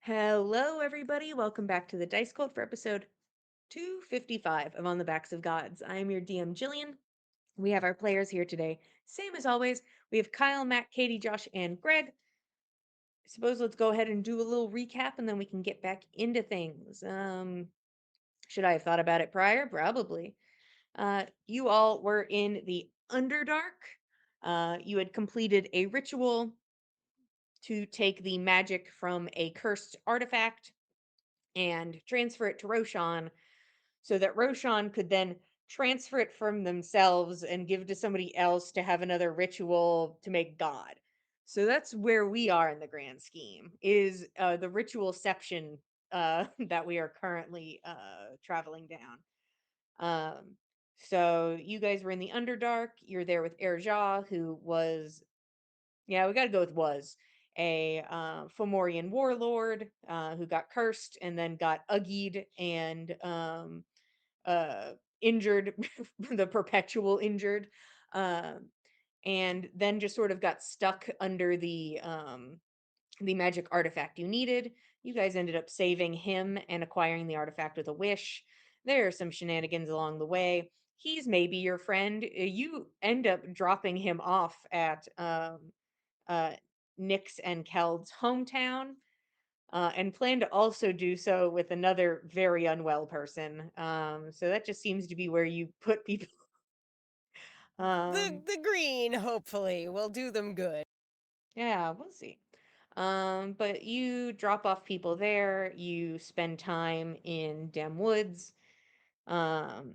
Hello, everybody. Welcome back to the Dice Cult for episode 255 of On the Backs of Gods. I am your DM, Jillian. We have our players here today. Same as always, we have Kyle, Matt, Katie, Josh, and Greg. Suppose let's go ahead and do a little recap and then we can get back into things. Should I have thought about it prior? Probably. You all were in the Underdark. You had completed a ritual to take the magic from a cursed artifact and transfer it to Roshan so that Roshan could then transfer it from themselves and give to somebody else to have another ritual to make God. So that's where we are in the grand scheme, is the ritualception that we are currently traveling down. So you guys were in the Underdark. You're there with Erja, who was, yeah, we got to go with was a Fomorian warlord who got cursed and then got uggied and uh, injured, the perpetual injured, um, and then just sort of got stuck under the magic artifact you needed. You guys ended up saving him and acquiring the artifact with a wish. There are some shenanigans along the way. He's maybe your friend. You end up dropping him off at uh, Nyx and Keld's hometown, and plan to also do so with another very unwell person. So that just seems to be where you put people. The Um, the green, hopefully, will do them good. yeah, we'll see. But you drop off people there. You spend time in Dem Woods. Um,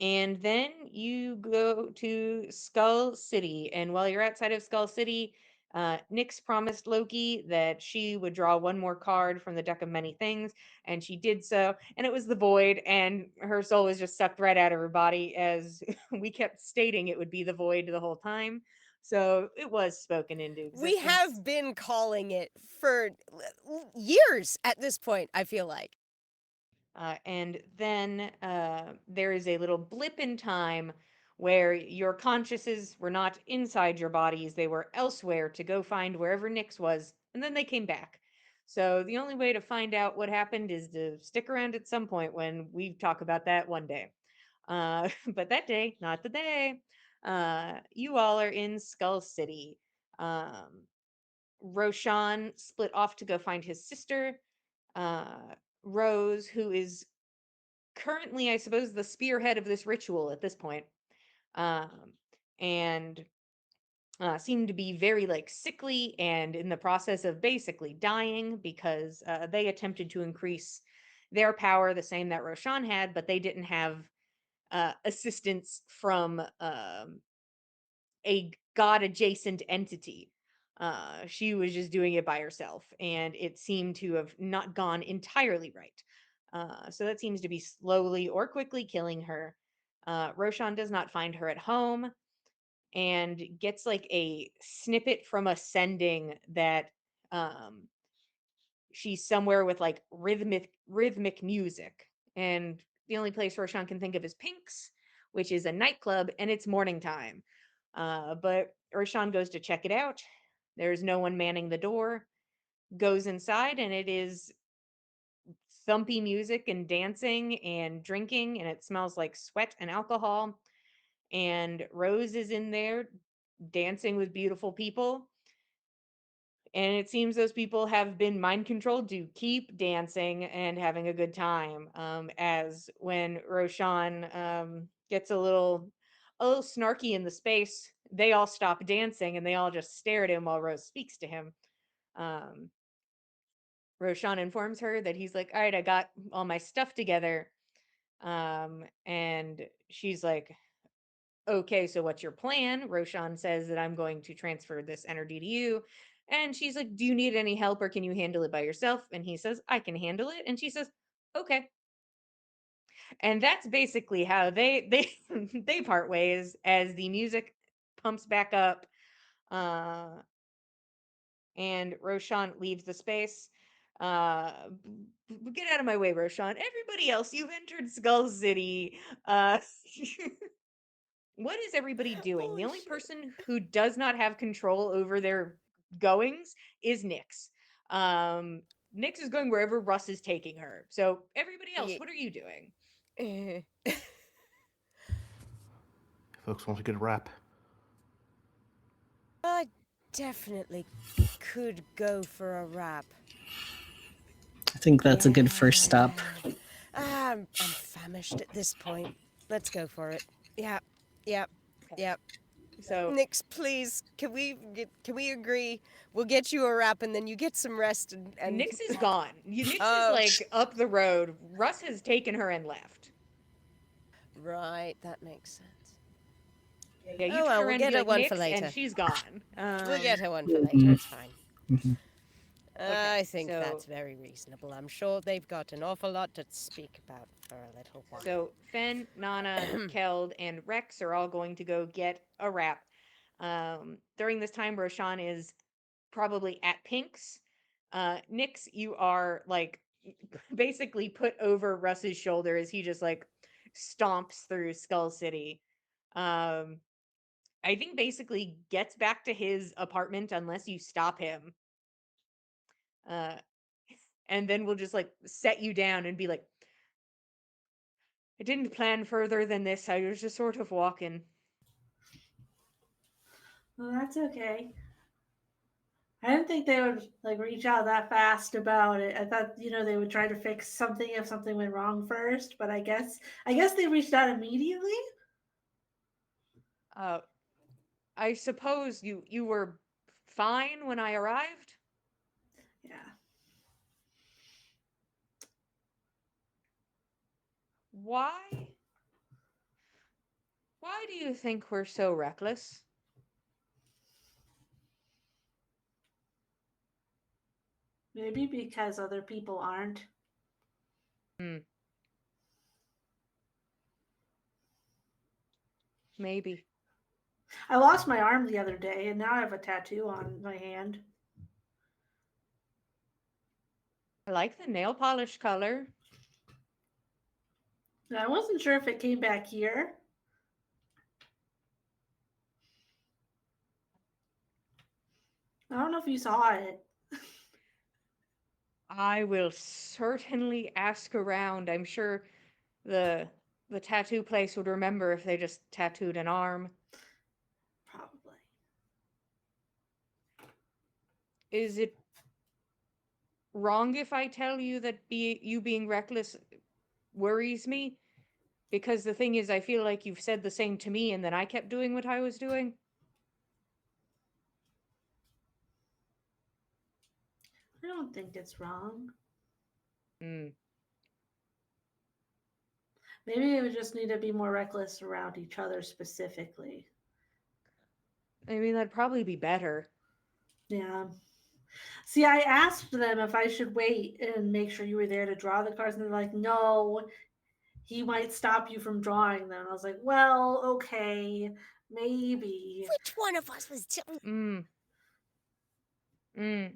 And then you go to Skull City. And while you're outside of Skull City, Nyx promised Loki that she would draw one more card from the deck of many things, and she did so. And it was the Void, and her soul was just sucked right out of her body, as we kept stating it would be the Void the whole time. So it was spoken into We existence. have been calling it for years at this point, I feel like. And then there is a little blip in time where your consciouses were not inside your bodies, they were elsewhere to go find wherever Nyx was, and then they came back. So the only way to find out what happened is to stick around at some point when we talk about that one day. But that day, not the day. You all are in Skull City. Um, Roshan split off to go find his sister, uh, Rose, who is currently, I suppose, the spearhead of this ritual at this point, um, and seem to be very like sickly and in the process of basically dying because they attempted to increase their power the same that Roshan had, but they didn't have assistance from a god adjacent entity. She was just doing it by herself, and it seemed to have not gone entirely right. So that seems to be slowly or quickly killing her. Roshan does not find her at home and gets like a snippet from Ascending that um, she's somewhere with like rhythmic music, and the only place Roshan can think of is Pink's, which is a nightclub, and it's morning time. But Roshan goes to check it out. There's no one manning the door. Goes inside, and it is thumpy music and dancing and drinking, and it smells like sweat and alcohol. And Rose is in there dancing with beautiful people. And it seems those people have been mind controlled to keep dancing and having a good time. As when Roshan gets a little snarky in the space, they all stop dancing and they all just stare at him while Rose speaks to him. Um, Roshan informs her that he's like, "All right, I got all my stuff together." And she's like, "Okay, so what's your plan?" Roshan says that I'm going to transfer this energy to you. And she's like, "Do you need any help or can you handle it by yourself?" And he says, "I can handle it." And she says, "Okay." And that's basically how they they part ways as the music pumps back up, uh and Roshan leaves the space. Get out of my way, Roshan. Everybody else, you've entered Skull City. What is everybody doing? The Holy only shit. person who does not have control over their goings is Nyx. Um, Nyx is going wherever Russ is taking her. So everybody else, Ye- what are you doing? Folks want to get a wrap. I definitely could go for a wrap. I think that's a good first stop. Yeah. I'm famished at this point. Let's go for it. Yeah, yeah, Okay. yeah. So Nix, please, can we agree? We'll get you a wrap, and then you get some rest. And Nyx is gone. Nyx is Oh. like up the road. Russ has taken her and left. Right, that makes sense. Yeah, you Oh turn well, we'll around and get be her like, one for Nyx, later. and she's gone. We'll get her one for later. It's fine. Mhm. I think so- that's very reasonable. I'm sure they've got an awful lot to speak about for a little while. So Fen, Nana, Keld, and Rex are all going to go get a wrap. During this time, Roshan is probably at Pink's. Nyx, you are like basically put over Russ's shoulder as he just like stomps through Skull City. I think basically gets back to his apartment unless you stop him. Uh, and then we'll just like set you down and be like, I didn't plan further than this. I was just sort of walking. Well, that's okay. I didn't think they would like reach out that fast about it. I thought, they would try to fix something if something went wrong first, but I guess they reached out immediately. I suppose you were fine when I arrived. Yeah. Why? Why do you think we're so reckless? Maybe because other people aren't. Maybe. I lost my arm the other day and now I have a tattoo on my hand. I like the nail polish color. And I wasn't sure if it came back here. I don't know if you saw it. I will certainly ask around. I'm sure the tattoo place would remember if they just tattooed an arm. Probably. Is it wrong if I tell you that you being reckless worries me? Because the thing is, I feel like you've said the same to me, and then I kept doing what I was doing. I don't think it's wrong. Hmm. Maybe we just need to be more reckless around each other specifically. I mean, that'd probably be better. Yeah. See, I asked them if I should wait and make sure you were there to draw the cards, and they're like, no, he might stop you from drawing them. I was like, well, okay, maybe. Which one of us was? Mm. Mm.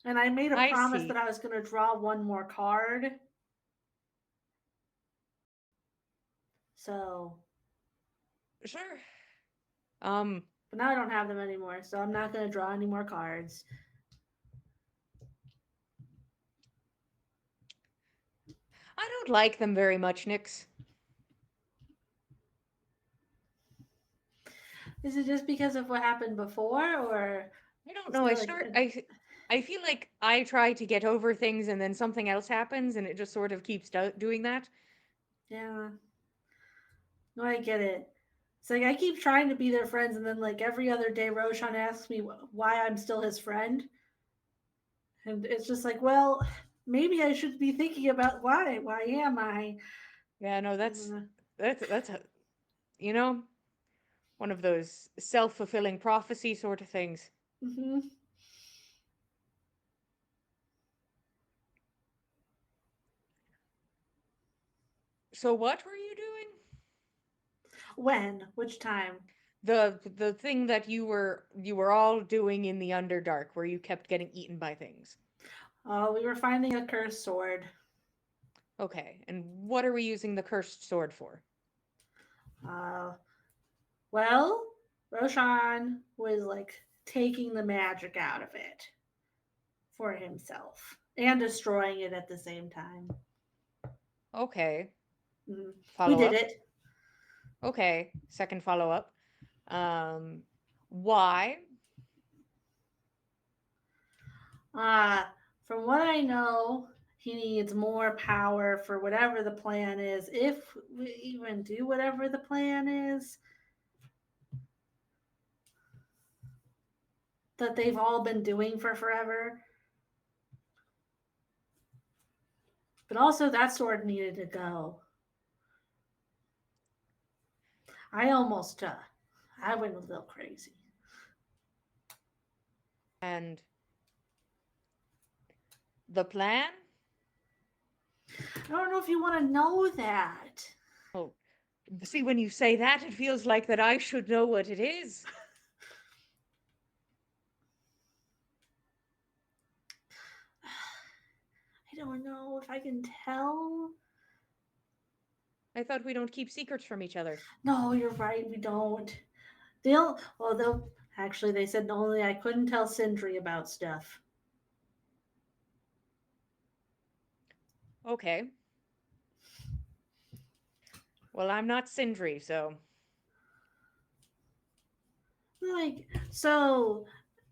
And I made a I promise see. that I was going to draw one more card. So, Sure. but now I don't have them anymore, so I'm not going to draw any more cards. I don't like them very much, Nyx. Is it just because of what happened before, or I don't it's know. not like I feel like I try to get over things and then something else happens and it just sort of keeps doing that. yeah. No, I get it. It's like I keep trying to be their friends, and then like every other day, Roshan asks me why I'm still his friend, and it's just like, well, maybe I should be thinking about why. Why am I? Yeah, no, that's Uh, that's a, you know, one of those self-fulfilling prophecy sort of things. mm-hmm. So what were you doing? When? Which time? The thing that you were all doing in the Underdark where you kept getting eaten by things. Oh, we were finding a cursed sword. Okay, and what are we using the cursed sword for? Uh, well, Roshan was like taking the magic out of it. for himself and destroying it at the same time. Okay. Mhm. We Follow did up. it. Okay. Second follow up. Why? From what I know, he needs more power for whatever the plan is. If we even do whatever the plan is that they've all been doing for forever. But also, that sword needed to go. I almost, I went a little crazy. And the plan? I don't know if you want to know that. Oh, see, when you say that, it feels like that I should know what it is. I don't know if I can tell. I thought we don't keep secrets from each other. No, you're right. We don't. They'll actually, they said only I couldn't tell Sindri about stuff. Okay. Well, I'm not Sindri, so So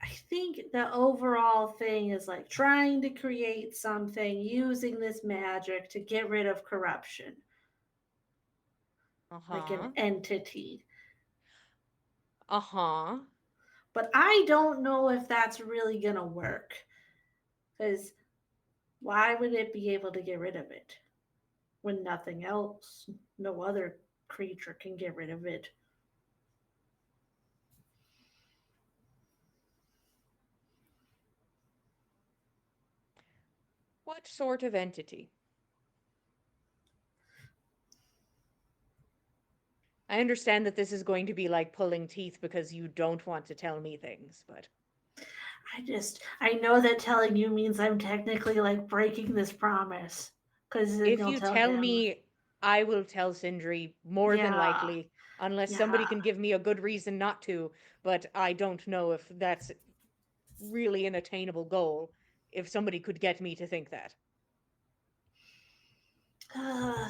I think the overall thing is like trying to create something using this magic to get rid of corruption, like uh-huh. an entity. Uh-huh. But I don't know if that's really going to work. Because why would it be able to get rid of it when nothing else, no other creature can get rid of it? What sort of entity? I understand that this is going to be like pulling teeth because you don't want to tell me things, but I know that telling you means I'm technically like breaking this promise. Because then if you'll you tell tell him. me, I will tell Sindri more than Yeah. likely, unless somebody Yeah. can give me a good reason not to, but I don't know if that's really an attainable goal, if somebody could get me to think that. Well,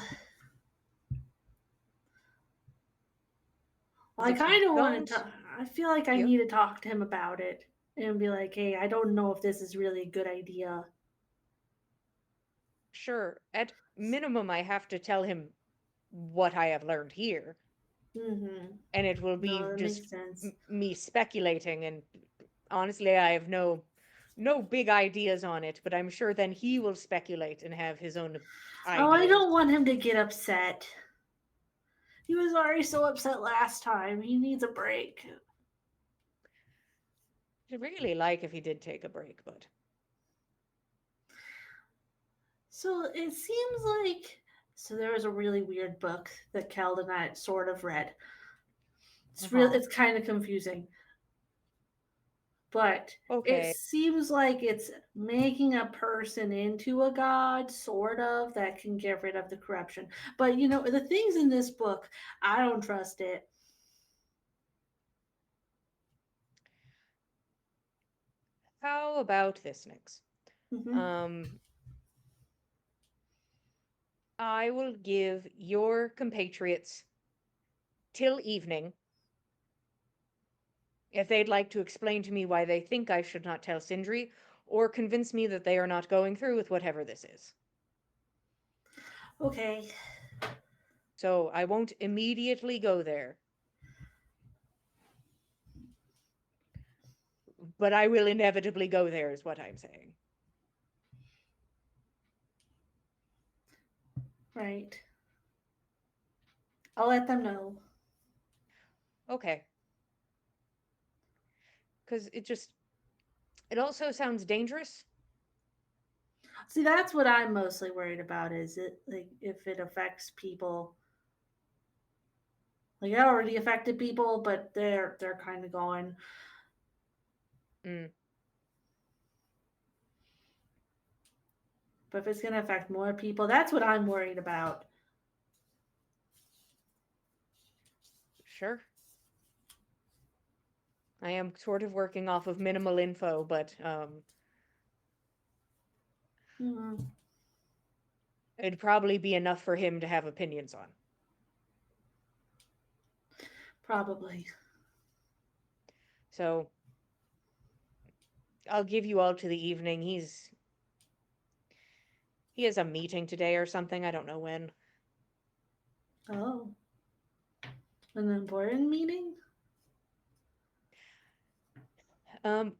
'Cause I if you kind of want don't, to. I feel like I you need to talk to him about it and be like, "Hey, I don't know if this is really a good idea." sure, at minimum, I have to tell him what I have learned here, Mm-hmm. and it will be No, that just makes sense. me speculating. And honestly, I have no big ideas on it, but I'm sure then he will speculate and have his own Oh, I ideas. don't want him to get upset. He was already so upset last time. He needs a break. I'd really like if he did take a break, but So it seems like. So there was a really weird book that Kel and I sort of read. uh-huh. It's kind of confusing. But it Okay. seems like it's making a person into a god, sort of, that can get rid of the corruption. But you know, the things in this book, I don't trust it. How about this, Nix? Mm-hmm. Um, I will give your compatriots till evening if they'd like to explain to me why they think I should not tell Sindri, or convince me that they are not going through with whatever this is. Okay. So I won't immediately go there. But I will inevitably go there, is what I'm saying. Right. I'll let them know. Okay. Because it also sounds dangerous. See, that's what I'm mostly worried about. Is it like if it affects people? Like it already affected people, but they're kind of going. Mm, But if it's going to affect more people, that's what I'm worried about. sure. I am sort of working off of minimal info, but Mm, It'd probably be enough for him to have opinions on. probably. So I'll give you all to the evening. He has a meeting today or something. I don't know when. Oh. An important meeting? Um,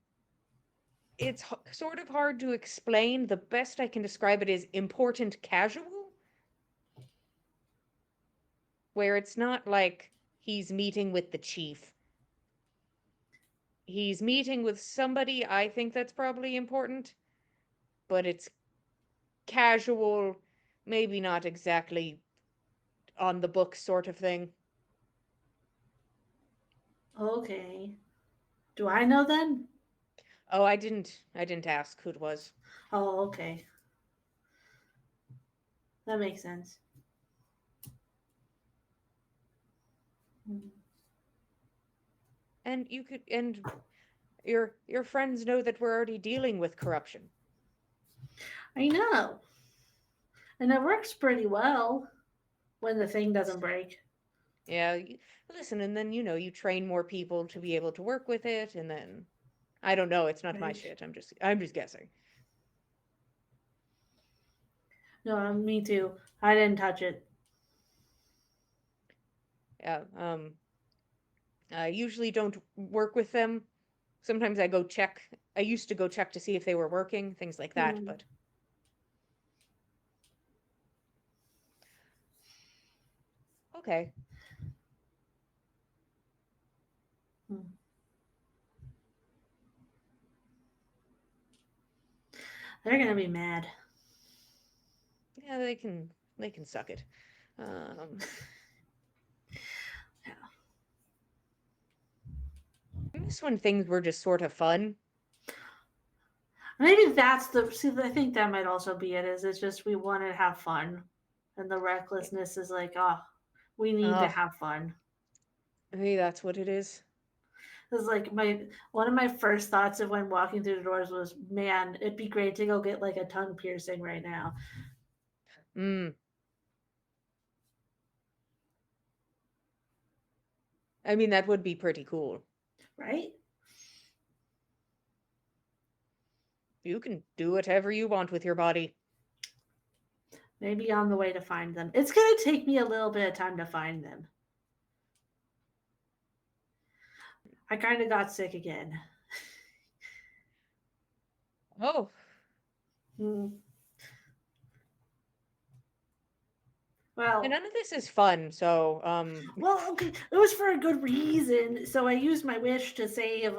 it's sort of hard to explain. The best I can describe it is important casual, where it's not like he's meeting with the chief. He's meeting with somebody. I think that's probably important, but it's casual, maybe not exactly on the book sort of thing. Okay. Do I know then? Oh, I didn't ask who it was. Oh, okay. That makes sense. Mm. And your friends know that we're already dealing with corruption. I know. And it works pretty well when the thing doesn't break. Yeah, listen, and then you train more people to be able to work with it, and then I don't know, it's not my Right. shit. I'm just guessing. No, me too. I didn't touch it. Yeah, I usually don't work with them. Sometimes I go check. I used to go check to see if they were working, things like that, Mm. but okay. Mm. They're gonna be mad. Yeah, they can suck it. Um, I miss when things were just sort of fun. Maybe that's the see. I think that might also be it. Is it's just we want to have fun, and the recklessness is like, oh, we need to Oh, have fun. maybe that's what it is. It's like one of my first thoughts of when walking through the doors was, man, it'd be great to go get like a tongue piercing right now, Mm. I mean, that would be pretty cool. right? You can do whatever you want with your body. Maybe on the way to find them. It's gonna take me a little bit of time to find them. I kind of got sick again. Oh, Hmm. and Well, none of this is fun, so okay, it was for a good reason. So I used my wish to save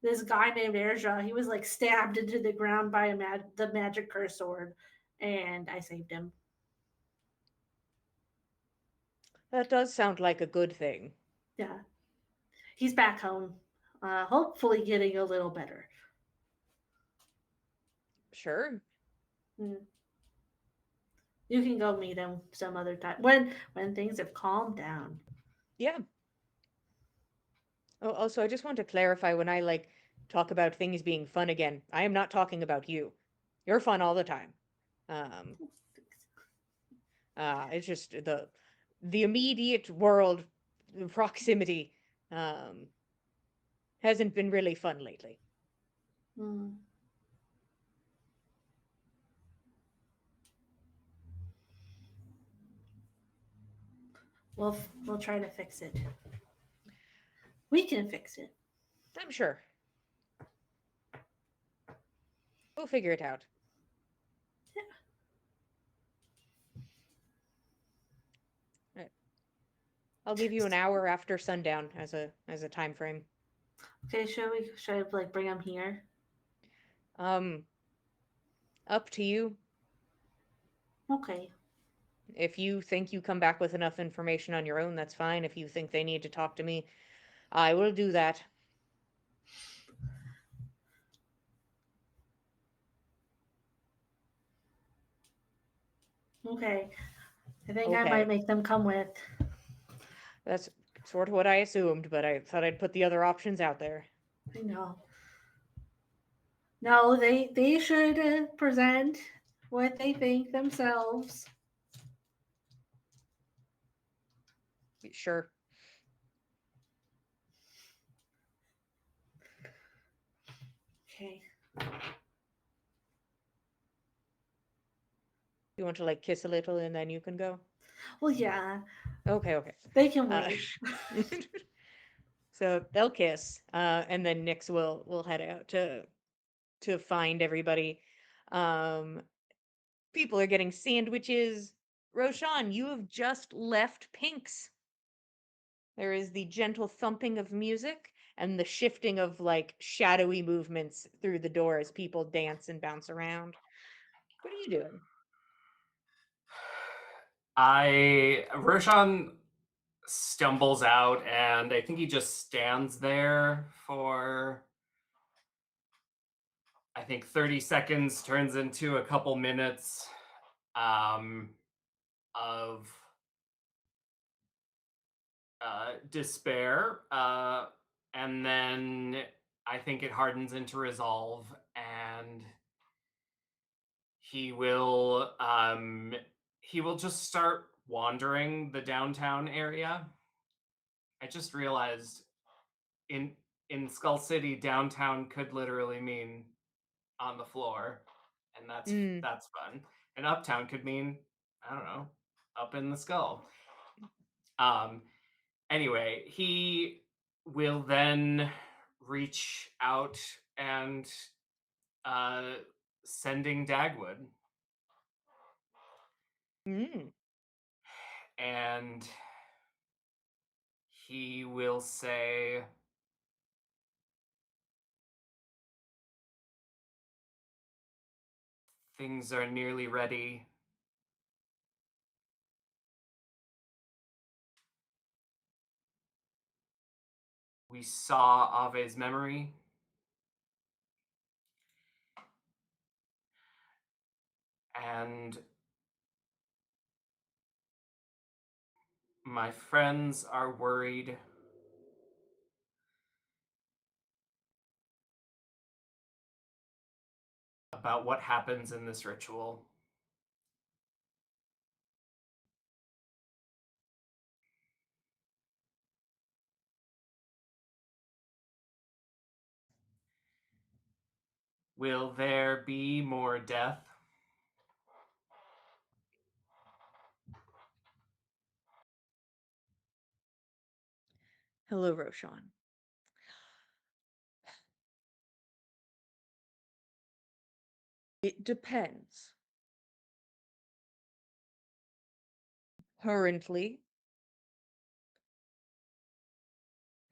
this guy named Erja. He was like stabbed into the ground by the magic curse sword, and I saved him. that does sound like a good thing. Yeah, he's back home, hopefully getting a little better. Sure. Mm. You can go meet him some other time when things have calmed down. Yeah. Oh, also, I just want to clarify when I talk about things being fun again, I am not talking about you. You're fun all the time. Um, it's just the immediate world proximity um hasn't been really fun lately. Mm. We'll try to fix it. We can fix it. I'm sure. We'll figure it out. Yeah. Right. I'll give you an hour after sundown as a time frame. Okay, should I like bring him here? Um, up to you. Okay. If you think you come back with enough information on your own, that's fine. If you think they need to talk to me, I will do that. Okay. I think I might Okay. make them come with. That's sort of what I assumed, but I thought I'd put the other options out there. I know. No, they should present what they think themselves. Sure. Okay. You want to like kiss a little and then you can go? Well, yeah, Okay, okay. they can Uh, wait. so they'll kiss, and then Nyx will head out to find everybody. Um, people are getting sandwiches. Roshan, you have just left Pink's. There is the gentle thumping of music and the shifting of like shadowy movements through the door as people dance and bounce around. What are you doing? Roshan stumbles out, and I think he just stands there for, I think 30 seconds turns into a couple minutes of despair, and then I think it hardens into resolve, and he will just start wandering the downtown area. I just realized in Skull City, downtown could literally mean on the floor, and Mm. that's fun. And uptown could mean, I don't know, up in the skull. Anyway, he will then reach out and sending Dagwood, Mm. and he will say, things are nearly ready. We saw Ave's memory. And my friends are worried about what happens in this ritual. Will there be more death? Hello, Roshan. It depends. Currently,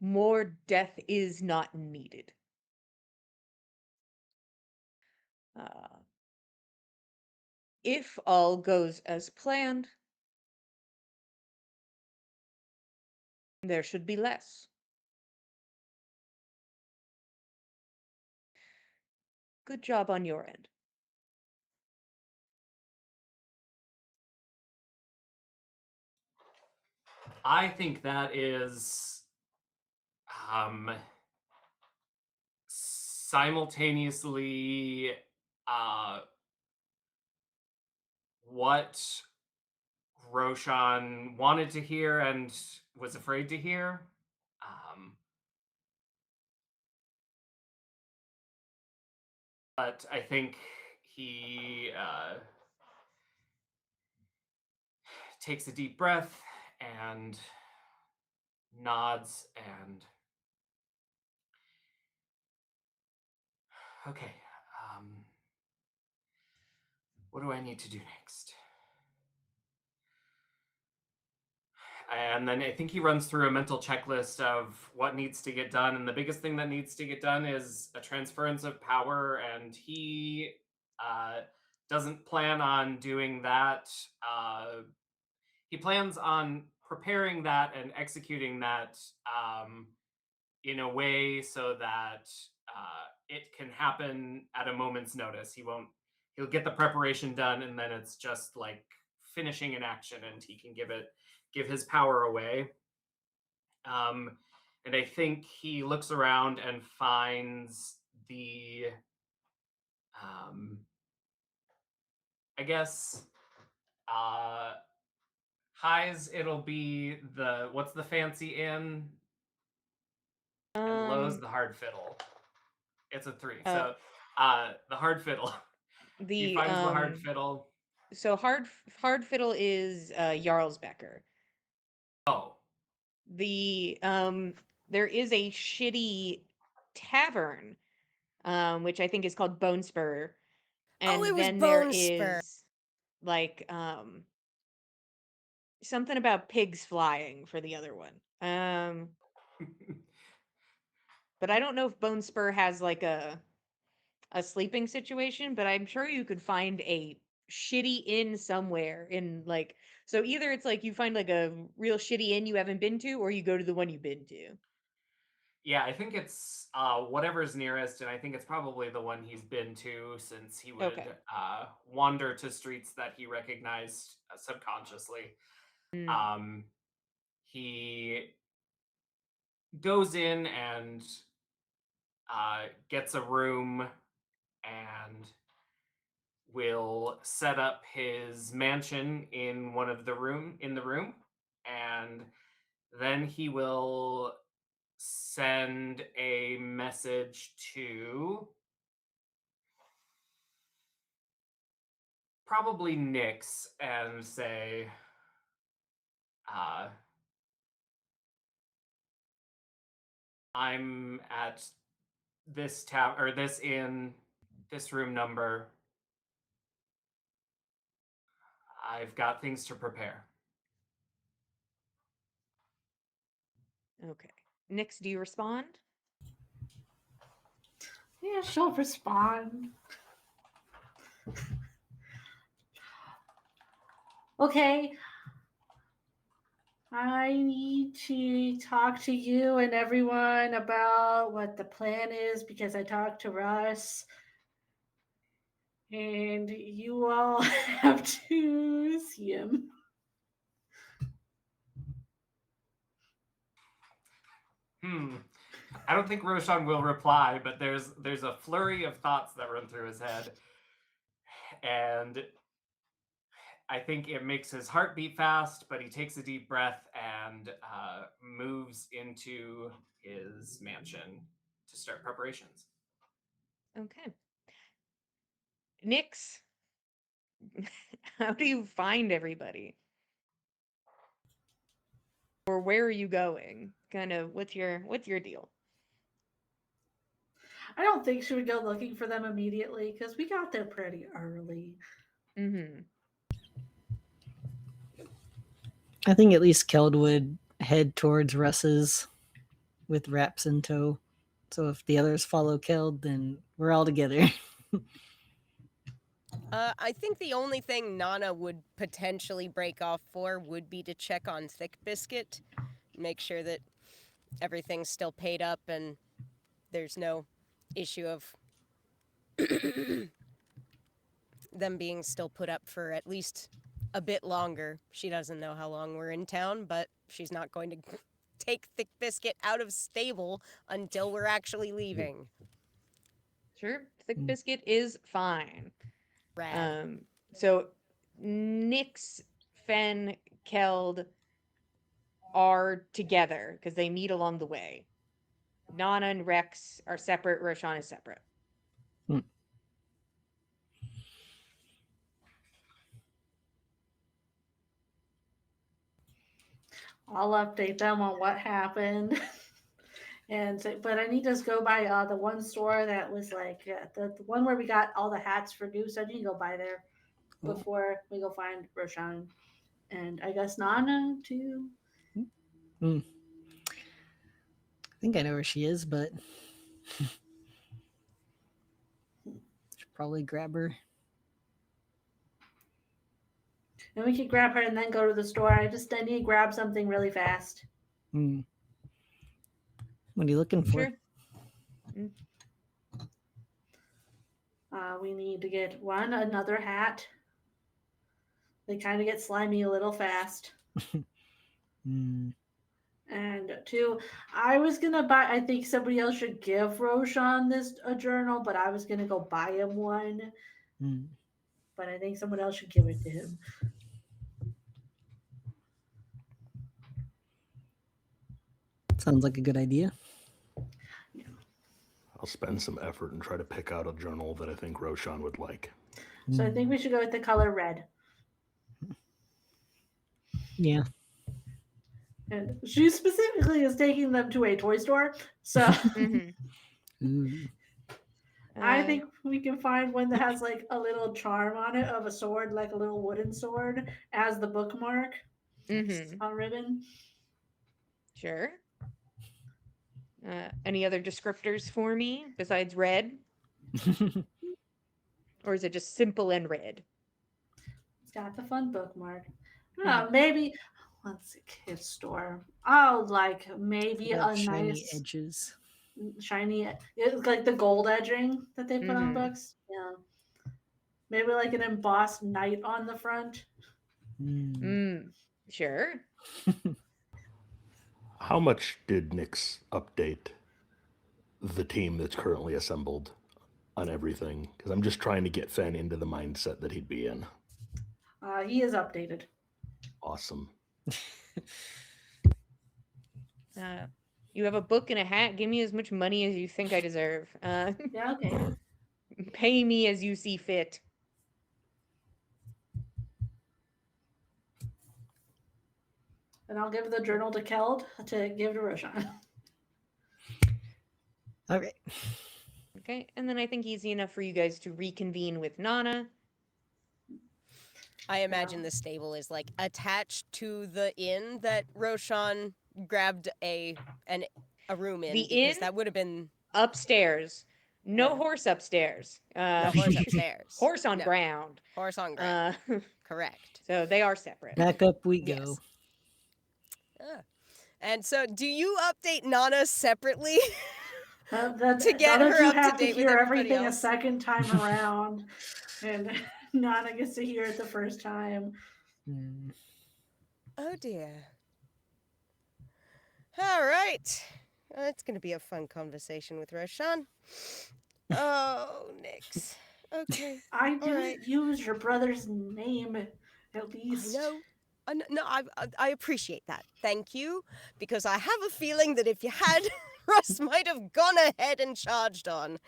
more death is not needed. Uh, if all goes as planned, there should be less. Good job on your end. I think that is simultaneously what Roshan wanted to hear and was afraid to hear. But I think he takes a deep breath and nods and okay, what do I need to do next? And then I think he runs through a mental checklist of what needs to get done. And the biggest thing that needs to get done is a transference of power. And he doesn't plan on doing that. He plans on preparing that and executing that in a way so that it can happen at a moment's notice. He'll get the preparation done, and then it's just like finishing an action, and he can give his power away. And I think he looks around and finds the I guess highs it'll be what's the fancy inn, and lows Um, the hard fiddle. It's a 3. uh, So the hard fiddle. He the finds the hard fiddle. so hard fiddle is Jarlsbecker. Oh. There is a shitty tavern, which I think is called Bone Spur, Oh, and it was then there Bone Spur. is like something about pigs flying for the other one. But I don't know if Bone Spur has like a sleeping situation, but I'm sure you could find a shitty inn somewhere in like, so either it's like you find like a real shitty inn you haven't been to, or you go to the one you've been to. Yeah, I think it's whatever's nearest, and I think it's probably the one he's been to, since he would Okay. wander to streets that he recognized subconsciously. Mm. He goes in and gets a room and will set up his mansion in the room, and then he will send a message to probably Nyx and say, I'm at this or this inn, this room number. I've got things to prepare. Okay. Nyx, do you respond? Yeah, she'll respond. Okay. I need to talk to you and everyone about what the plan is because I talked to Russ. And you all have to see him. I don't think Roshan will reply, but there's a flurry of thoughts that run through his head. And I think it makes his heart beat fast, but he takes a deep breath and moves into his mansion to start preparations. Okay. Nyx, how do you find everybody? Or where are you going? Kind of what's your deal? I don't think she would go looking for them immediately because we got there pretty early. Mm-hmm. I think at least Keld would head towards Russ's with Raps in tow. So if the others follow Keld, then we're all together. I think the only thing Nana would potentially break off for would be to check on Thick Biscuit, make sure that everything's still paid up and there's no issue of them being still put up for at least a bit longer. She doesn't know how long we're in town, but she's not going to take Thick Biscuit out of stable until we're actually leaving. Sure. Thick Biscuit is fine. Rad. So Nyx, Fen, Keld are together because they meet along the way. Nana and Rex are separate. Roshan is separate. I'll update them on what happened. But I need to just go by the one store that was like the one where we got all the hats for Goose. I need to go by there before we go find Roshan. And I guess Nana too. I think I know where she is, but should probably grab her. And we could grab her and then go to the store. I need to grab something really fast. What are you looking for? Sure. We need to get another hat. They kind of get slimy a little fast. And 2, I was gonna buy. I think somebody else should give Roshan a journal, but I was gonna go buy him one. but I think someone else should give it to him. Sounds like a good idea. I'll spend some effort and try to pick out a journal that I think Roshan would like. So I Hmm. think we should go with the color red. Yeah. And she specifically is taking them to a toy store. So Mhm. Ooh. I Uh, think we can find one that has like a little charm on it of a sword, like a little wooden sword, as the bookmark mhm. on ribbon. Sure. Any other descriptors for me besides red? Or is it just simple and red? It's got the fun bookmark. Hmm. Maybe let's see, kid store. Oh, like maybe Got a shiny nice edges. shiny, it's like the gold edging that they put on Mhm. books. Yeah, maybe like an embossed knight on the front. Mm. Sure. How much did Nix update the team that's currently assembled on everything? Because I'm just trying to get Fen into the mindset that he'd be in. He is updated. Awesome. You have a book and a hat. Give me as much money as you think I deserve. Yeah, okay. Pay me as you see fit. And I'll give the journal to Keld to give to Roshan. Okay. Okay, and then I think easy enough for you guys to reconvene with Nana. I imagine the stable is like attached to the inn that Roshan grabbed a room in, The because inn? that would have been Upstairs. No Yeah. horse upstairs. no horse upstairs. Horse on No, ground. horse on ground. Correct. So they are separate. Back up we go. Yes. And so, do you update Nana separately? To get now that her you up to have to date with hear everybody everything a else. second time around, and Nana gets to hear it the first time. Hmm. Oh dear. All right. It's going to be a fun conversation with Roshan. Oh, Nix. Okay. I didn't right. use your brother's name, at least. I know. No, I appreciate that. Thank you. Because I have a feeling that if you had, Russ might have gone ahead and charged on.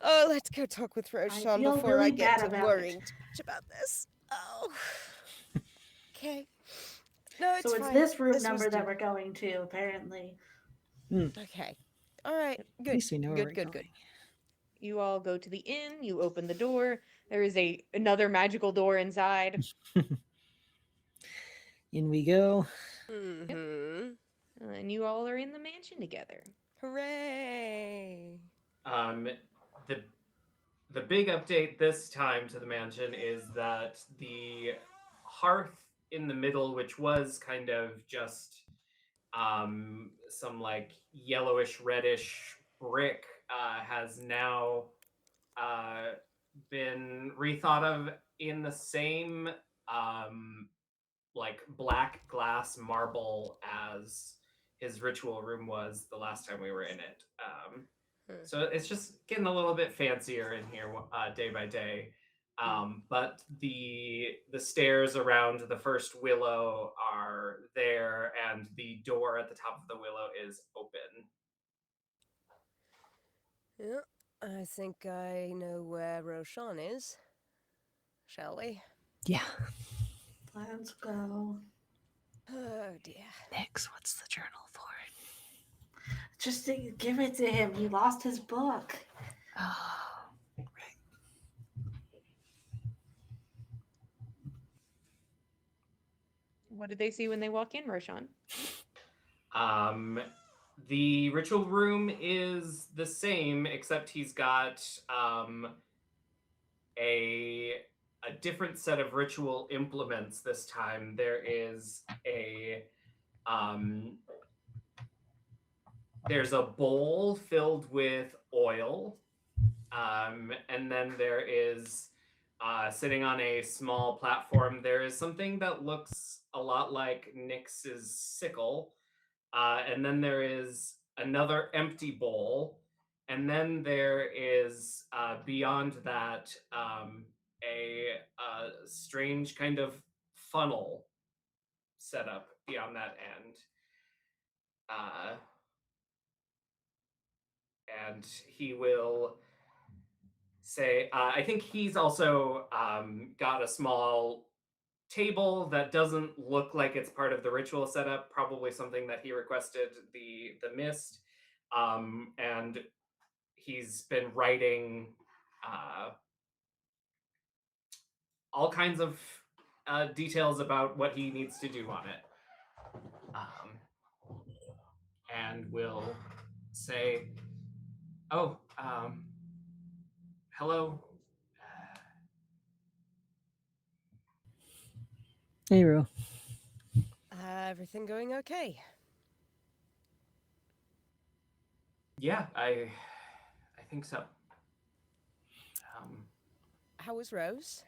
Oh, let's go talk with Roshan feel before I really get bad to about worrying it. too much about this. Oh. Okay. No, it's So it's fine. this room was number that due. we're going to, apparently. Okay. All right. At Good. least we know where Good. we're Good. You all go to the inn, you open the door. There is another magical door inside. going. In we go. Mm-hmm. And you all are in the mansion together. Hooray. The big update this time to the mansion is that the hearth in the middle, which was kind of just some like yellowish reddish brick, has now been rethought of in the same like black glass marble as his ritual room was the last time we were in it. So it's just getting a little bit fancier in here day by day. But the stairs around the first willow are there, and the door at the top of the willow is open. Yeah, I think I know where Roshan is. Shall we? Yeah. Let's go. Oh dear. Next, what's the journal for? Just give it to him. He lost his book. Oh, right. What did they see when they walk in, Roshan? The ritual room is the same, except he's got a different set of ritual implements this time. There is there's a bowl filled with oil, and then there is sitting on a small platform. There is something that looks a lot like Nix's sickle, and then there is another empty bowl, and then there is beyond that a strange kind of funnel setup beyond that end. And he will say, I think he's also got a small table that doesn't look like it's part of the ritual setup, probably something that he requested the mist. And he's been writing all kinds of details about what he needs to do on it. And will say, oh, hello. Hey, Ro. Everything going okay? Yeah, I think so. How was Rose?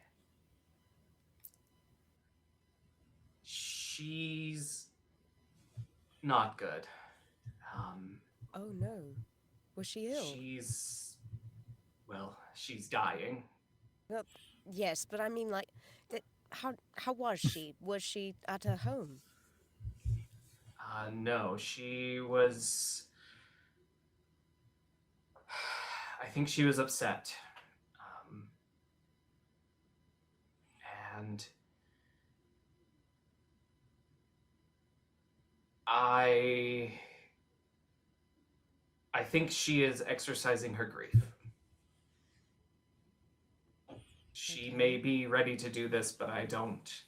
She's not good. Oh no. Was she ill? She's dying. Well, yes, but I mean, like, how was she? Was she at her home? No, she was. I think she was upset. And I think she is exercising her grief. She Okay. may be ready to do this, but I don't.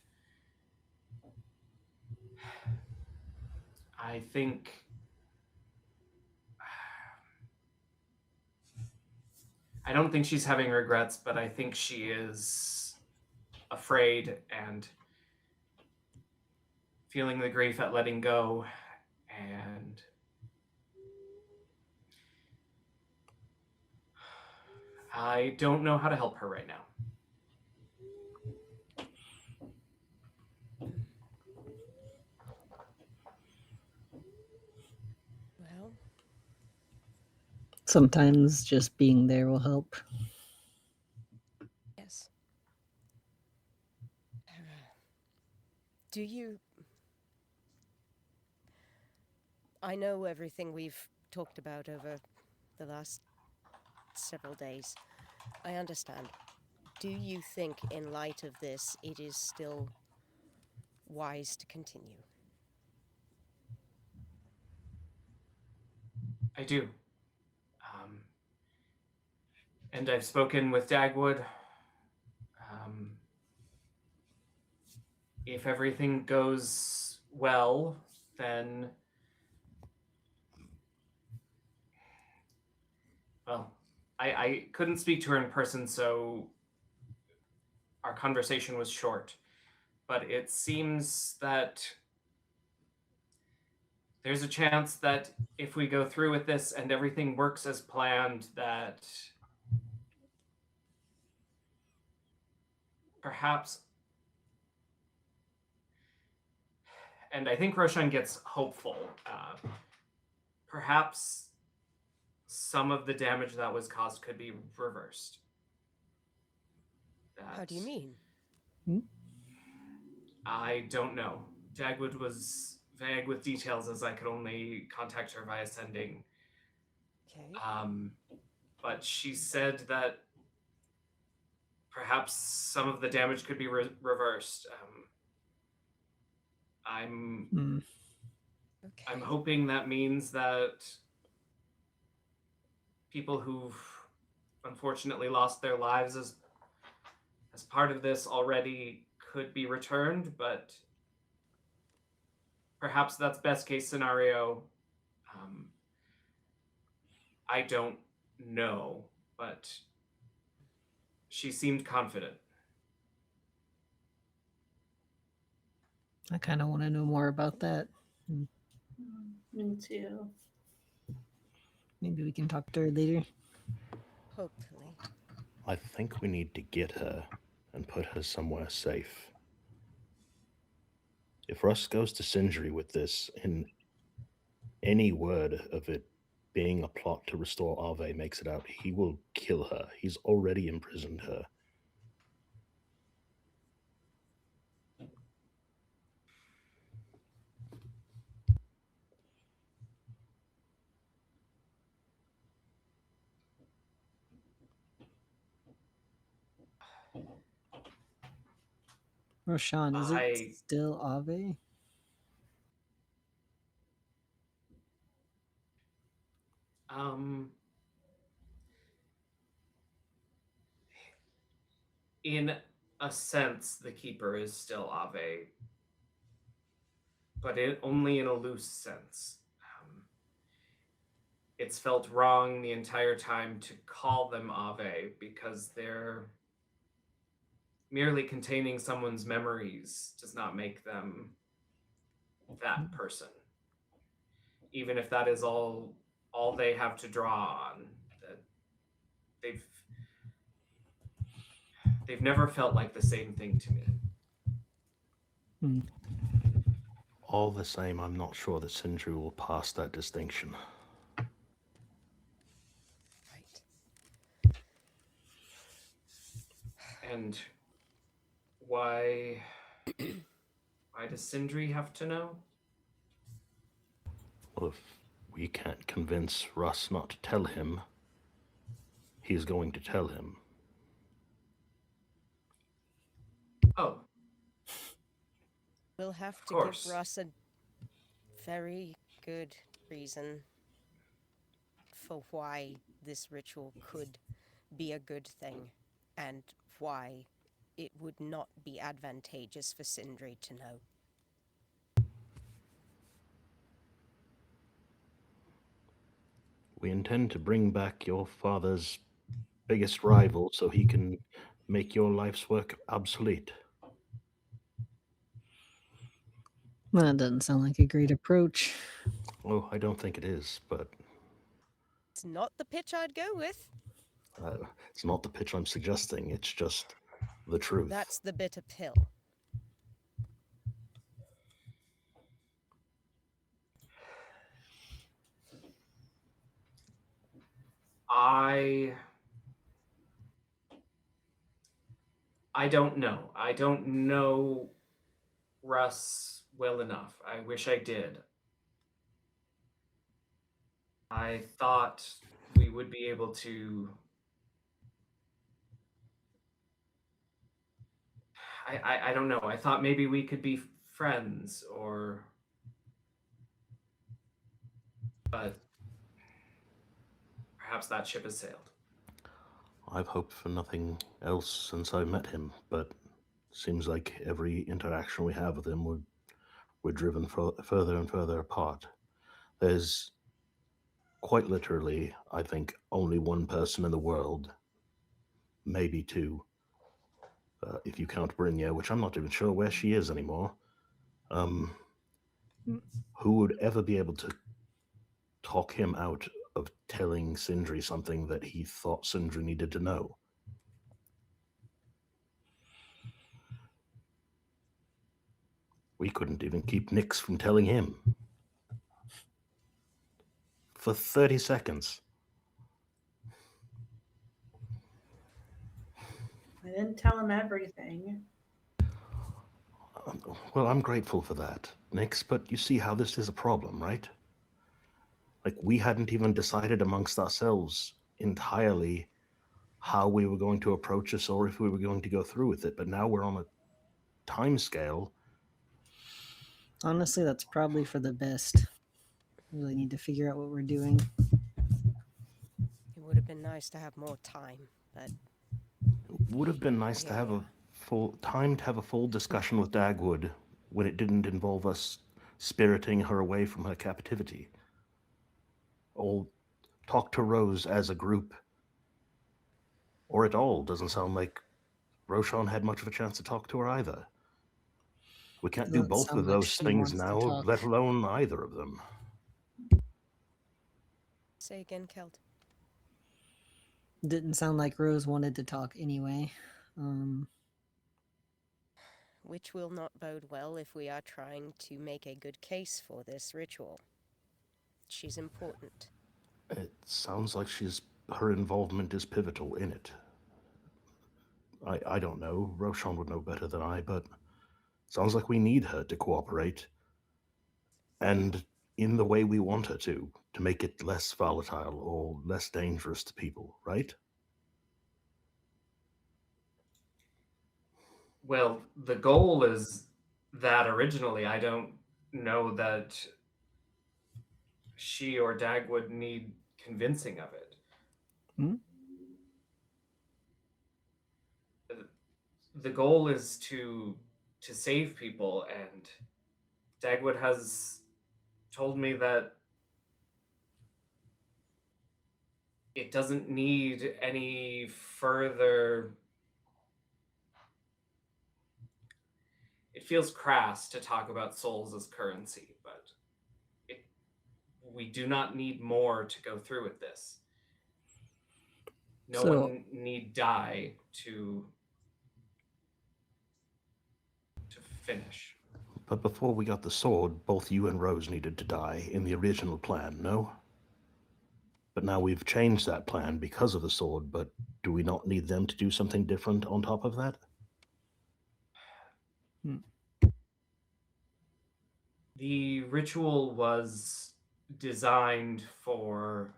I think I don't think she's having regrets, but I think she is afraid and feeling the grief at letting go, and I don't know how to help her right now. Well, Sometimes just being there will help. yes. Do you... I know everything we've talked about over the last several days. I understand. Do you think, in light of this, it is still wise to continue? I do. And I've spoken with Dagwood. If everything goes well, then, well, I couldn't speak to her in person, so our conversation was short. But it seems that there's a chance that if we go through with this and everything works as planned, that perhaps, and I think Roshan gets hopeful, perhaps some of the damage that was caused could be reversed. How do you mean? I don't know. Dagwood was vague with details, as I could only contact her via sending. Okay. But she said that perhaps some of the damage could be reversed. I'm Okay. hoping that means that people who've unfortunately lost their lives as part of this already could be returned, but perhaps that's best case scenario. I don't know, but she seemed confident. I kind of want to know more about that. Me too. Maybe we can talk to her later. Hopefully. I think we need to get her and put her somewhere safe. If Russ goes to Sindri with this, and any word of it being a plot to restore Arve makes it out, he will kill her. He's already imprisoned her. Roshan, is it I still Ave? um in a sense the keeper is still Ave, but only in a loose sense. It's felt wrong the entire time to call them Ave because they're merely containing someone's memories does not make them that person. Even if that is all they have to draw on, that they've never felt like the same thing to me. All the same, I'm not sure that Sindri will pass that distinction. Right. And why does Sindri have to know? Well, if we can't convince Russ not to tell him, he's going to tell him. Oh, We'll have to course. give Russ a very good reason for why this ritual could be a good thing, and why it would not be advantageous for Sindri to know. We intend to bring back your father's biggest rival so he can make your life's work obsolete. Well, that doesn't sound like a great approach. Oh, I don't think it is, but It's not the pitch I'd go with. it's not the pitch I'm suggesting. It's just the truth. That's the bitter pill. I don't know. I don't know Russ well enough. I wish I did. I thought we would be able to. I don't know. I thought maybe we could be friends or. But perhaps that ship has sailed. I've hoped for nothing else since I met him, but seems like every interaction we have with him, we're driven further and further apart. There's quite literally, I think, only one person in the world, maybe two, if you count Brynja, which I'm not even sure where she is anymore, who would ever be able to talk him out of telling Sindri something that he thought Sindri needed to know. We couldn't even keep Nyx from telling him. For 30 seconds. I didn't tell him everything. Well, I'm grateful for that, Nyx, but you see how this is a problem, right? Like, we hadn't even decided amongst ourselves entirely how we were going to approach this or if we were going to go through with it, but now we're on a time scale. Honestly, that's probably for the best. We really need to figure out what we're doing. It would have been nice to have more time, but It would have been nice to have a full discussion with Dagwood when it didn't involve us spiriting her away from her captivity. Or talk to Rose as a group. Or at all. Doesn't sound like Roshan had much of a chance to talk to her either. We can't do Doesn't both sound of like those she things wants to now, talk. let alone either of them. say again, Kelt. Didn't sound like Rose wanted to talk anyway. Which will not bode well if we are trying to make a good case for this ritual. She's important. It sounds like her involvement is pivotal in it. I don't know. Roshan would know better than I, but sounds like we need her to cooperate. And in the way we want her to make it less volatile or less dangerous to people, right? Well, the goal is that originally. I don't know that she or Dag would need convincing of it. Hmm? The goal is to save people, and Dagwood has told me that it doesn't need any further. It feels crass to talk about souls as currency, but we do not need more to go through with this. No So- one need die to finish. But before we got the sword, both you and Rose needed to die in the original plan, no? But now we've changed that plan because of the sword, but do we not need them to do something different on top of that? The ritual was designed for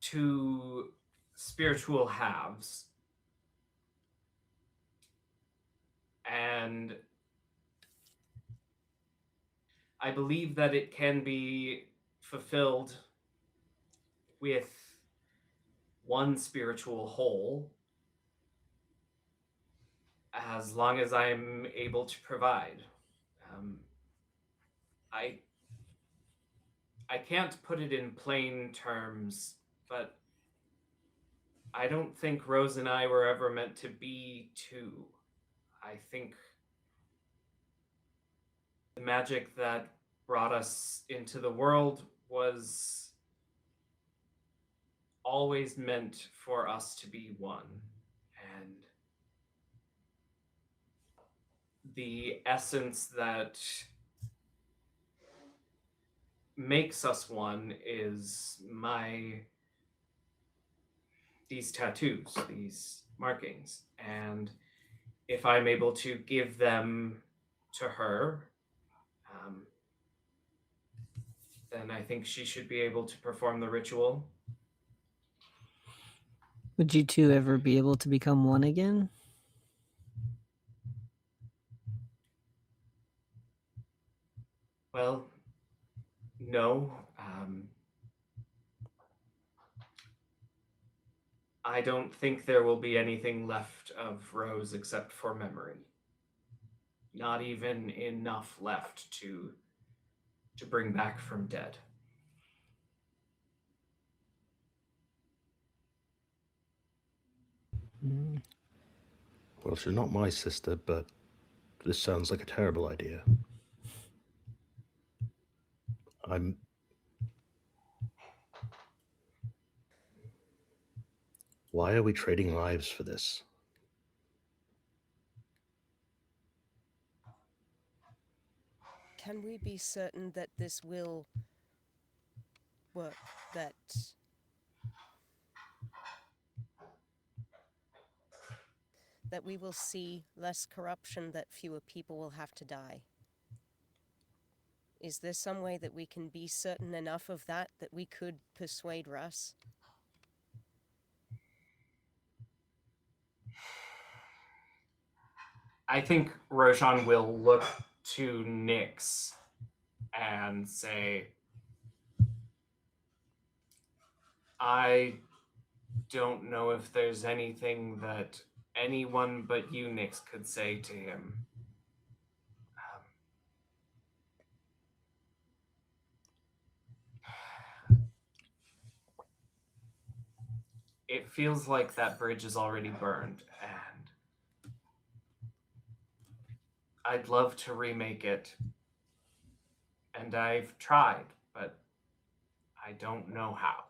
two spiritual halves. And I believe that it can be fulfilled with one spiritual whole, as long as I'm able to provide. I can't put it in plain terms, but I don't think Rose and I were ever meant to be two. I think the magic that brought us into the world was always meant for us to be one. And the essence that makes us one is these tattoos, these markings. And if I'm able to give them to her, then I think she should be able to perform the ritual. Would you two ever be able to become one again? Well, no. I don't think there will be anything left of Rose except for memory. Not even enough left to bring back from dead. Well, she's not my sister, but this sounds like a terrible idea. Why are we trading lives for this? Can we be certain that this will work? That we will see less corruption, that fewer people will have to die? Is there some way that we can be certain enough of that we could persuade Russ? I think Roshan will look to Nyx and say, I don't know if there's anything that anyone but you, Nyx, could say to him. It feels like that bridge is already burned, and I'd love to remake it. And I've tried, but I don't know how.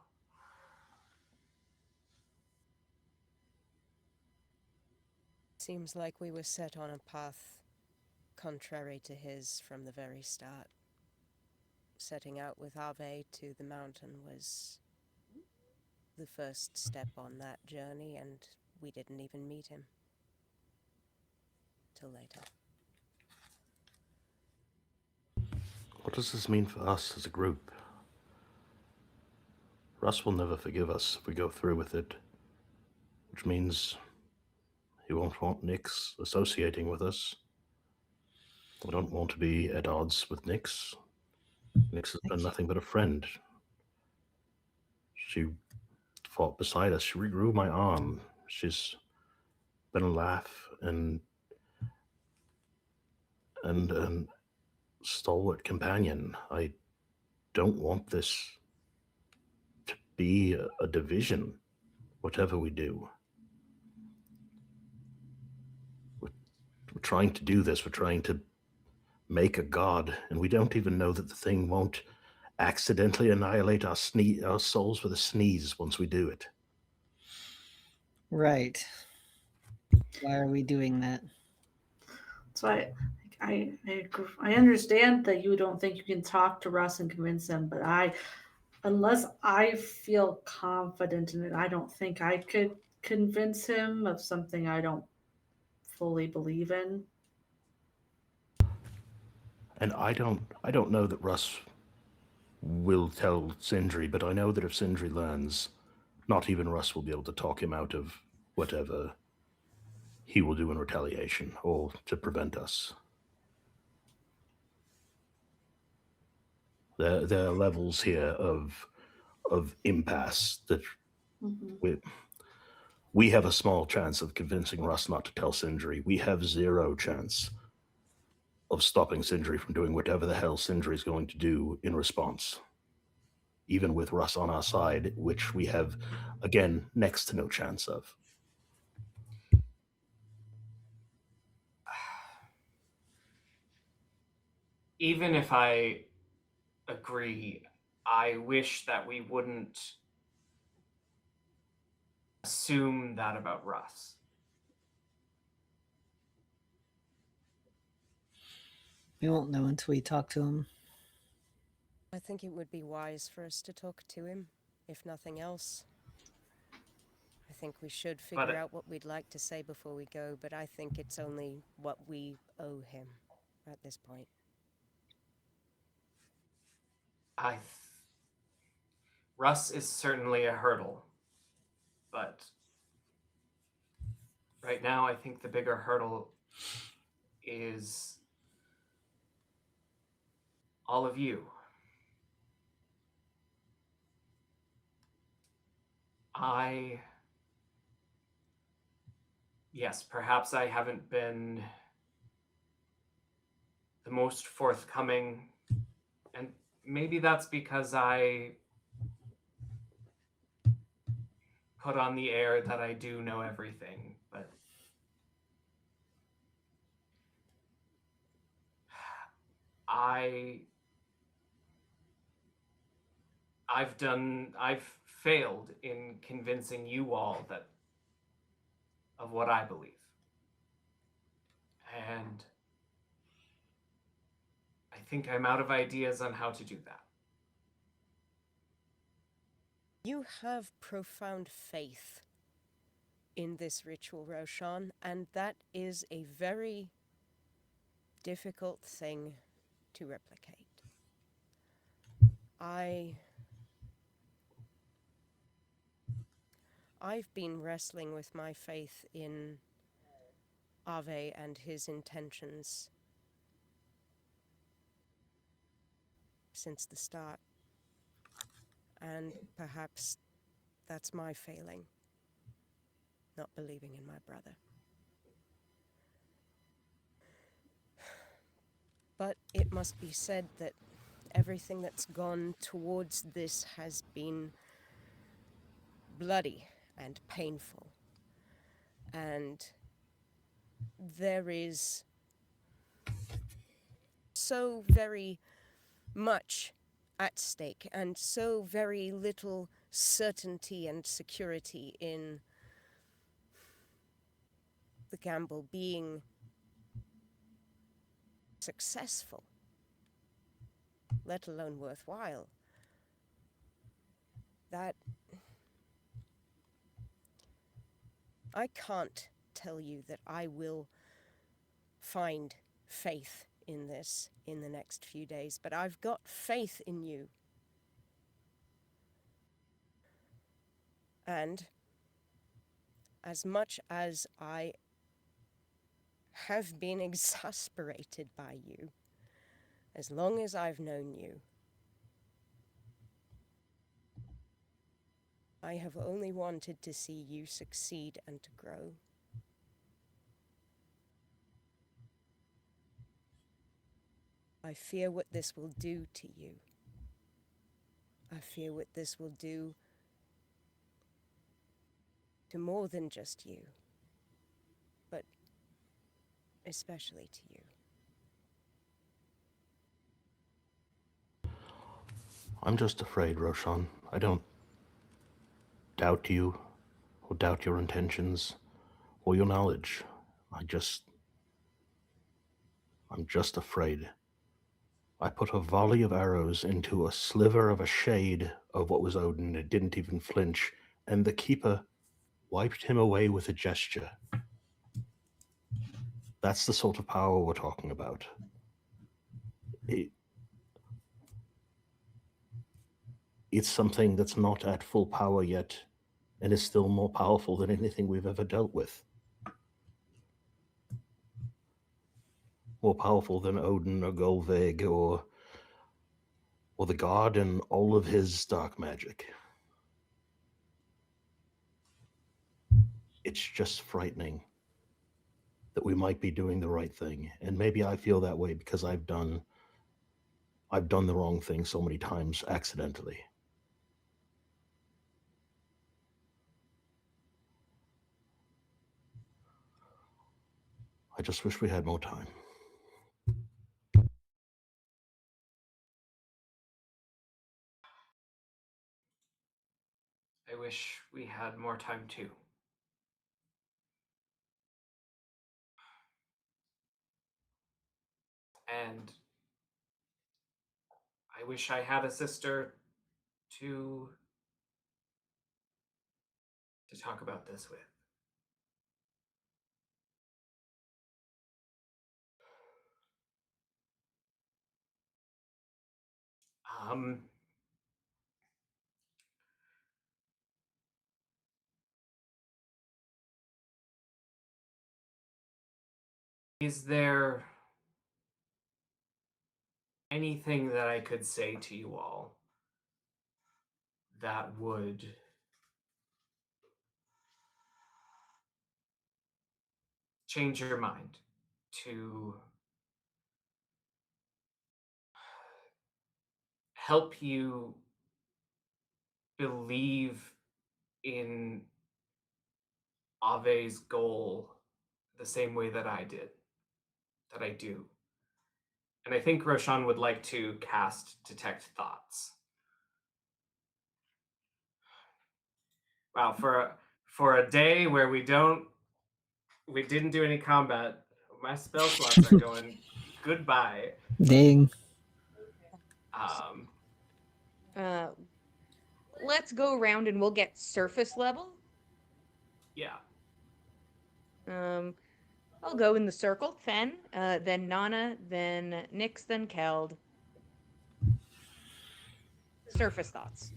Seems like we were set on a path contrary to his from the very start. Setting out with Ave to the mountain was the first step on that journey, and we didn't even meet him till later. What does this mean for us as a group? Russ will never forgive us if we go through with it, which means We won't want Nyx associating with us. I don't want to be at odds with Nyx. Nyx has been nothing but a friend. She fought beside us. She regrew my arm. She's been a laugh and stalwart companion. I don't want this to be a division, whatever we do. We're trying to do this. We're trying to make a god, and we don't even know that the thing won't accidentally annihilate our souls with a sneeze once we do it. Right. Why are we doing that? So I understand that you don't think you can talk to Russ and convince him, but unless I feel confident in it, I don't think I could convince him of something I don't fully believe in. And I don't know that Russ will tell Sindri, but I know that if Sindri learns, not even Russ will be able to talk him out of whatever he will do in retaliation or to prevent us. There are levels here of impasse that we have a small chance of convincing Russ not to tell Sindri. We have zero chance of stopping Sindri from doing whatever the hell Sindri is going to do in response. Even with Russ on our side, which we have, again, next to no chance of. Even if I agree, I wish that we wouldn't assume that about Russ. We won't know until we talk to him. I think it would be wise for us to talk to him, if nothing else. I think we should figure out what we'd like to say before we go, but I think it's only what we owe him at this point. Russ is certainly a hurdle, but right now I think the bigger hurdle is all of you. Yes, perhaps I haven't been the most forthcoming, and maybe that's because I put on the air that I do know everything, but I've failed in convincing you all of what I believe. And I think I'm out of ideas on how to do that. You have profound faith in this ritual, Roshan, and that is a very difficult thing to replicate. I've been wrestling with my faith in Ave and his intentions since the start. And perhaps that's my failing, not believing in my brother. But it must be said that everything that's gone towards this has been bloody and painful. And there is so very much at stake and so very little certainty and security in the gamble being successful, let alone worthwhile, that I can't tell you that I will find faith in this in the next few days, but I've got faith in you. And as much as I have been exasperated by you as long as I've known you. I have only wanted to see you succeed and to grow. I fear what this will do to you. I fear what this will do to more than just you, but especially to you. I'm just afraid, Roshan. I don't doubt you, or doubt your intentions, or your knowledge. I'm just afraid. I put a volley of arrows into a sliver of a shade of what was Odin. It didn't even flinch, and the keeper wiped him away with a gesture. That's the sort of power we're talking about. It's something that's not at full power yet, and is still more powerful than anything we've ever dealt with. More powerful than Odin or Golveg or the god and all of his dark magic. It's just frightening that we might be doing the right thing. And maybe I feel that way because I've done the wrong thing so many times accidentally. I just wish we had more time. I wish we had more time too. And I wish I had a sister to talk about this with. Um, is there anything that I could say to you all that would change your mind to help you believe in Ave's goal the same way that I did, that I do? And I think Roshan would like to cast Detect Thoughts. Wow, for a day where we didn't do any combat, my spell slots are going goodbye. Dang. Let's go around and we'll get surface level. Yeah. I'll go in the circle. Fen, then Nana, then Nyx, then Keld. Surface thoughts.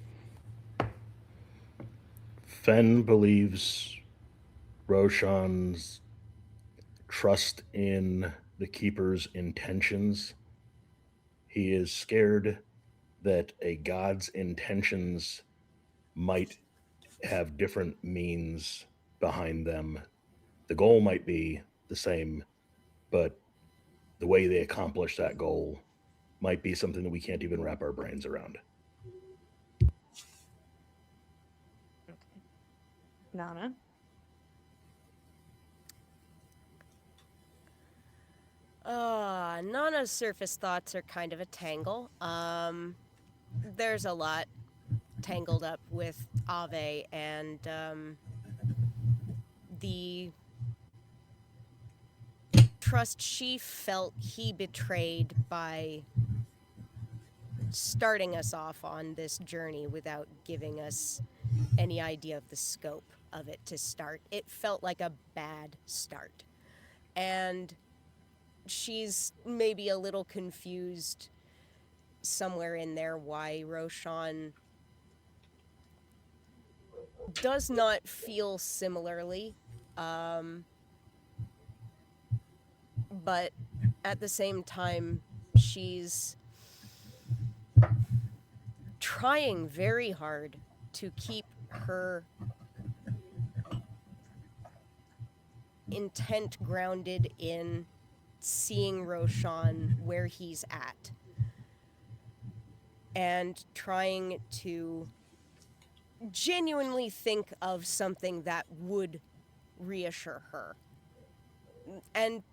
Fen believes Roshan's trust in the Keeper's intentions. He is scared that a god's intentions might have different means behind them. The goal might be the same, but the way they accomplish that goal might be something that we can't even wrap our brains around. Okay. Nana. Nana's surface thoughts are kind of a tangle. There's a lot tangled up with Ave and the trust she felt he betrayed by starting us off on this journey without giving us any idea of the scope of it to start. It felt like a bad start. And she's maybe a little confused somewhere in there why Roshan does not feel similarly. but at the same time, she's trying very hard to keep her intent grounded in seeing Roshan where he's at and trying to genuinely think of something that would reassure her. And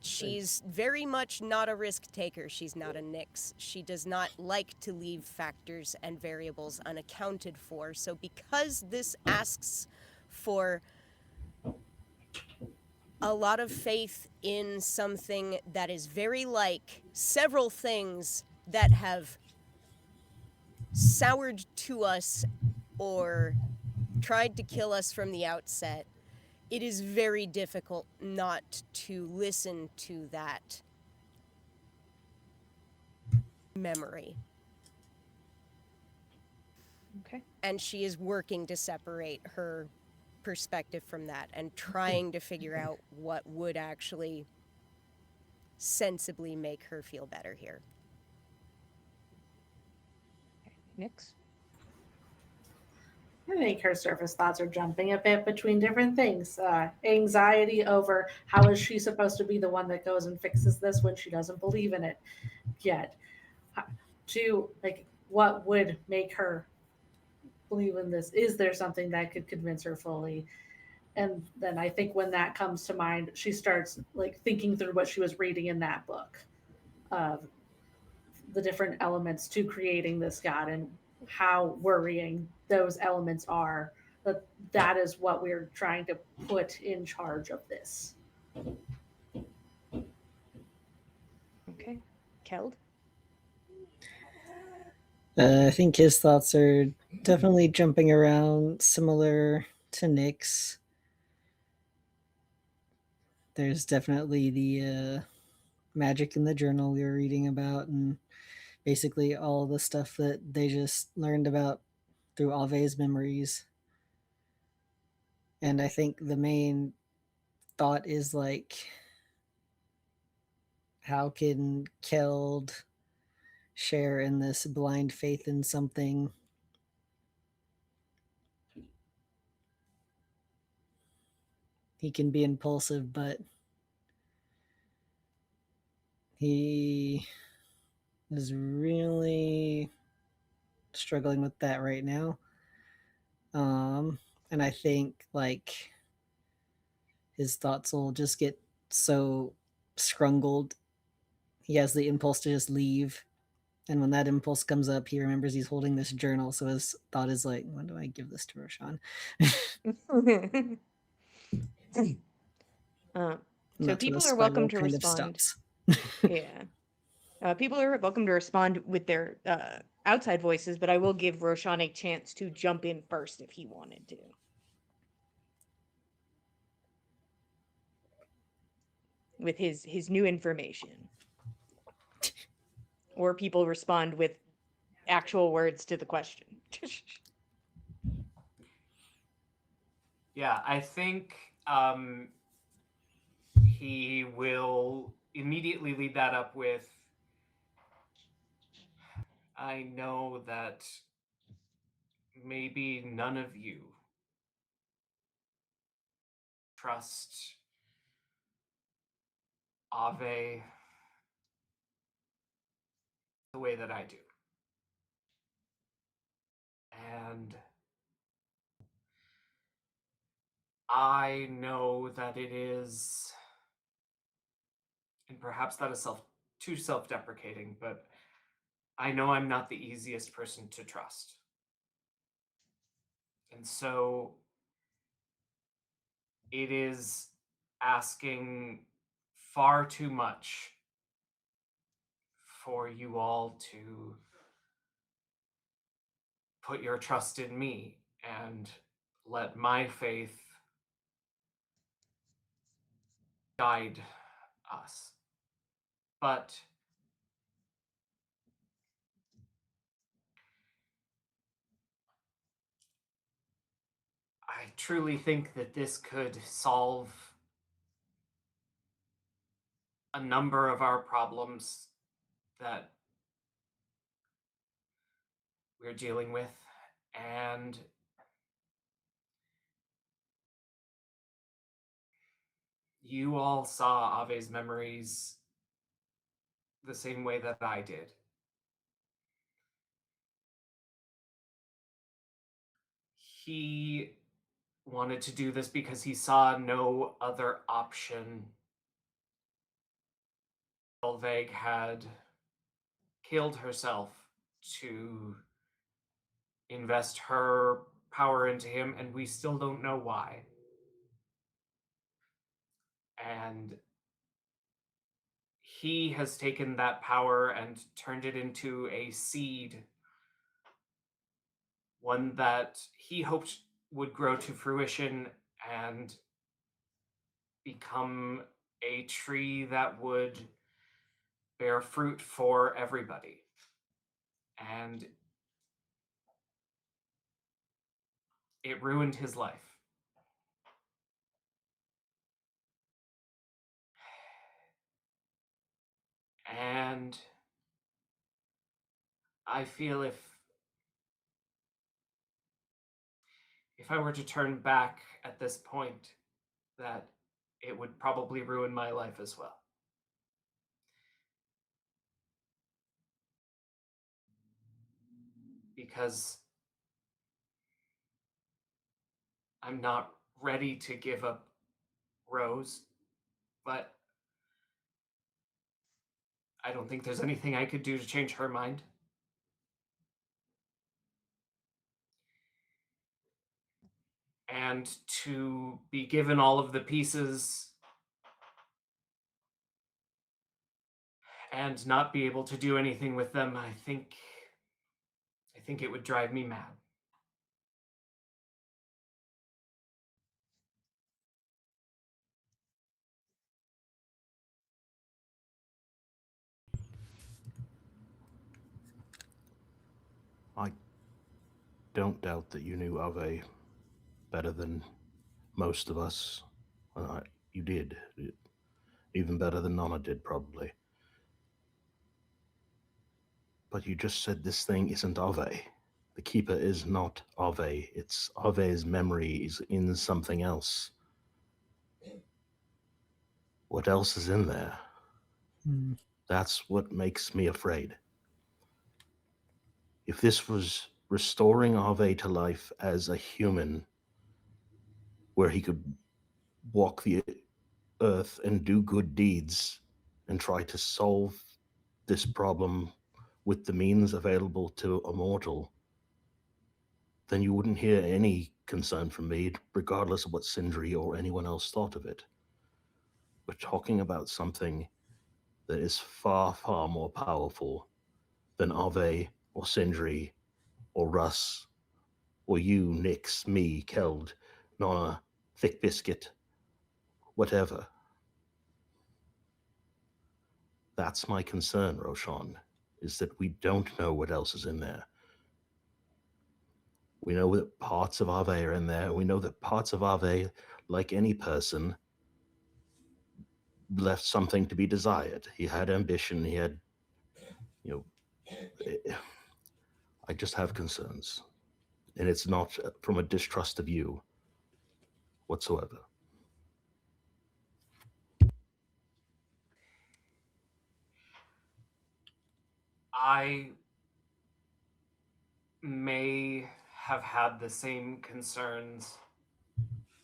she's very much not a risk taker. She's not a Nyx. She does not like to leave factors and variables unaccounted for. So because this asks for a lot of faith in something that is very like several things that have soured to us or tried to kill us from the outset, it is very difficult not to listen to that memory. Okay. And she is working to separate her perspective from that and trying to figure out what would actually sensibly make her feel better here. Nyx? I think her surface thoughts are jumping a bit between different things. Anxiety over how is she supposed to be the one that goes and fixes this when she doesn't believe in it yet. To like, what would make her believe in this? Is there something that could convince her fully? And then I think when that comes to mind, she starts like thinking through what she was reading in that book of the different elements to creating this god and how worrying those elements are. That is what we're trying to put in charge of this. Okay. Keld? I think his thoughts are definitely jumping around, similar to Nyx. There's definitely the magic in the journal we were reading about, and basically all the stuff that they just learned about through Ave's memories. And I think the main thought is like, how can Keld share in this blind faith in something? He can be impulsive, but he is really struggling with that right now. And I think like his thoughts will just get so scrungled. He has the impulse to just leave. And when that impulse comes up, he remembers he's holding this journal. So his thought is like, when do I give this to Roshan? So people are welcome to respond. Yeah. People are welcome to respond with their outside voices, but I will give Roshan a chance to jump in first if he wanted to. With his new information. Or people respond with actual words to the question. Yeah, I think he will immediately lead that up with, I know that maybe none of you trust Ave the way that I do. And I know that it is, and perhaps that is too self-deprecating, but I know I'm not the easiest person to trust. And so it is asking far too much for you all to put your trust in me and let my faith guide us. But I truly think that this could solve a number of our problems that we're dealing with, and you all saw Ave's memories the same way that I did. He wanted to do this because he saw no other option. Solveig had killed herself to invest her power into him, and we still don't know why. And he has taken that power and turned it into a seed, one that he hoped would grow to fruition and become a tree that would bear fruit for everybody. And it ruined his life. And I feel if I were to turn back at this point, that it would probably ruin my life as well. Because I'm not ready to give up Rose, but I don't think there's anything I could do to change her mind. And to be given all of the pieces and not be able to do anything with them, I think it would drive me mad. I don't doubt that you knew Ave better than most of us. You did. Even better than Nana did, probably. But you just said this thing isn't Ave. The Keeper is not Ave. It's Ave's memory is in something else. What else is in there? Hmm. That's what makes me afraid. If this was restoring Ave to life as a human, where he could walk the earth and do good deeds and try to solve this problem with the means available to a mortal, then you wouldn't hear any concern from me, regardless of what Sindri or anyone else thought of it. We're talking about something that is far, far more powerful than Ave or Sindri or Russ or you, Nix, me, Keld, Nonna, Thick Biscuit, whatever. That's my concern, Roshan, is that we don't know what else is in there. We know that parts of Ave are in there. We know that parts of Ave, like any person, left something to be desired. He had ambition. He had, I just have concerns. And it's not from a distrust of you whatsoever. I may have had the same concerns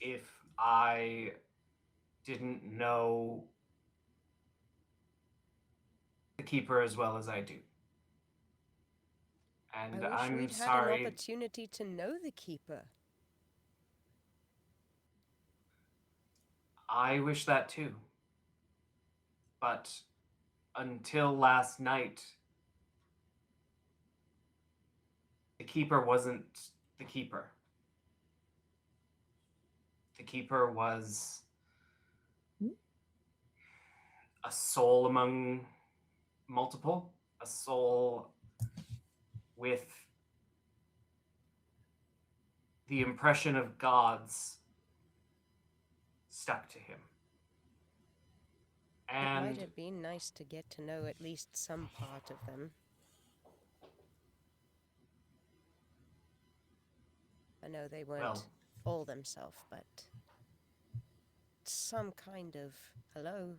if I didn't know the Keeper as well as I do. And I wish I'm we'd had sorry. an opportunity to know the Keeper. I wish that too. But until last night, the Keeper wasn't the Keeper. The Keeper was a soul among multiple, a soul with the impression of gods stuck to him. It And might have been nice to get to know at least some part of them. I know they weren't well, all themselves, but some kind of hello,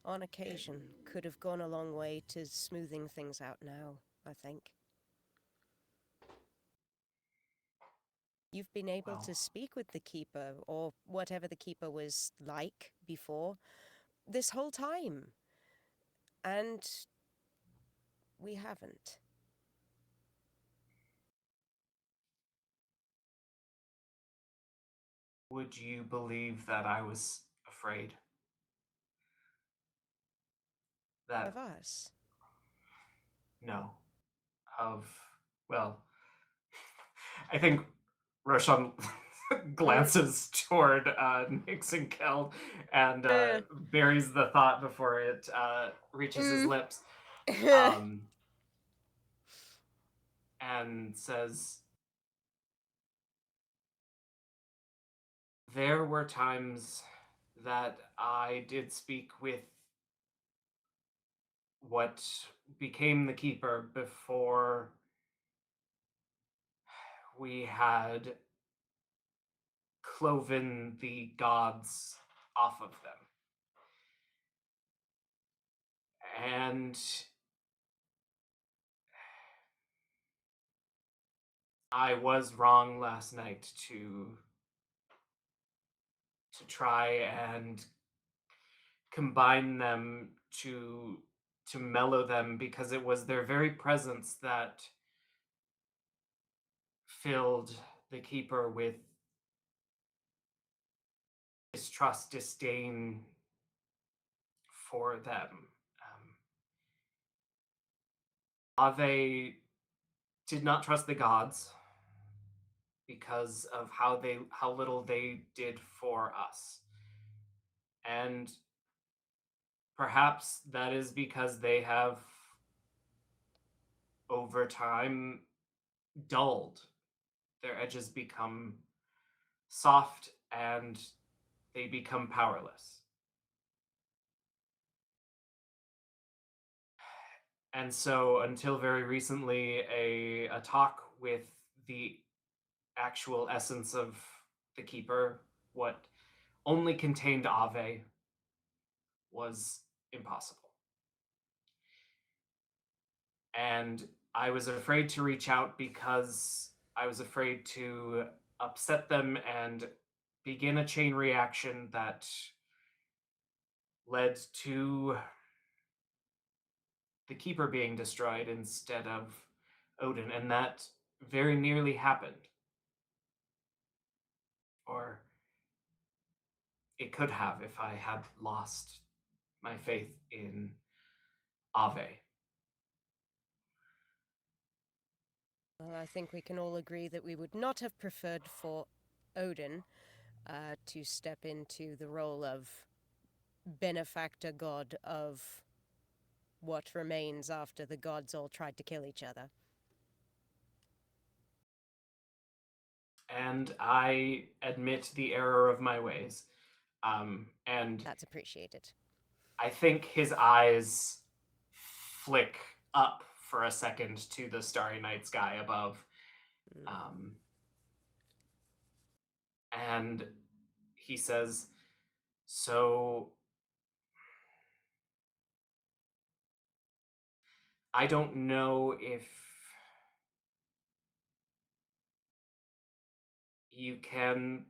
on occasion, could have gone a long way to smoothing things out now, I think. You've been able well, to speak with the Keeper, or whatever the Keeper was like before, this whole time. And we haven't. would you believe that I was afraid? That Of us. no, of well, I think Roshan glances toward Nix and Kel and buries the thought before it reaches his lips, and says, "There were times that I did speak with what became the Keeper before we had cloven the gods off of them. And I was wrong last night to try and combine them to mellow them, because it was their very presence that filled the Keeper with distrust, disdain for them. Ave did not trust the gods because of how little they did for us. And perhaps that is because they have over time dulled. Their edges become soft and they become powerless. And so until very recently, a talk with the actual essence of the Keeper, what only contained Ave, was impossible. And I was afraid to reach out because I was afraid to upset them and begin a chain reaction that led to the Keeper being destroyed instead of Odin, and that very nearly happened. Or it could have if I had lost my faith in Ave. Well, I think we can all agree that we would not have preferred for Odin to step into the role of benefactor god of what remains after the gods all tried to kill each other. And I admit the error of my ways. And That's appreciated. I think his eyes flick up for a second to the starry night sky above. And he says, "So I don't know if you can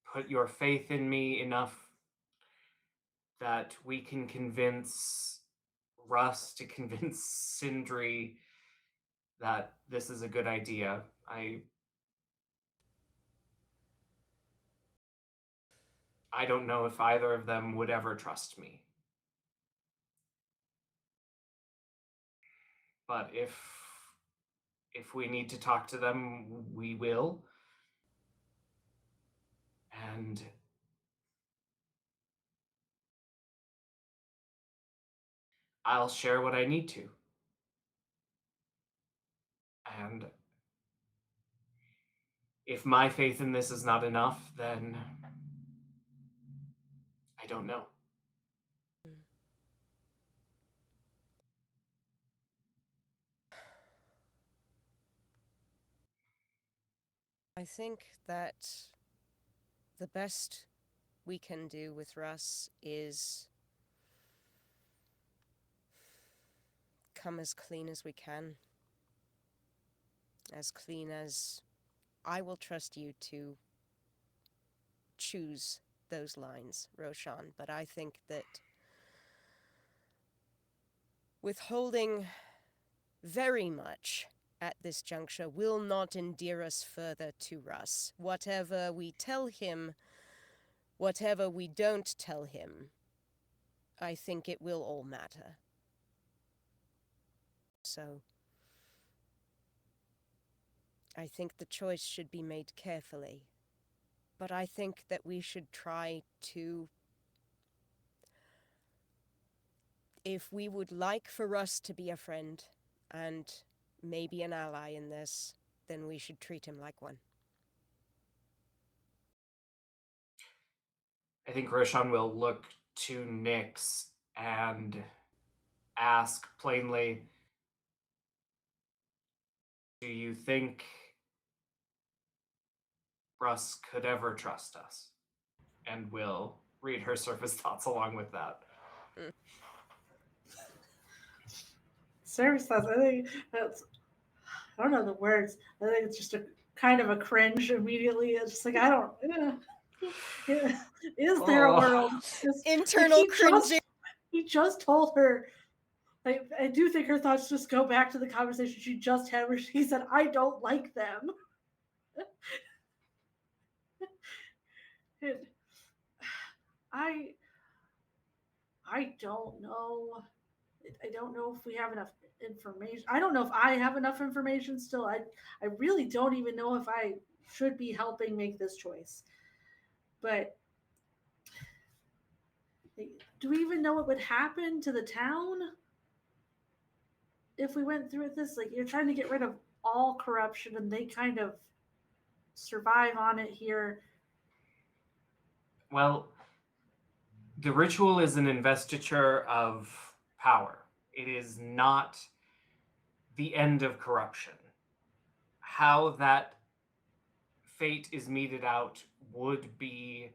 put your faith in me enough that we can convince Russ to convince Sindri that this is a good idea. I don't know if either of them would ever trust me. But if we need to talk to them, we will. And I'll share what I need to. And if my faith in this is not enough, then I don't know." I think that the best we can do with Russ is come as clean as we can. As clean as I will trust you to choose those lines, Roshan. But I think that withholding very much at this juncture will not endear us further to Russ. Whatever we tell him, whatever we don't tell him, I think it will all matter. So, I think the choice should be made carefully. But I think that we should try to... If we would like for Russ to be a friend, and maybe an ally in this, then we should treat him like one. I think Roshan will look to Nyx and ask plainly, do you think Russ could ever trust us? And will read her surface thoughts along with that. Service thoughts. I think that's. I don't know the words. I think it's just a kind of a cringe immediately. It's just like I don't. Is there a Oh. world? Internal cringing. He just told her. I do think her thoughts just go back to the conversation she just had, where she said, "I don't like them." And I don't know. I don't know if we have enough information. I don't know if I have enough information still. I really don't even know if I should be helping make this choice. But do we even know what would happen to the town if we went through with this? Like, you're trying to get rid of all corruption and they kind of survive on it here. Well, the ritual is an investiture of power. It is not the end of corruption. How that fate is meted out would be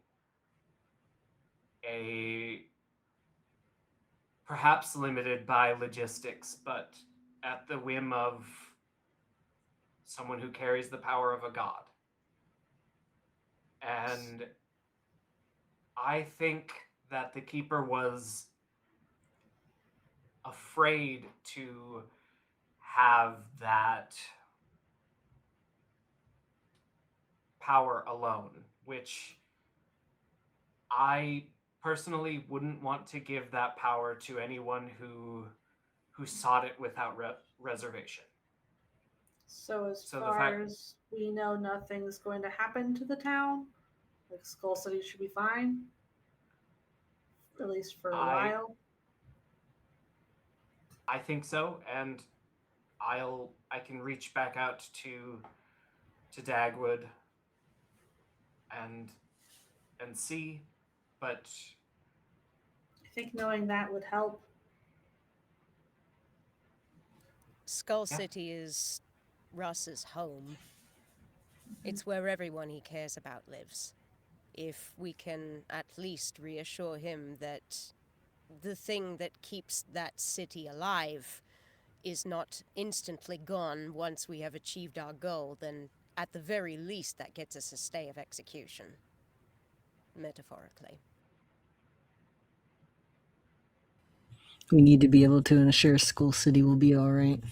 perhaps limited by logistics, but at the whim of someone who carries the power of a god. And I think that the Keeper was afraid to have that power alone, which I personally wouldn't want to give that power to anyone who sought it without reservation. So as So far as we know, nothing's going to happen to the town. Like, Skull City should be fine, at least for a while. I think so, and I can reach back out to Dagwood and see, but I think knowing that would help. Skull Yeah. City is Russ's home. It's where everyone he cares about lives. If we can at least reassure him that the thing that keeps that city alive is not instantly gone once we have achieved our goal, then at the very least that gets us a stay of execution. Metaphorically. We need to be able to ensure Skull City will be all right.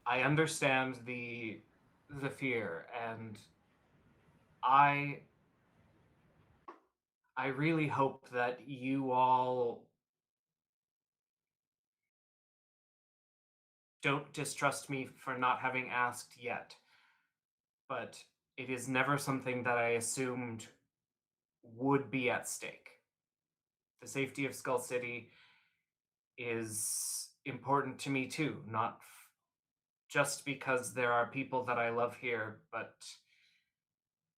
I understand the fear, and I really hope that you all don't distrust me for not having asked yet. But it is never something that I assumed would be at stake. The safety of Skull City is important to me too, not just because there are people that I love here, but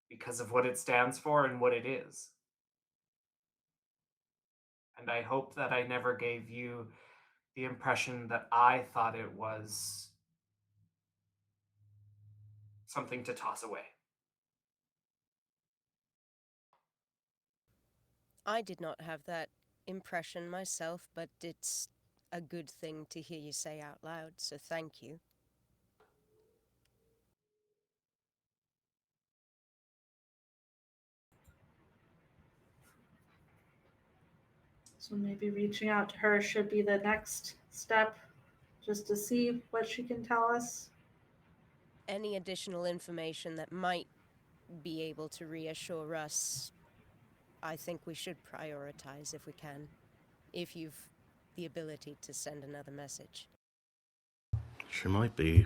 because of what it stands for and what it is. And I hope that I never gave you the impression that I thought it was something to toss away. I did not have that impression myself, but it's a good thing to hear you say out loud, so thank you. So maybe reaching out to her should be the next step, just to see what she can tell us. Any additional information that might be able to reassure us, I think we should prioritize if we can, if you've the ability to send another message. She might be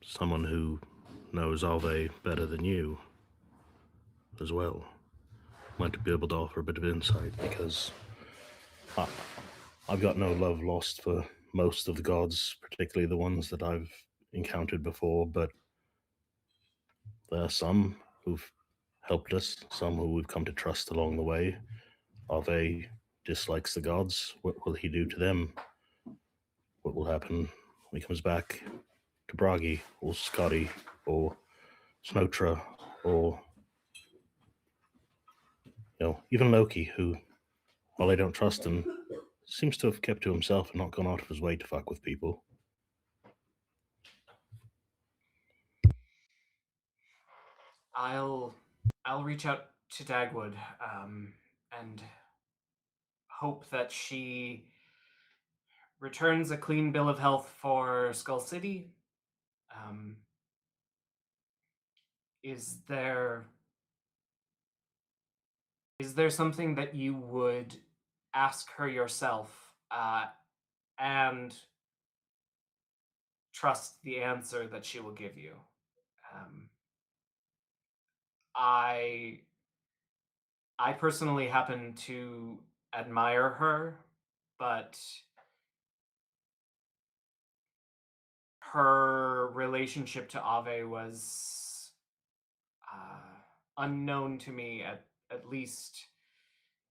someone who knows Ave better than you as well. Might be able to offer a bit of insight, because I've got no love lost for most of the gods, particularly the ones that I've encountered before, but there are some who've helped us, some who we've come to trust along the way. Ave dislikes the gods. What will he do to them? What will happen when he comes back to Bragi, or Scotty, or Snotra, or even Loki, who, while I don't trust him, seems to have kept to himself and not gone out of his way to fuck with people. I'll reach out to Dagwood and hope that she returns a clean bill of health for Skull City. Um, is there something that you would ask her yourself and trust the answer that she will give you? I personally happen to admire her, but her relationship to Ave was unknown to me, at least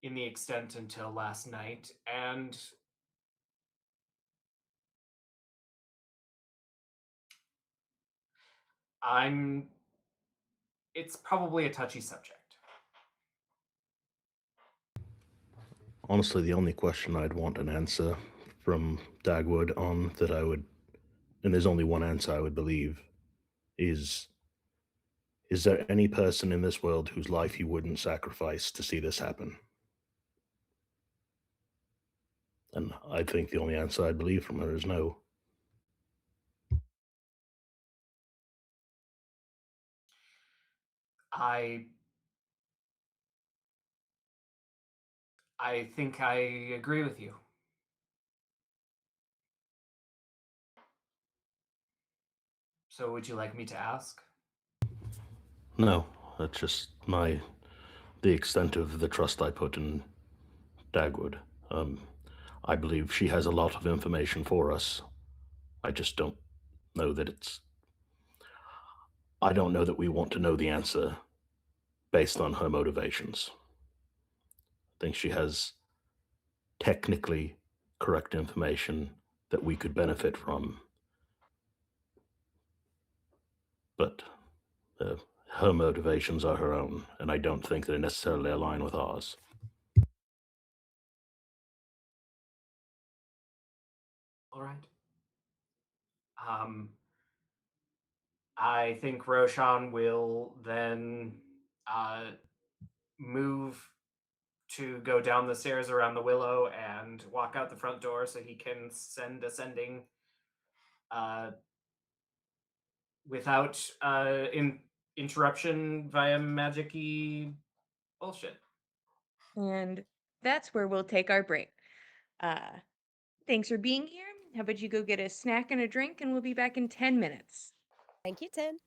in the extent until last night, and it's probably a touchy subject. Honestly, the only question I'd want an answer from Dagwood on, that I would, and there's only one answer I would believe, is there any person in this world whose life you wouldn't sacrifice to see this happen? And I think the only answer I'd believe from her is no. I think I agree with you. So would you like me to ask? No, that's just the extent of the trust I put in Dagwood. I believe she has a lot of information for us. I just don't know that I don't know that we want to know the answer based on her motivations. I think she has technically correct information that we could benefit from, but her motivations are her own, and I don't think they necessarily align with ours. All right. I think Roshan will then move to go down the stairs around the willow and walk out the front door so he can send ascending without interruption via magic-y bullshit. And that's where we'll take our break. Thanks for being here. How about you go get a snack and a drink, and we'll be back in 10 minutes. Thank you, Tin.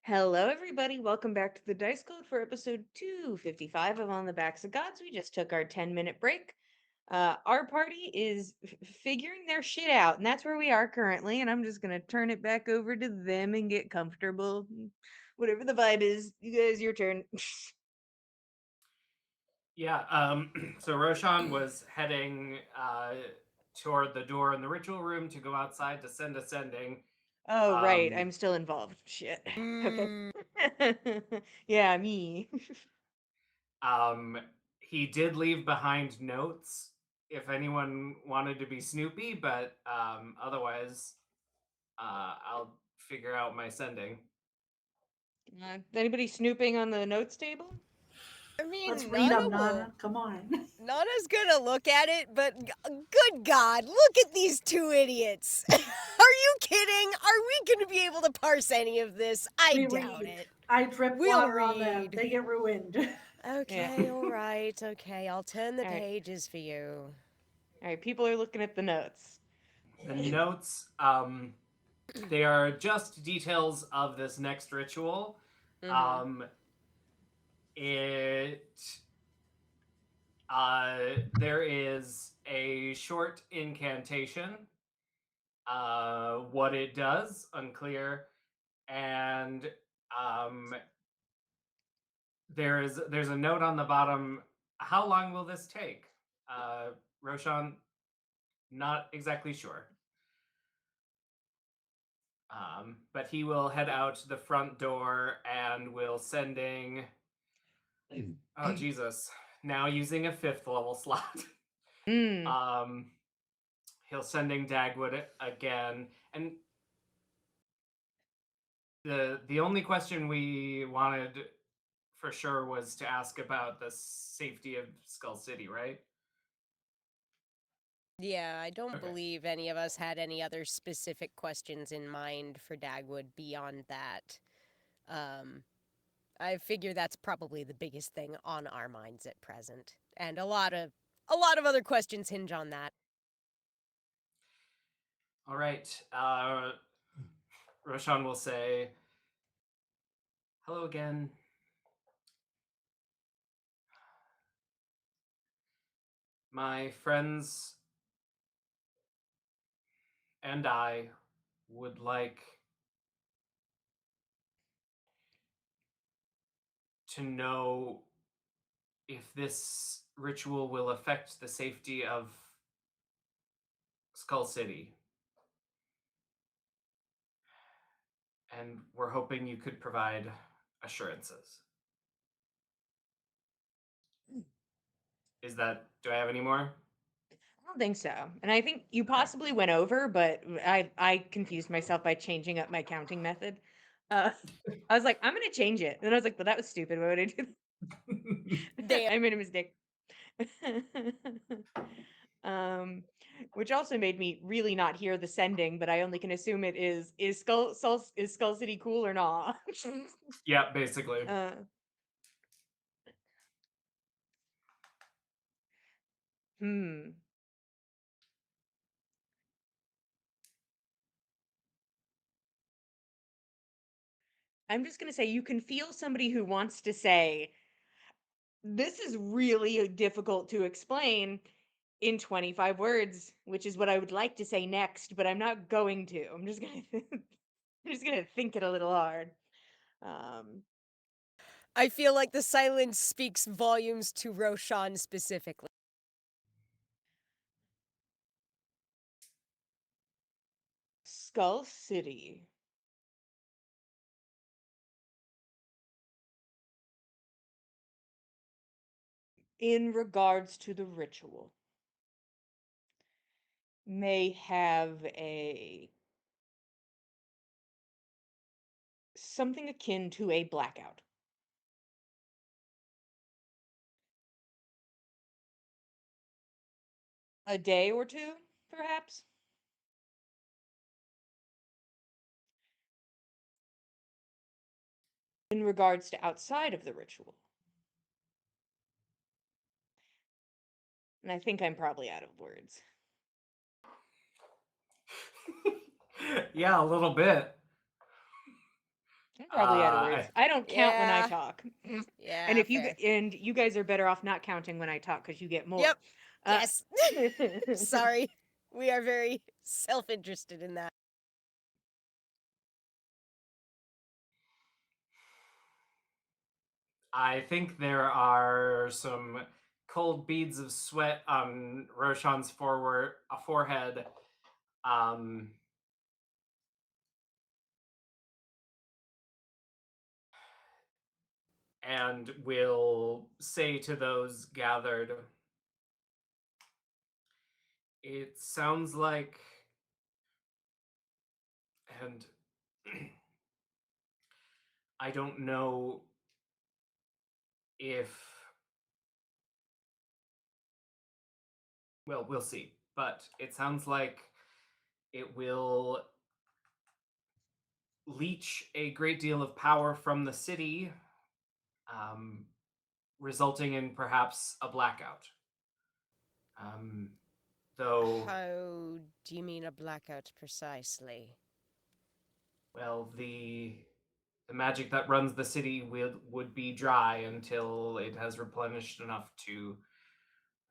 Hello, everybody. Welcome back to the Dice Code for episode 255 of On the Backs of Gods. We just took our 10-minute break. Our party is figuring their shit out, and that's where we are currently. And I'm just going to turn it back over to them and get comfortable. Whatever the vibe is, you guys, your turn. Yeah, so Roshan was heading toward the door in the ritual room to go outside to send a sending. Oh, right. Um, I'm still involved. Shit. Okay. Mm, Yeah, me. he did leave behind notes if anyone wanted to be snoopy, but otherwise, I'll figure out my sending. Anybody snooping on the notes table? I Let's mean, read Nana them, will. Nana. Come on. Nana's gonna look at it, but good God, look at these two idiots. Are you kidding? Are we gonna be able to parse any of this? I We doubt read. it. I drip We'll water on them. read. They get ruined. Okay, all right, okay. I'll turn the All right. pages for you. All right, people are looking at the notes. The notes, they are just details of this next ritual. Mhm. It there is a short incantation. What it does, unclear, and there's a note on the bottom. How long will this take? Roshan, not exactly sure. But he will head out the front door and will sending. Oh Jesus! Now using a 5th level slot. Mm. He'll sending Dagwood again, and the only question we wanted for sure was to ask about the safety of Skull City, right? Yeah, I don't Okay. believe any of us had any other specific questions in mind for Dagwood beyond that. I figure that's probably the biggest thing on our minds at present, and a lot of other questions hinge on that. All right. Roshan will say, "Hello again. My friends and I would like to know if this ritual will affect the safety of Skull City. And we're hoping you could provide assurances." Do I have any more? I don't think so. And I think you possibly went over, but I confused myself by changing up my counting method. Uh, I was like, I'm gonna change it. And I was like, but that was stupid. Why would I do that? Damn. I made a mistake. um, which also made me really not hear the sending, but I only can assume it is Skull City cool or not? Yeah, basically. uh, hmm. I'm just gonna say you can feel somebody who wants to say, this is really difficult to explain in 25 words, which is what I would like to say next, but I'm not going to. I'm just gonna I'm just gonna think it a little hard. Um, I feel like the silence speaks volumes to Roshan specifically. Skull City. In regards to the ritual, may have a something akin to a blackout. A day or two, perhaps. In regards to outside of the ritual. And I think I'm probably out of words. Yeah, a little bit. I'm probably out of I words. I don't count when I Yeah. talk. And Yeah, if you fair. and you guys are better off not counting when I talk because you get more. Yep. Uh, Yes. Sorry. We are very self-interested in that. I think there are some cold beads of sweat on Roshan's forehead. Um, and will say to those gathered, it sounds like, and I don't know if, well, we'll see, but it sounds like it will leech a great deal of power from the city, um, resulting in perhaps a blackout. Though, How do you mean a blackout precisely? well, the magic that runs the city would be dry until it has replenished enough to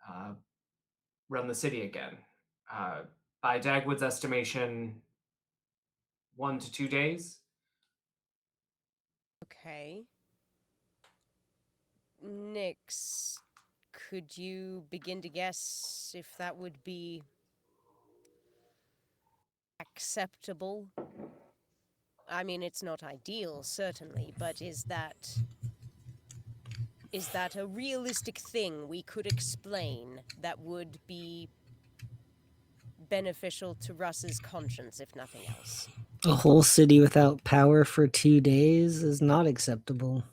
uh, run the city again. Uh, by Dagwood's estimation, 1 to 2 days. Okay. Nyx, could you begin to guess if that would be acceptable? I mean, it's not ideal, certainly, but is that a realistic thing we could explain that would be beneficial to Russ's conscience, if nothing else? A whole city without power for 2 days is not acceptable.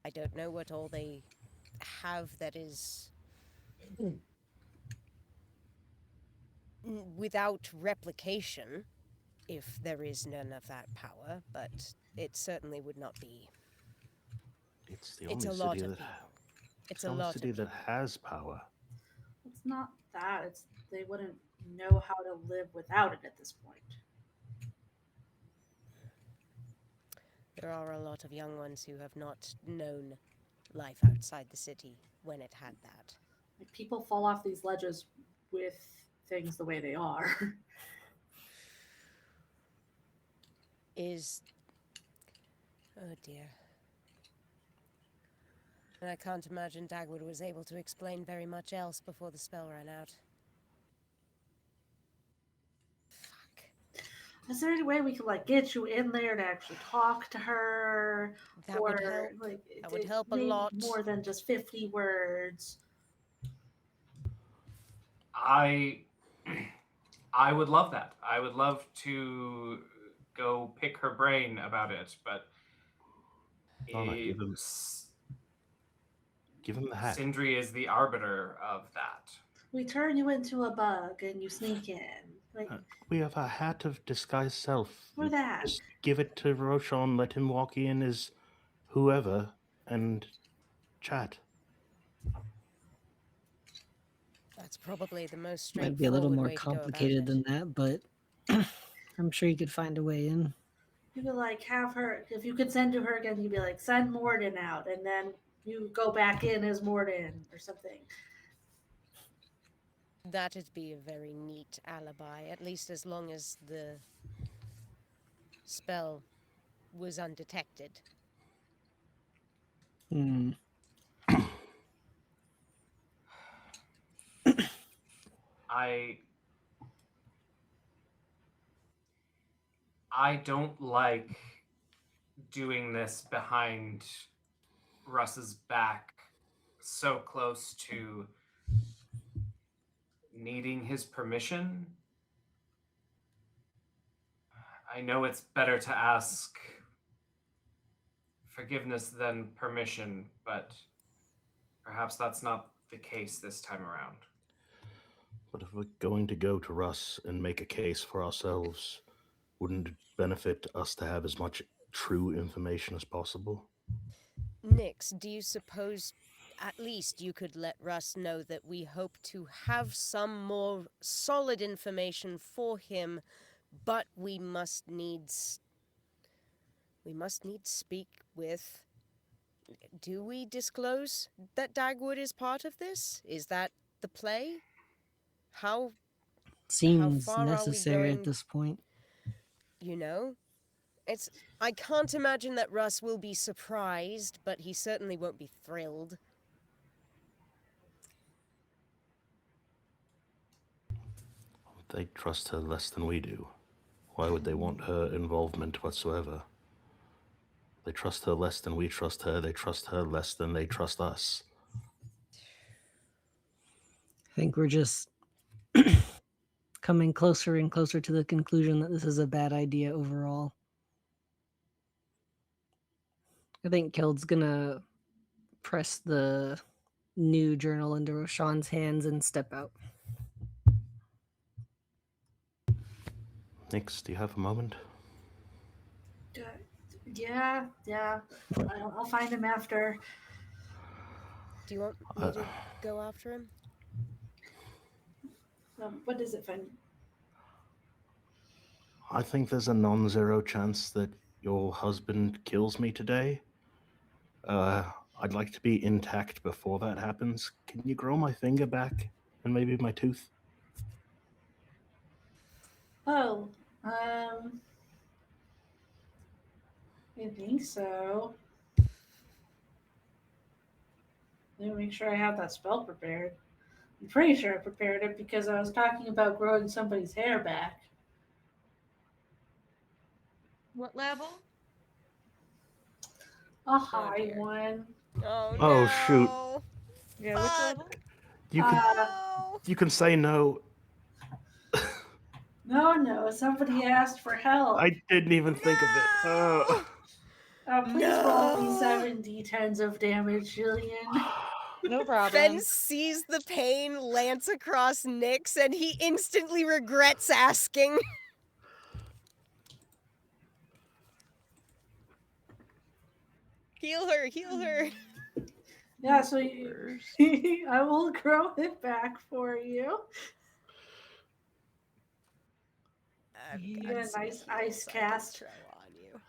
I don't know what all they have that is without replication, if there is none of that power, but it certainly would not be. It's the It's only a lot city of that people. It's the a only lot city of that people. has power. It's not that. It's they wouldn't know how to live without it at this point. There are a lot of young ones who have not known life outside the city when it had that. Like people fall off these ledges with things the way they are. Is. Oh dear. And I can't imagine Dagwood was able to explain very much else before the spell ran out. Fuck. Is there any way we could like get you in there to actually talk to her? That would or help. like That would help a maybe lot. more than just 50 words? I I would love that. I would love to go pick her brain about it, but Nana, give him the hat. Sindri is the arbiter of that. We turn you into a bug and you sneak in. Like We have a hat of disguised self. for that. Just give it to Roshan, let him walk in as whoever, and chat. That's probably the most Might be a little straightforward more way to go about complicated it. than that, but I'm sure you could find a way in. You could like have her, if you could send to her again, you'd be like, send Morden out, and then you go back in as Morden or something. That'd be a very neat alibi, at least as long as the spell was undetected. Hmm. I don't like doing this behind Russ's back, so close to needing his permission. I know it's better to ask forgiveness than permission, but perhaps that's not the case this time around. But if we're going to go to Russ and make a case for ourselves, wouldn't it benefit us to have as much true information as possible? Nyx, do you suppose at least you could let Russ know that we hope to have some more solid information for him But we must needs speak with. Do we disclose that Dagwood is part of this? Is that the play? How Seems far are we necessary at going? this point. You know? I can't imagine that Russ will be surprised, but he certainly won't be thrilled. They trust her less than we do. Why would they want her involvement whatsoever? They trust her less than we trust her. They trust her less than they trust us. I think we're just coming closer and closer to the conclusion that this is a bad idea overall. I think Keld's gonna press the new journal into Roshan's hands and step out. Nix, do you have a moment? Yeah. I'll find him after. Do you want me to go after him? What is it, Finn? I think there's a non-zero chance that your husband kills me today. I'd like to be intact before that happens. Can you grow my finger back and maybe my tooth? Oh, I think so. Let me make sure I have that spell prepared. I'm pretty sure I prepared it because I was talking about growing somebody's hair back. What level? A high dear. one. Oh, Oh, no. shoot. Yeah, which Fuck. level? You can No. you can say no. No, somebody asked for help. I didn't even think of it. Oh. Please roll me No. 7 d10s of damage, Jillian. No problem. Ben sees the pain lance across Nyx, and he instantly regrets asking. Heal her, heal her. Yeah, so I will grow it back for you. You get a some nice heals ice I can cast. throw on you.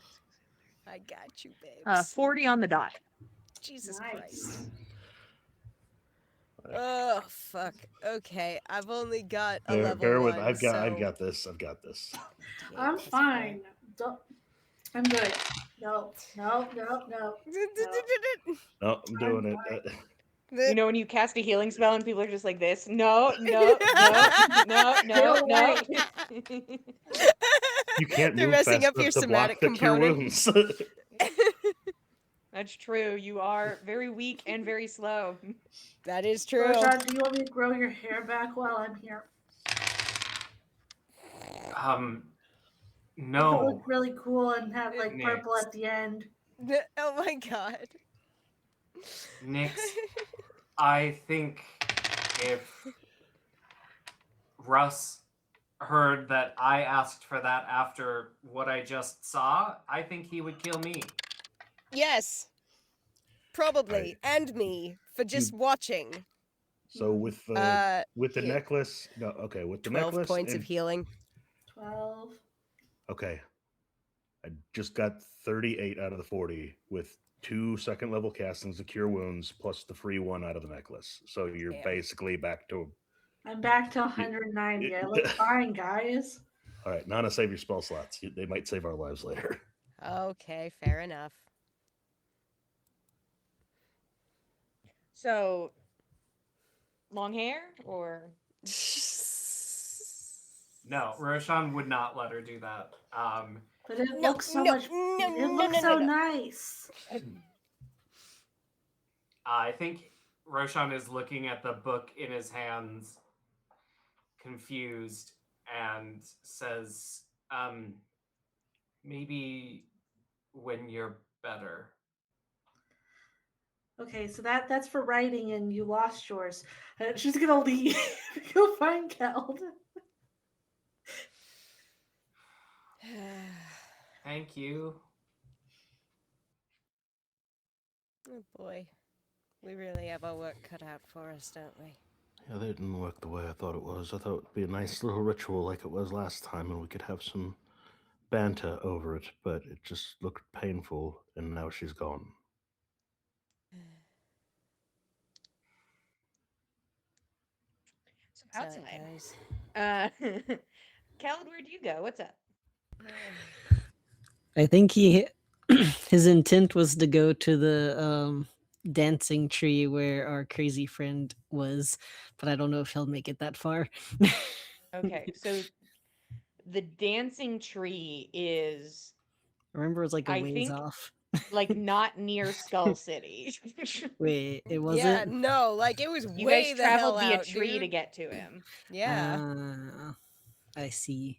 I got you, babes. 40 on the dot. Jesus Nice. Christ. Oh fuck. Okay, I've only got a level Bear with. 1. I've so got this. I've got this. D8 I'm plus fine. I'm good. No. No, I'm doing it. You know when you cast a healing spell and people are just like this? No. You can't They're move messing fast up your enough to somatic block the cure component. wounds. That's true. You are very weak and very slow. That is true. Roshan, do you want me to grow your hair back while I'm here? It No. would look really cool and have like Nyx. purple at the end. Oh my god. Nyx, I think if Russ heard that I asked for that after what I just saw, I think he would kill me. Yes. Probably. And me for just watching. So with the here. necklace, no, okay, with the 12 necklace points of and- healing. 12. Okay, I just got 38 out of the 40 with 2 second level castings of cure wounds plus the free one out of the necklace. So you're Damn. basically back to. I'm back to 190. I look fine, guys. All right, Nana, save your spell slots. They might save our lives later. Okay, fair enough. So, long hair or No, Roshan would not let her do that. But it No, looks so no, much. no, It no, looks no, so no. nice. I think Roshan is looking at the book in his hands, confused, and says, maybe when you're better. Okay, so that's for writing, and you lost yours. She's gonna leave. Go find Keld. Thank you. Oh boy. We really have our work cut out for us, don't we? Yeah, that didn't work the way I thought it was. I thought it would be a nice little ritual like it was last time, and we could have some banter over it, but it just looked painful, and now she's gone. So That's how it outside. goes. Khaled, where'd you go? What's up? I think he his intent was to go to the dancing tree where our crazy friend was, but I don't know if he'll make it that far. Okay, so the dancing tree is, Remember, it was like a I ways think, off. like not near Skull City. Wait, it Yeah, wasn't. no, like it was You way guys the hell traveled via out, tree to dude. get to him. Yeah. I see.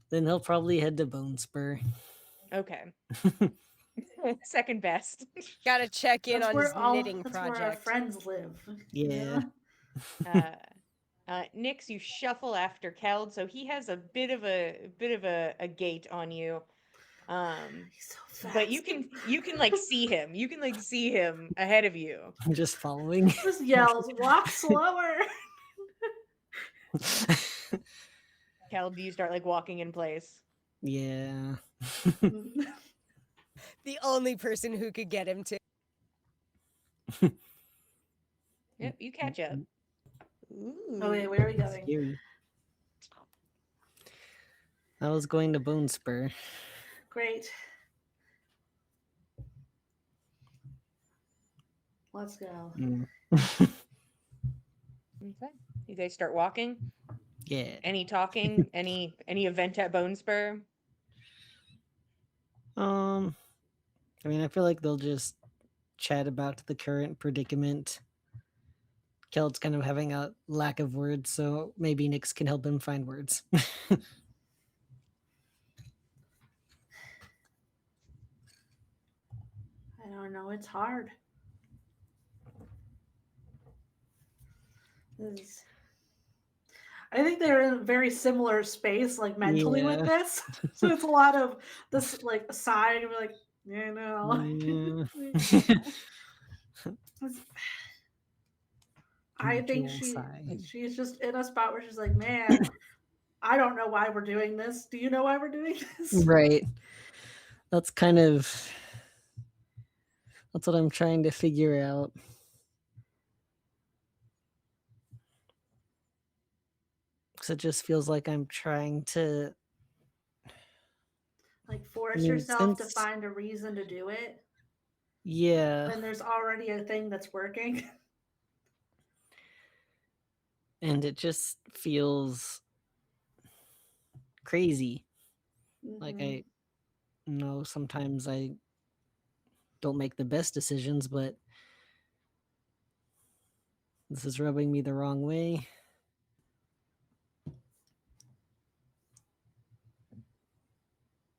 Then he'll probably head to Bone Spur. Okay. Second best. Gotta check in on his knitting That's where our project. friends live. Yeah. Nix, you shuffle after Keld, so he has a bit of a gait on you. He's so fast. But you can like see him. You can like see him ahead of you. I'm just following. Just yells, "Walk slower!" Keld, do you start like walking in place? Yeah. The only person who could get him to. Yep, you catch up. Ooh. Oh wait, where are we going? Scary. I was going to Bone Spur. Great. Let's go. Mm. Okay. You guys start walking? Yeah. Any talking? any event at Bone Spur? I mean, I feel like they'll just chat about the current predicament. Keld's kind of having a lack of words, so maybe Nix can help him find words. I don't know. It's hard. I think they're in a very similar space, like mentally with Yeah. this. So it's a lot of this, like sighing and be like, you know. I think Mutual sigh. she's just in a spot where she's like, man, I don't know why we're doing this. Do you know why we're doing this? Right. That's kind of that's what I'm trying to figure out. Because it just feels like I'm trying to Like force mean, yourself to since- find a reason to do it yeah. when there's already a thing that's working. And it just feels crazy. Like Mhm. I know sometimes I don't make the best decisions, but this is rubbing me the wrong way.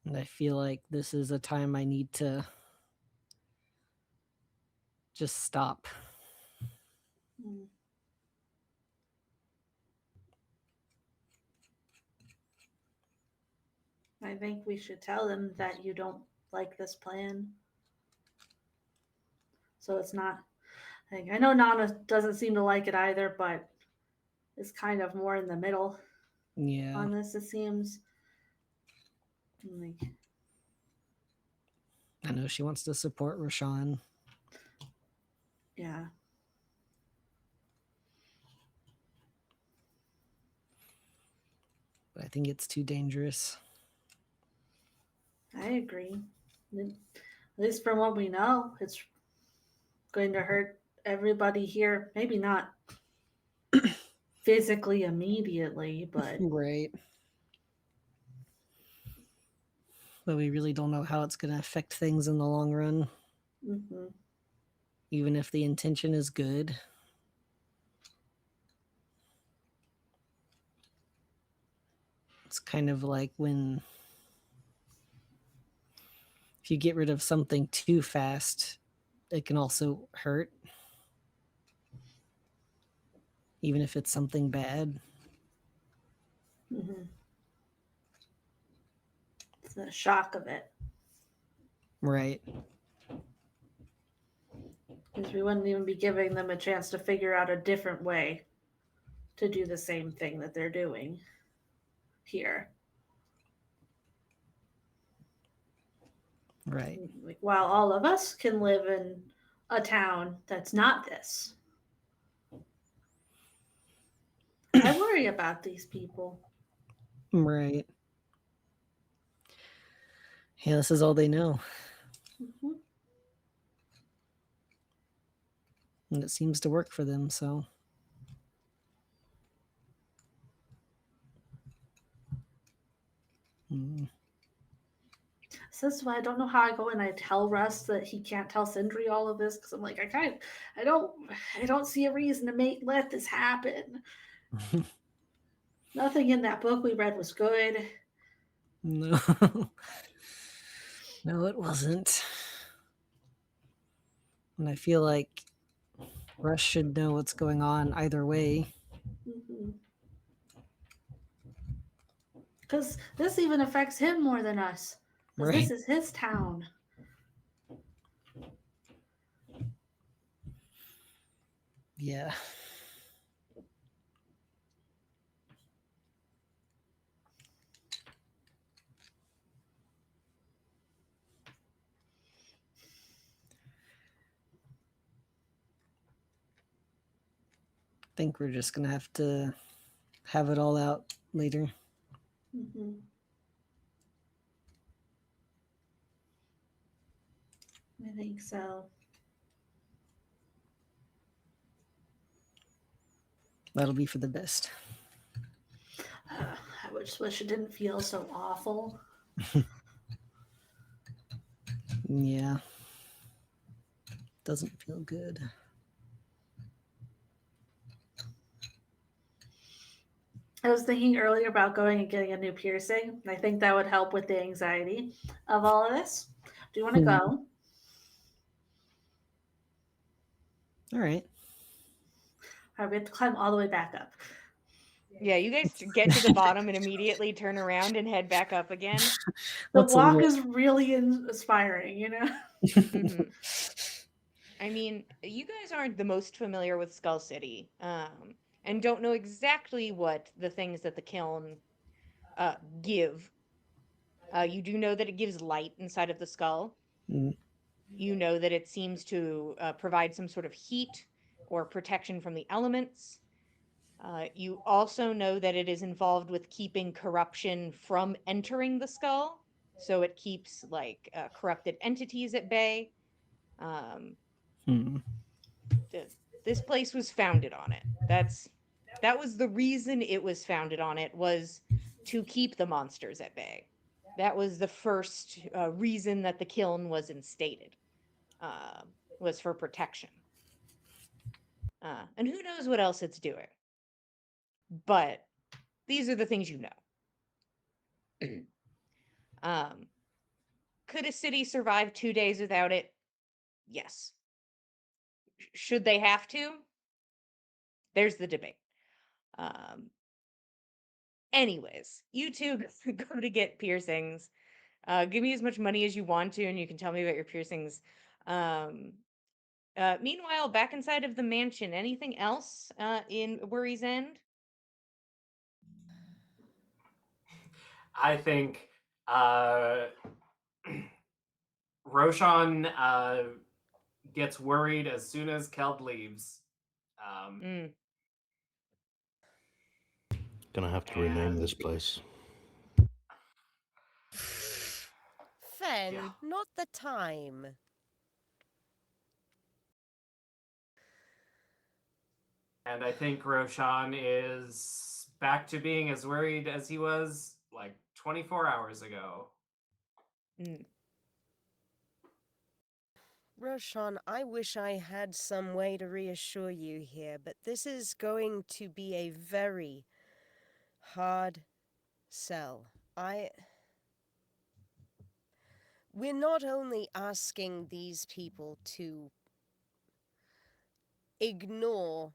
And I feel like this is a time I need to just stop. Mm. I think we should tell them that you don't like this plan. So it's not like, I know Nana doesn't seem to like it either, but is kind of more in the middle Yeah. on this, it seems. Like, I know she wants to support Rashawn. yeah. But I think it's too dangerous. I agree. At least from what we know, it's going to hurt everybody here. Maybe not physically immediately, but Right. But we really don't know how it's going to affect things in the long run, mhm. even if the intention is good. It's kind of like when if you get rid of something too fast, it can also hurt, even if it's something bad. Mhm. It's the shock of it. Right. Because we wouldn't even be giving them a chance to figure out a different way to do the same thing that they're doing here. Right. Like, while all of us can live in a town that's not this, I worry about these people. Right. Yeah, this is all they know. Mhm. And it seems to work for them, so. Mm. So this is why I don't know how I go and I tell Russ that he can't tell Sindri all of this, because I'm like, I don't see a reason to let this happen. Nothing in that book we read was good. No. No, it wasn't. And I feel like Russ should know what's going on either way. Because this even affects him more than us. Because Right. this is his town. Yeah. I think we're just gonna have to have it all out later. Mm-hmm. I think so. That'll be for the best. I just wish it didn't feel so awful. Yeah. Doesn't feel good. I was thinking earlier about going and getting a new piercing. I think that would help with the anxiety of all of this. Do you want to go? All right. All right, we have to climb all the way back up. Yeah, you guys get to the bottom and immediately turn around and head back up again. The That's a walk little- is really inspiring, you know? Mhm. I mean, you guys aren't the most familiar with Skull City, and don't know exactly what the things that the kiln give. You do know that it gives light inside of the skull. Mm. You know that it seems to provide some sort of heat or protection from the elements. You also know that it is involved with keeping corruption from entering the skull. So it keeps like corrupted entities at bay. Um, Hmm. this place was founded on it. That was the reason it was founded on it, was to keep the monsters at bay. That was the first reason that the kiln was instated, was for protection. And who knows what else it's doing. But these are the things you know. Could a city survive 2 days without it? Yes. Should they have to? There's the debate. Anyways, you two go to get piercings. Give me as much money as you want to, and you can tell me about your piercings. Meanwhile, back inside of the mansion, anything else in Worry's End? I think Roshan gets worried as soon as Keld leaves. Mm. Gonna have to rename this place. Fen, Yeah. not the time. And I think Roshan is back to being as worried as he was like 24 hours ago. Mm. Roshan, I wish I had some way to reassure you here, but this is going to be a very hard sell. We're not only asking these people to ignore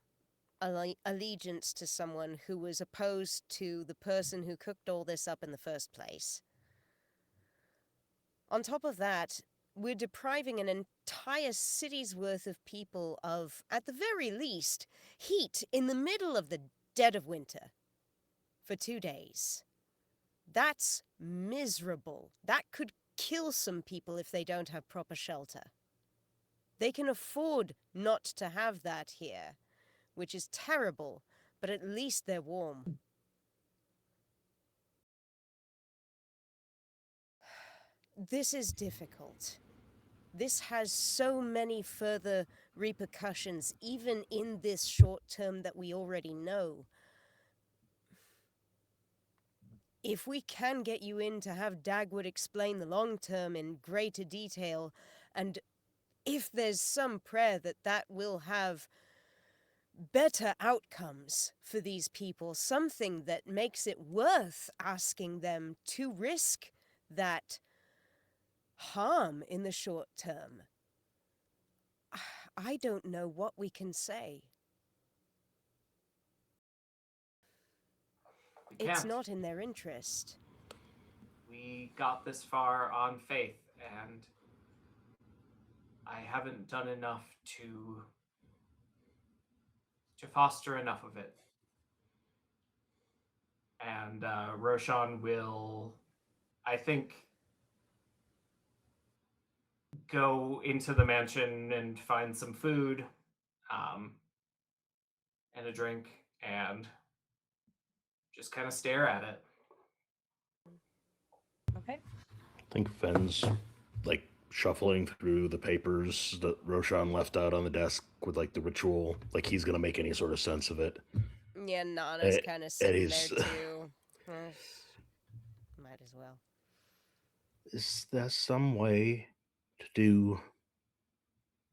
allegiance to someone who was opposed to the person who cooked all this up in the first place. On top of that, we're depriving an entire city's worth of people of, at the very least, heat in the middle of the dead of winter for 2 days. That's miserable. That could kill some people if they don't have proper shelter. They can afford not to have that here, which is terrible, but at least they're warm. This is difficult. This has so many further repercussions, even in this short term that we already know. If we can get you in to have Dagwood explain the long term in greater detail, and if there's some prayer that that will have better outcomes for these people, something that makes it worth asking them to risk that harm in the short term, I don't know what we can say. We It's can't. not in their interest. We got this far on faith, and I haven't done enough to foster enough of it. And Roshan will, I think, go into the mansion and find some food and a drink and just kind of stare at it. Okay. I think Fenn's like shuffling through the papers that Roshan left out on the desk with like the ritual, like he's gonna make any sort of sense of it. Yeah, Nana's kind of sitting there Eddie's- too. Might as well. Is there some way to do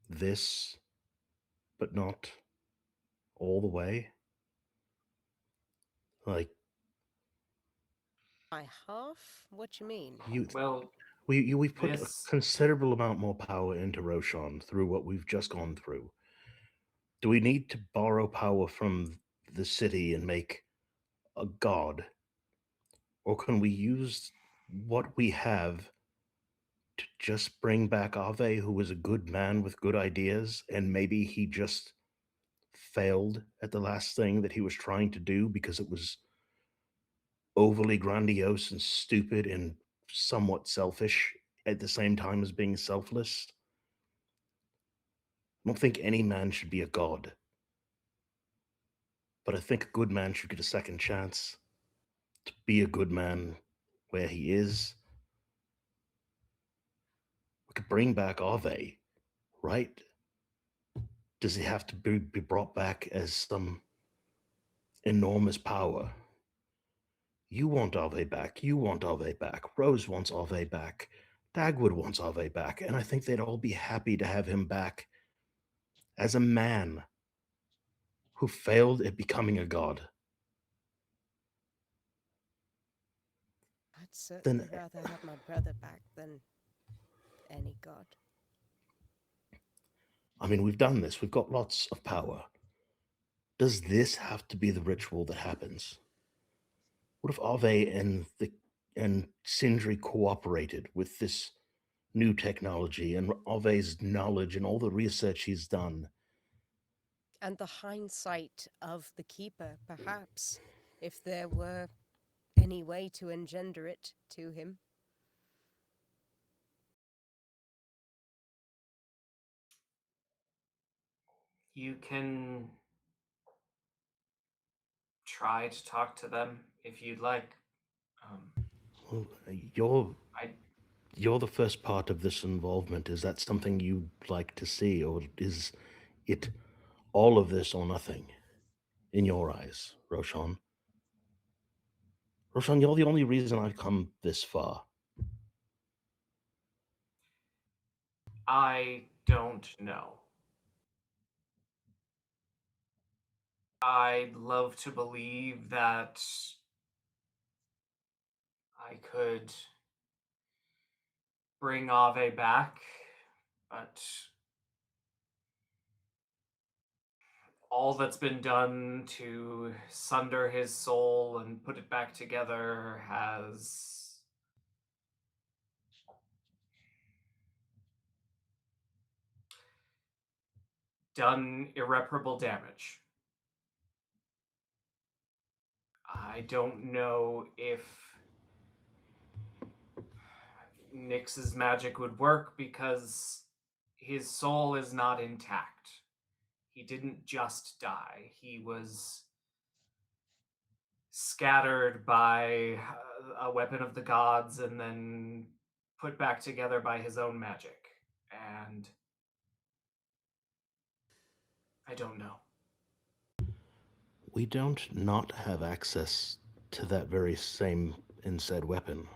this, but not all the way? Like By half? What you mean? Well, we've put this- a considerable amount more power into Roshan through what we've just gone through. Do we need to borrow power from the city and make a god? Or can we use what we have to just bring back Ave, who was a good man with good ideas, and maybe he just failed at the last thing that he was trying to do because it was overly grandiose and stupid and somewhat selfish at the same time as being selfless? I don't think any man should be a god, but I think a good man should get a second chance to be a good man where he is. We could bring back Ave, right? Does he have to be brought back as some enormous power? You want Ave back. You want Ave back. Rose wants Ave back. Dagwood wants Ave back. And I think they'd all be happy to have him back as a man who failed at becoming a god. I'd certainly Then- rather have my brother back than any god. I mean, we've done this. We've got lots of power. Does this have to be the ritual that happens? What if Ave and Sindri cooperated with this new technology and Ave's knowledge and all the research he's done? And the hindsight of the keeper, perhaps, if there were any way to engender it to him. You can try to talk to them if you'd like. Well, you're I you're the first part of this involvement. Is that something you'd like to see, or is it all of this or nothing in your eyes, Roshan? Roshan, you're the only reason I've come this far. I don't know. I'd love to believe that I could bring Ave back, but all that's been done to sunder his soul and put it back together has done irreparable damage. I don't know if Nyx's magic would work because his soul is not intact. He didn't just die. He was scattered by a weapon of the gods and then put back together by his own magic. And I don't know. We don't not have access to that very same insaid weapon.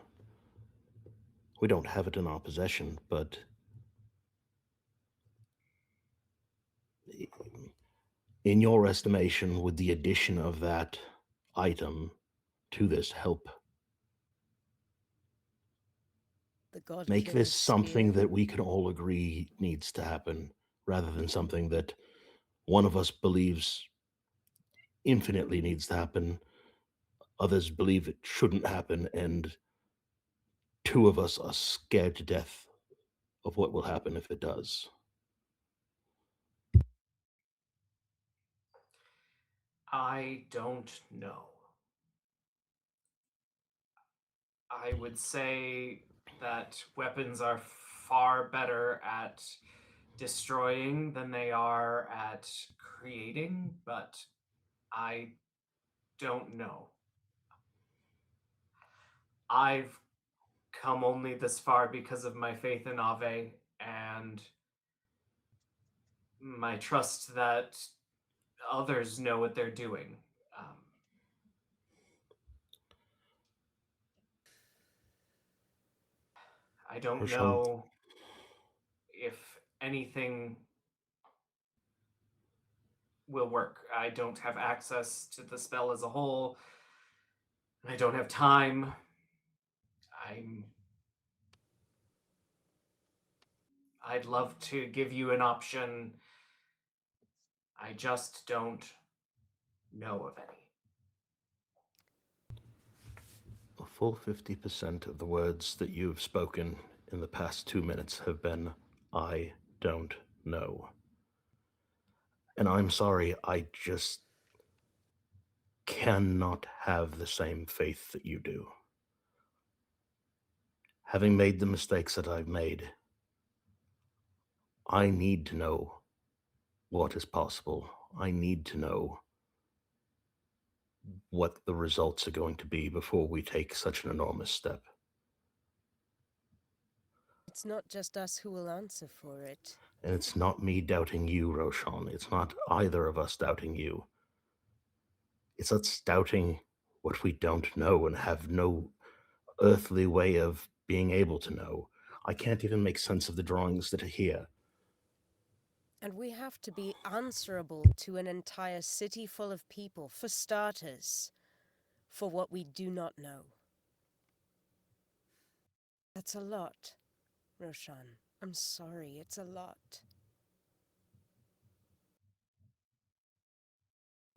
We don't have it in our possession, but in your estimation, would the addition of that item to this help The god make this killer's something spear. that we can all agree needs to happen, rather than something that one of us believes infinitely needs to happen, others believe it shouldn't happen, and two of us are scared to death of what will happen if it does? I don't know. I would say that weapons are far better at destroying than they are at creating, but I don't know. I've come only this far because of my faith in Ave and my trust that others know what they're doing. Um, I don't Roshan, know if anything will work. I don't have access to the spell as a whole. I don't have time. I'm I'd love to give you an option. I just don't know of any. a full 50% of the words that you've spoken in the past 2 minutes have been, I don't know. And I'm sorry, I just cannot have the same faith that you do. Having made the mistakes that I've made, I need to know what is possible. I need to know what the results are going to be before we take such an enormous step. It's not just us who will answer for it. And it's not me doubting you, Roshan. It's not either of us doubting you. It's us doubting what we don't know and have no earthly way of being able to know. I can't even make sense of the drawings that are here. And we have to be answerable to an entire city full of people, for starters, for what we do not know. That's a lot, Roshan. I'm sorry, it's a lot.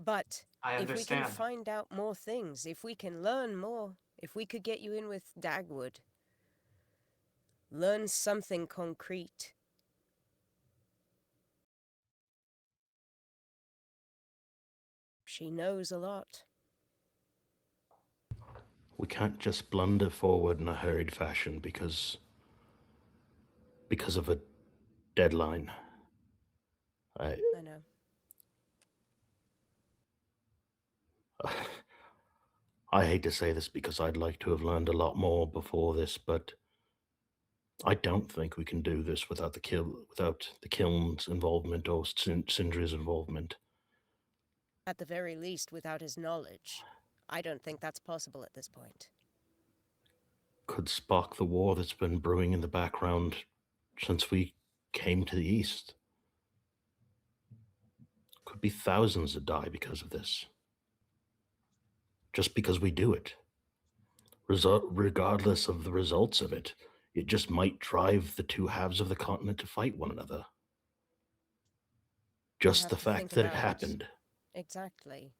But I if we can understand. find out more things, if we can learn more, if we could get you in with Dagwood, learn something concrete. She knows a lot. We can't just blunder forward in a hurried fashion because of a deadline. I know. I hate to say this because I'd like to have learned a lot more before this, but I don't think we can do this without the Kiln's involvement or Syndra's involvement. At the very least, without his knowledge. I don't think that's possible at this point. Could spark the war that's been brewing in the background since we came to the east. Could be thousands that die because of this. Just because we do it. Regardless of the results of it, it just might drive the two halves of the continent to fight one another. Just have the to fact think that it about- happened. Exactly.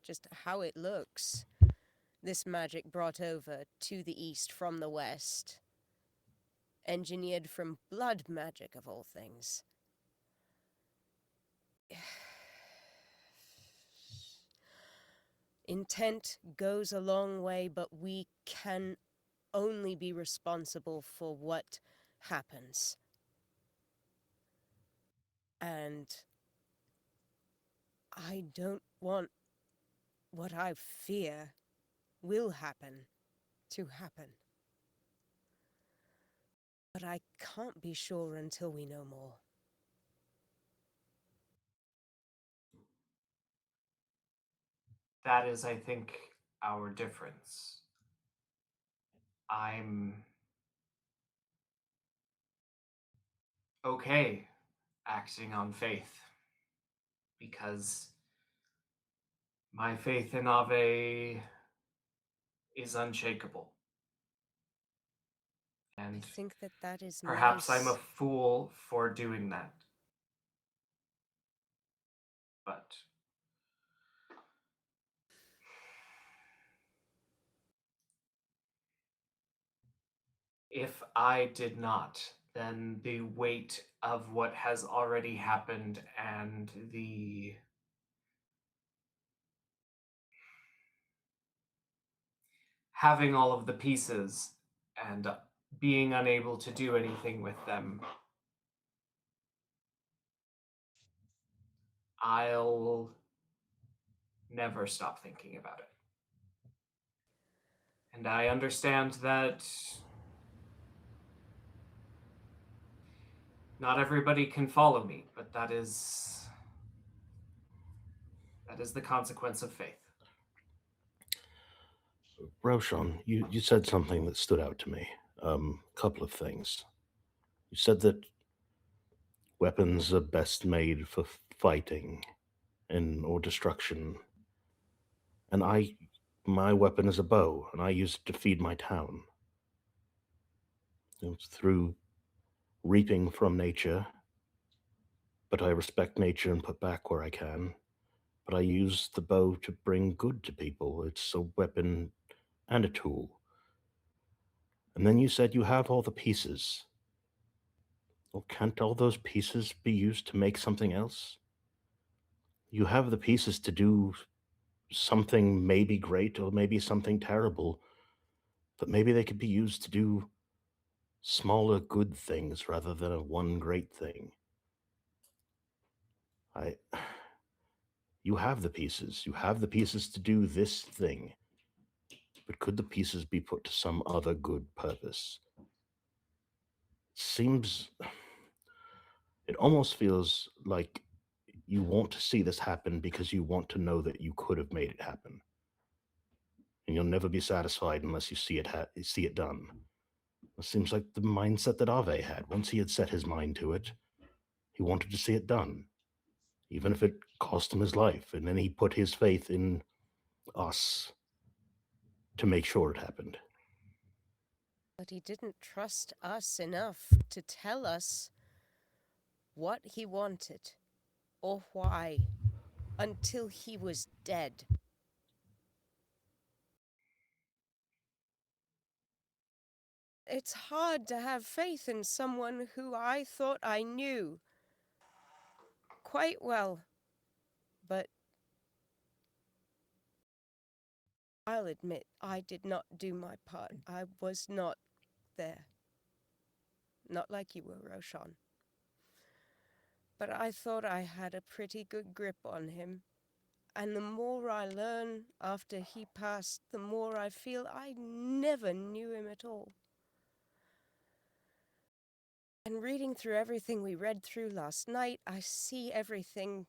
Just how it looks. This magic brought over to the east from the west. Engineered from blood magic, of all things. Intent goes a long way, but we can only be responsible for what happens. And I don't want what I fear will happen to happen. But I can't be sure until we know more. That is, I think, our difference. I'm okay acting on faith because my faith in Ave is unshakable. I And think that is perhaps I'm a nice. fool for doing that. But if I did not, then the weight of what has already happened and the having all of the pieces and being unable to do anything with them, I'll never stop thinking about it. And I understand that not everybody can follow me, but that is the consequence of faith. Roshan, you said something that stood out to me. A couple of things. You said that weapons are best made for fighting or destruction. And my weapon is a bow, and I use it to feed my town. It's through reaping from nature, but I respect nature and put back where I can. But I use the bow to bring good to people. It's a weapon and a tool. And then you said you have all the pieces. Well, can't all those pieces be used to make something else? You have the pieces to do something maybe great or maybe something terrible, but maybe they could be used to do smaller good things rather than a one great thing. I You have the pieces. You have the pieces to do this thing. But could the pieces be put to some other good purpose? Seems it almost feels like you want to see this happen because you want to know that you could have made it happen. And you'll never be satisfied unless you see it done. It seems like the mindset that Ave had. Once he had set his mind to it, he wanted to see it done, even if it cost him his life. And then he put his faith in us to make sure it happened. But he didn't trust us enough to tell us what he wanted or why until he was dead. It's hard to have faith in someone who I thought I knew quite well, but I'll admit I did not do my part. I was not there. Not like you were, Roshan. But I thought I had a pretty good grip on him. And the more I learn after he passed, the more I feel I never knew him at all. And reading through everything we read through last night, I see everything.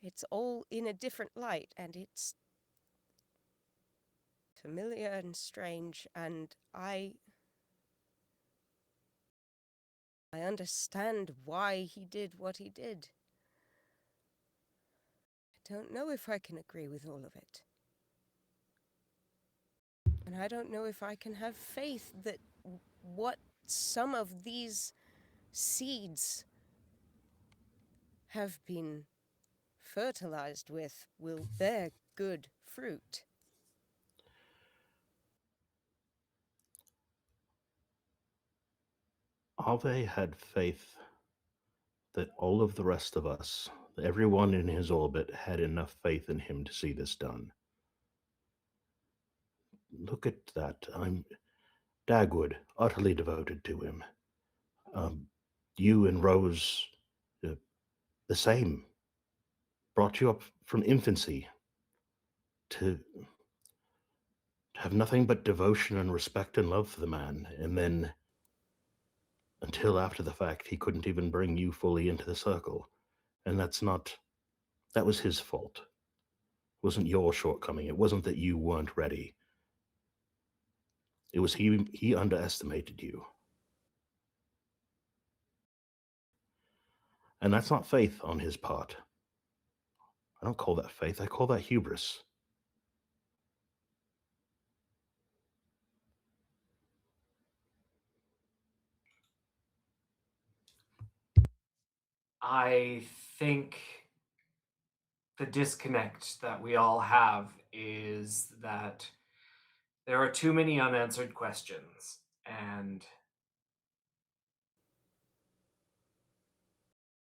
It's all in a different light, and it's familiar and strange, and I understand why he did what he did. I don't know if I can agree with all of it. And I don't know if I can have faith that what some of these seeds have been fertilized with will bear good fruit. Ave had faith that all of the rest of us, everyone in his orbit, had enough faith in him to see this done. Look at that. I'm Dagwood, utterly devoted to him. You and Rose, uh, the same. Brought you up from infancy to have nothing but devotion and respect and love for the man, and then until after the fact, he couldn't even bring you fully into the circle. And that was his fault. It wasn't your shortcoming. It wasn't that you weren't ready. It was he underestimated you. And that's not faith on his part. I don't call that faith. I call that hubris. I think the disconnect that we all have is that there are too many unanswered questions, and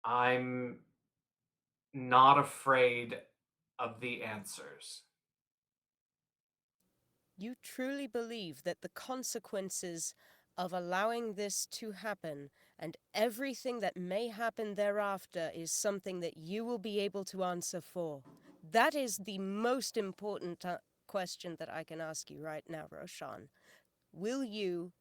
I'm not afraid of the answers. You truly believe that the consequences of allowing this to happen and everything that may happen thereafter is something that you will be able to answer for. That is the most important question that I can ask you right now, Roshan. Will you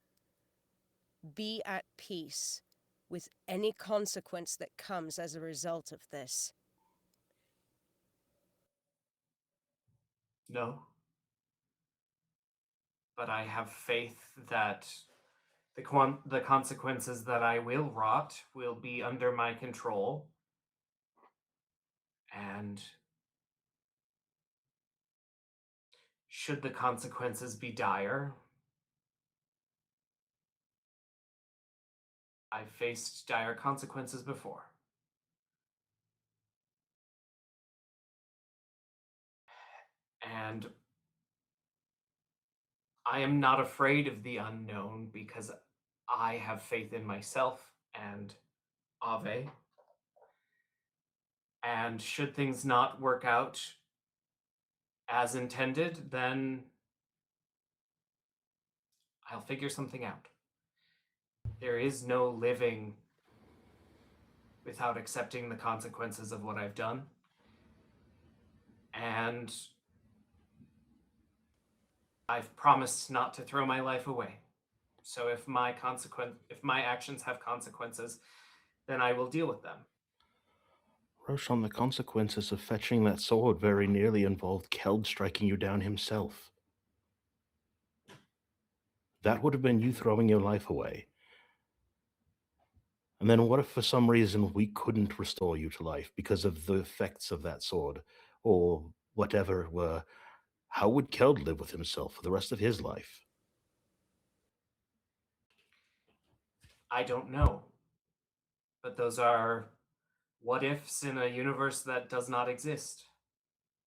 be at peace with any consequence that comes as a result of this? No. But I have faith that the consequences that I will wrought will be under my control. And should the consequences be dire, I've faced dire consequences before. And I am not afraid of the unknown because I have faith in myself and Ave. And should things not work out as intended, then I'll figure something out. There is no living without accepting the consequences of what I've done. And I've promised not to throw my life away. So if my actions have consequences, then I will deal with them. Roshan, the consequences of fetching that sword very nearly involved Keld striking you down himself. That would have been you throwing your life away. And then what if for some reason we couldn't restore you to life because of the effects of that sword, or whatever it were? How would Keld live with himself for the rest of his life? I don't know. But those are what ifs in a universe that does not exist.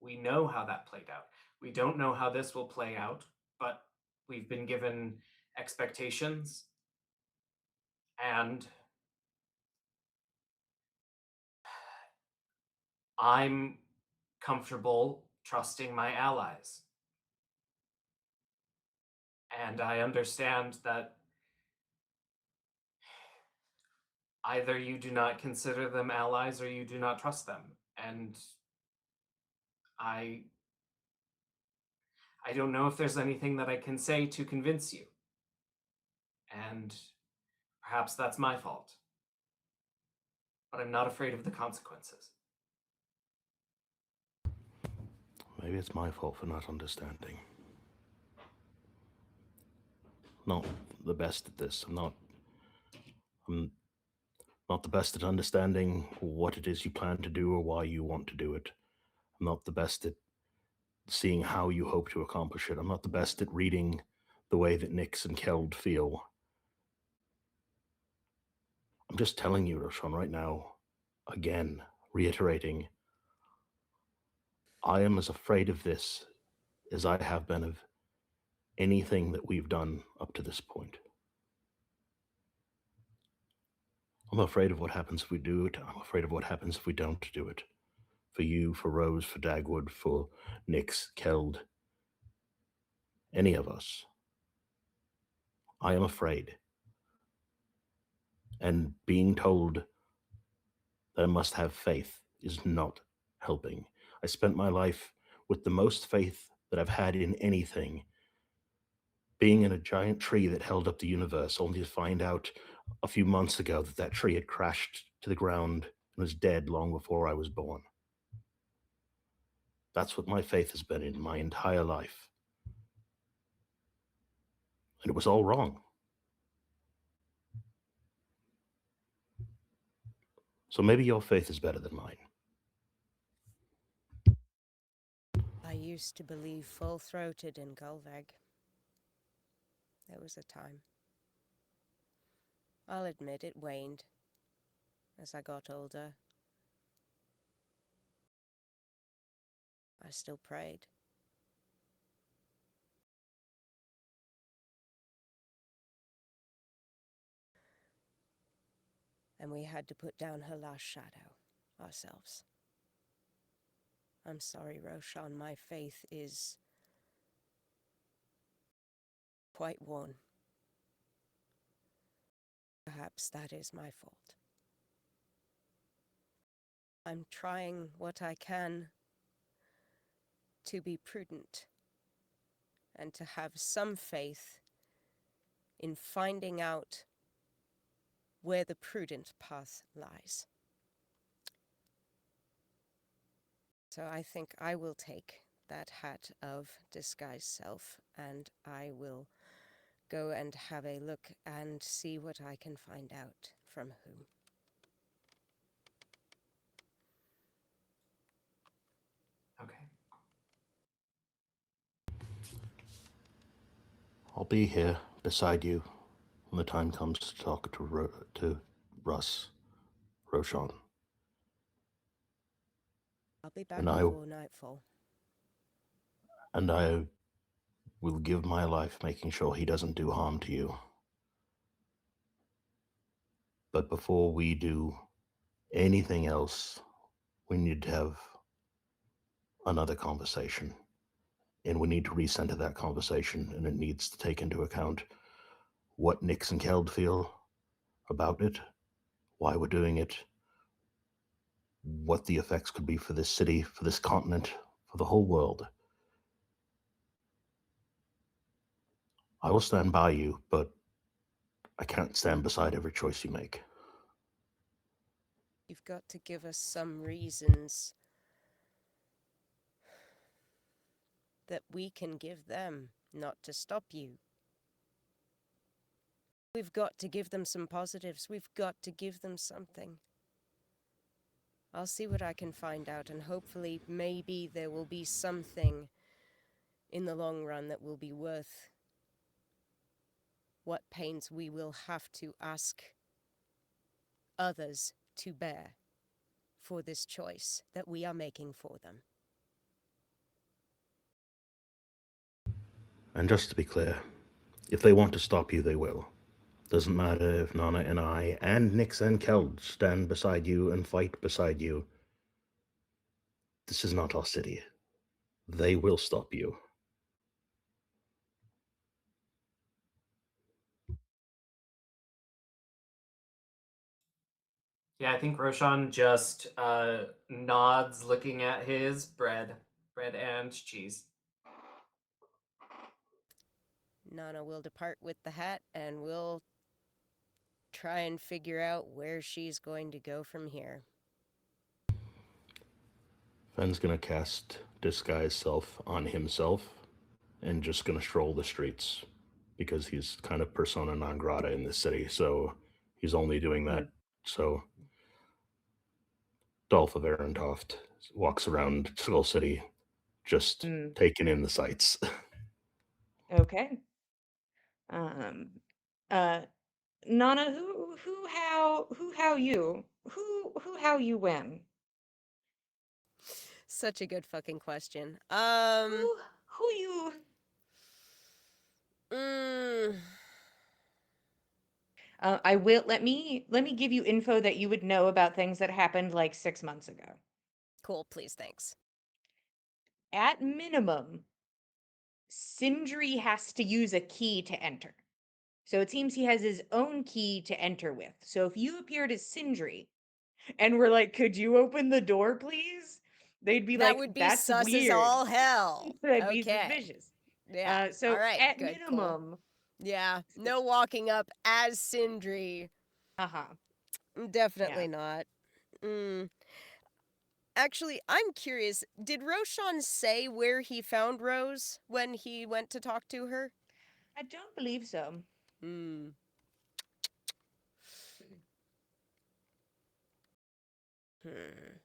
We know how that played out. We don't know how this will play out, but we've been given expectations, and I'm comfortable trusting my allies. And I understand that either you do not consider them allies or you do not trust them. And I don't know if there's anything that I can say to convince you. And perhaps that's my fault. But I'm not afraid of the consequences. Maybe it's my fault for not understanding. Not the best at this. I'm not the best at understanding what it is you plan to do or why you want to do it. I'm not the best at seeing how you hope to accomplish it. I'm not the best at reading the way that Nyx and Keld feel. I'm just telling you, Roshan, right now, again, reiterating, I am as afraid of this as I have been of anything that we've done up to this point. I'm I'm afraid of what happens if we do it. I'm afraid of what happens if we don't do it. For you, for Rose, for Dagwood, for Nyx, Keld, any of us. I am afraid. And being told that I must have faith is not helping. I spent my life with the most faith that I've had in anything, being in a giant tree that held up the universe, only to find out a few months ago that that tree had crashed to the ground and was dead long before I was born. That's what my faith has been in my entire life. And it was all wrong. So maybe your faith is better than mine. I used to believe full-throated in Gulveg. There was a time. I'll admit it waned as I got older. I still prayed. And we had to put down her last shadow ourselves. I'm sorry, Roshan, my faith is quite worn. Perhaps that is my fault. I'm trying what I can to be prudent and to have some faith in finding out where the prudent path lies. So I think I will take that hat of disguised self and I will go and have a look and see what I can find out from whom. Okay. I'll be here beside you when the time comes to talk to Russ, Roshan. I'll be back And I before nightfall. will give my life making sure he doesn't do harm to you. But before we do anything else, we need to have another conversation. And we need to recenter that conversation, and it needs to take into account what Nyx and Keld feel about it, why we're doing it, what the effects could be for this city, for this continent, for the whole world. I will stand by you, but I can't stand beside every choice you make. You've got to give us some reasons that we can give them, not to stop you. We've got to give them some positives. We've got to give them something. I'll see what I can find out, and hopefully maybe there will be something in the long run that will be worth what pains we will have to ask others to bear for this choice that we are making for them. And just to be clear, if they want to stop you, they will. Doesn't matter if Nana and I and Nyx and Keld stand beside you and fight beside you. This is not our city. They will stop you. Yeah, I think Roshan just nods, looking at his bread and cheese. Nana will depart with the hat, and we'll try and figure out where she's going to go from here. Fenn's gonna cast Disguise Self on himself and just gonna stroll the streets because he's kind of persona non grata in this city, so he's only doing that. So Dolph of Arentoft walks around Skull City just taking in the sights. Okay. Nana, how you when? Such a good fucking question. Who you? Mm, I will let me give you info that you would know about things that happened like 6 months ago. Cool, please, thanks. At minimum, Sindri has to use a key to enter. So it seems he has his own key to enter with. So if you appeared as Sindri and were like, "Could you open the door, please?" They'd be That like, would be "That's sus as weird." all hell. That'd be Okay. suspicious. Yeah. All So right. at Good. Cool. minimum, Yeah. No walking up as Sindri. uh-huh. Definitely Yeah. not. Mm. Actually, I'm curious. Did Roshan say where he found Rose when he went to talk to her? I don't believe so. Hmm. Hmm.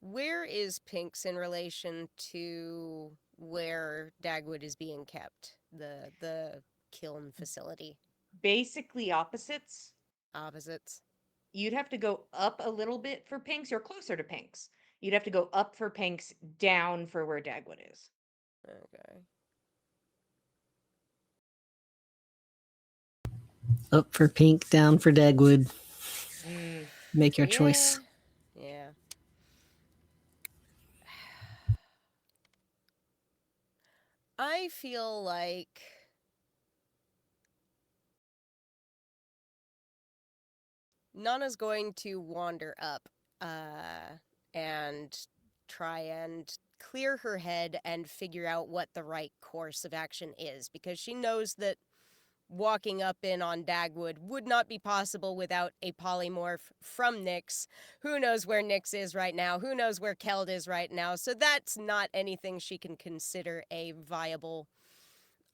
Where is Pinks in relation to where Dagwood is being kept? The kiln facility. Basically opposites. Opposites. You'd have to go up a little bit for Pinks or closer to Pinks. You'd have to go up for Pinks, down for where Dagwood is. Okay. Up for pink, down for Dagwood. Make your choice. Yeah. I feel like Nana's going to wander up and try and clear her head and figure out what the right course of action is, because she knows that walking up in on Dagwood would not be possible without a polymorph from Nyx. Who knows where Nyx is right now? Who knows where Keld is right now? So that's not anything she can consider a viable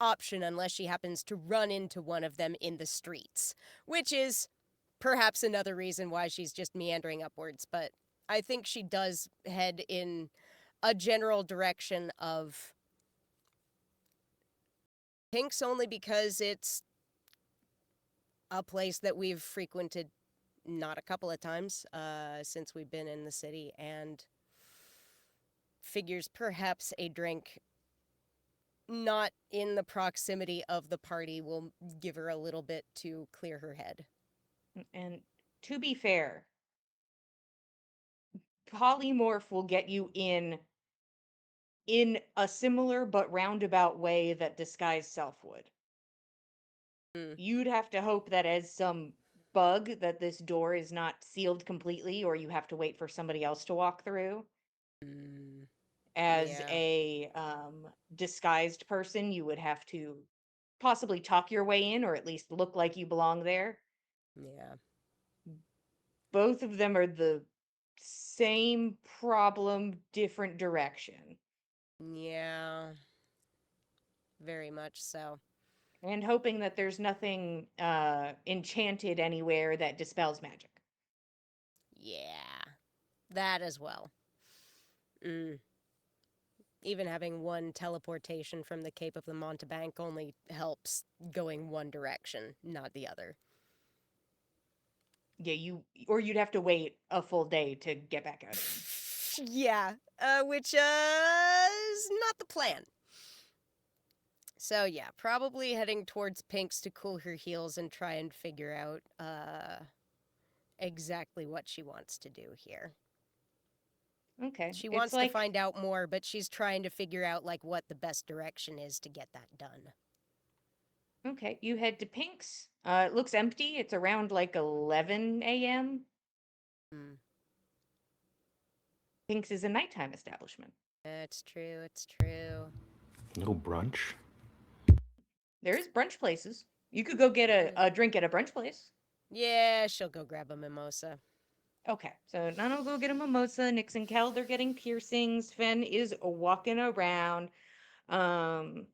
option unless she happens to run into one of them in the streets, which is perhaps another reason why she's just meandering upwards. But I think she does head in a general direction of Pink's, only because it's a place that we've frequented not a couple of times since we've been in the city, and figures perhaps a drink not in the proximity of the party will give her a little bit to clear her head. And to be fair, polymorph will get you in a similar but roundabout way that disguise self would. Mm. You'd have to hope that as some bug that this door is not sealed completely, or you have to wait for somebody else to walk through. Mm. As Yeah. a disguised person, you would have to possibly talk your way in, or at least look like you belong there. Yeah. Both of them are the same problem, different direction. Yeah. Very much so. And hoping that there's nothing enchanted anywhere that dispels magic. Yeah. That as well. Mm. Even having one teleportation from the Cape of the Montebank only helps going one direction, not the other. Yeah, you'd have to wait a full day to get back out again. Yeah, which is not the plan. So yeah, probably heading towards Pink's to cool her heels and try and figure out exactly what she wants to do here. Okay. She It's wants to like find out more, but she's trying to figure out like what the best direction is to get that done. okay, you head to Pink's. It looks empty. It's around like 11 a.m. Mm. Pink's is a nighttime establishment. It's true, it's true. No brunch. There is brunch places. You could go get a drink at a brunch place. Yeah, she'll go grab a mimosa. Okay, so Nana will go get a mimosa. Nix and Kel, they're getting piercings. Fen is walking around. Um,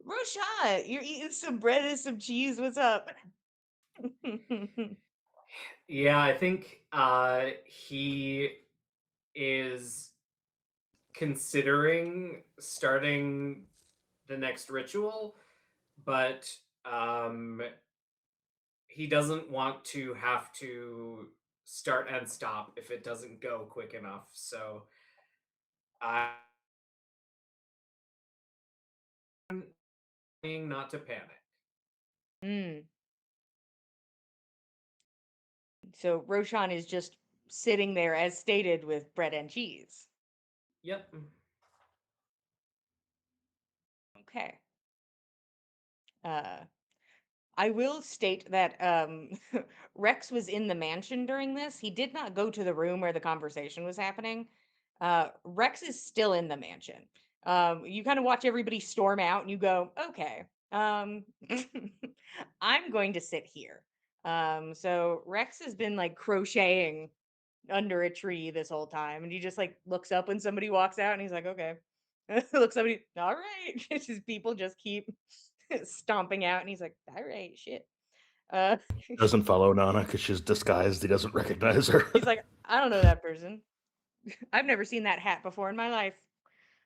Roshan, you're eating some bread and some cheese. What's up? Yeah, I think he is considering starting the next ritual, but he doesn't want to have to start and stop if it doesn't go quick enough. So I not to panic. Mm. So Roshan is just sitting there as stated with bread and cheese. Yep. Okay. Uh, I will state that Rex was in the mansion during this. He did not go to the room where the conversation was happening. Rex is still in the mansion. You kind of watch everybody storm out and you go, okay, I'm going to sit here. So Rex has been like crocheting under a tree this whole time and he just like looks up when somebody walks out and he's like, okay. Looks somebody, all right. It's just people just keep stomping out and he's like, all right, shit. Uh Doesn't follow Nana because she's disguised. He doesn't recognize her. he's like, I don't know that person. I've never seen that hat before in my life.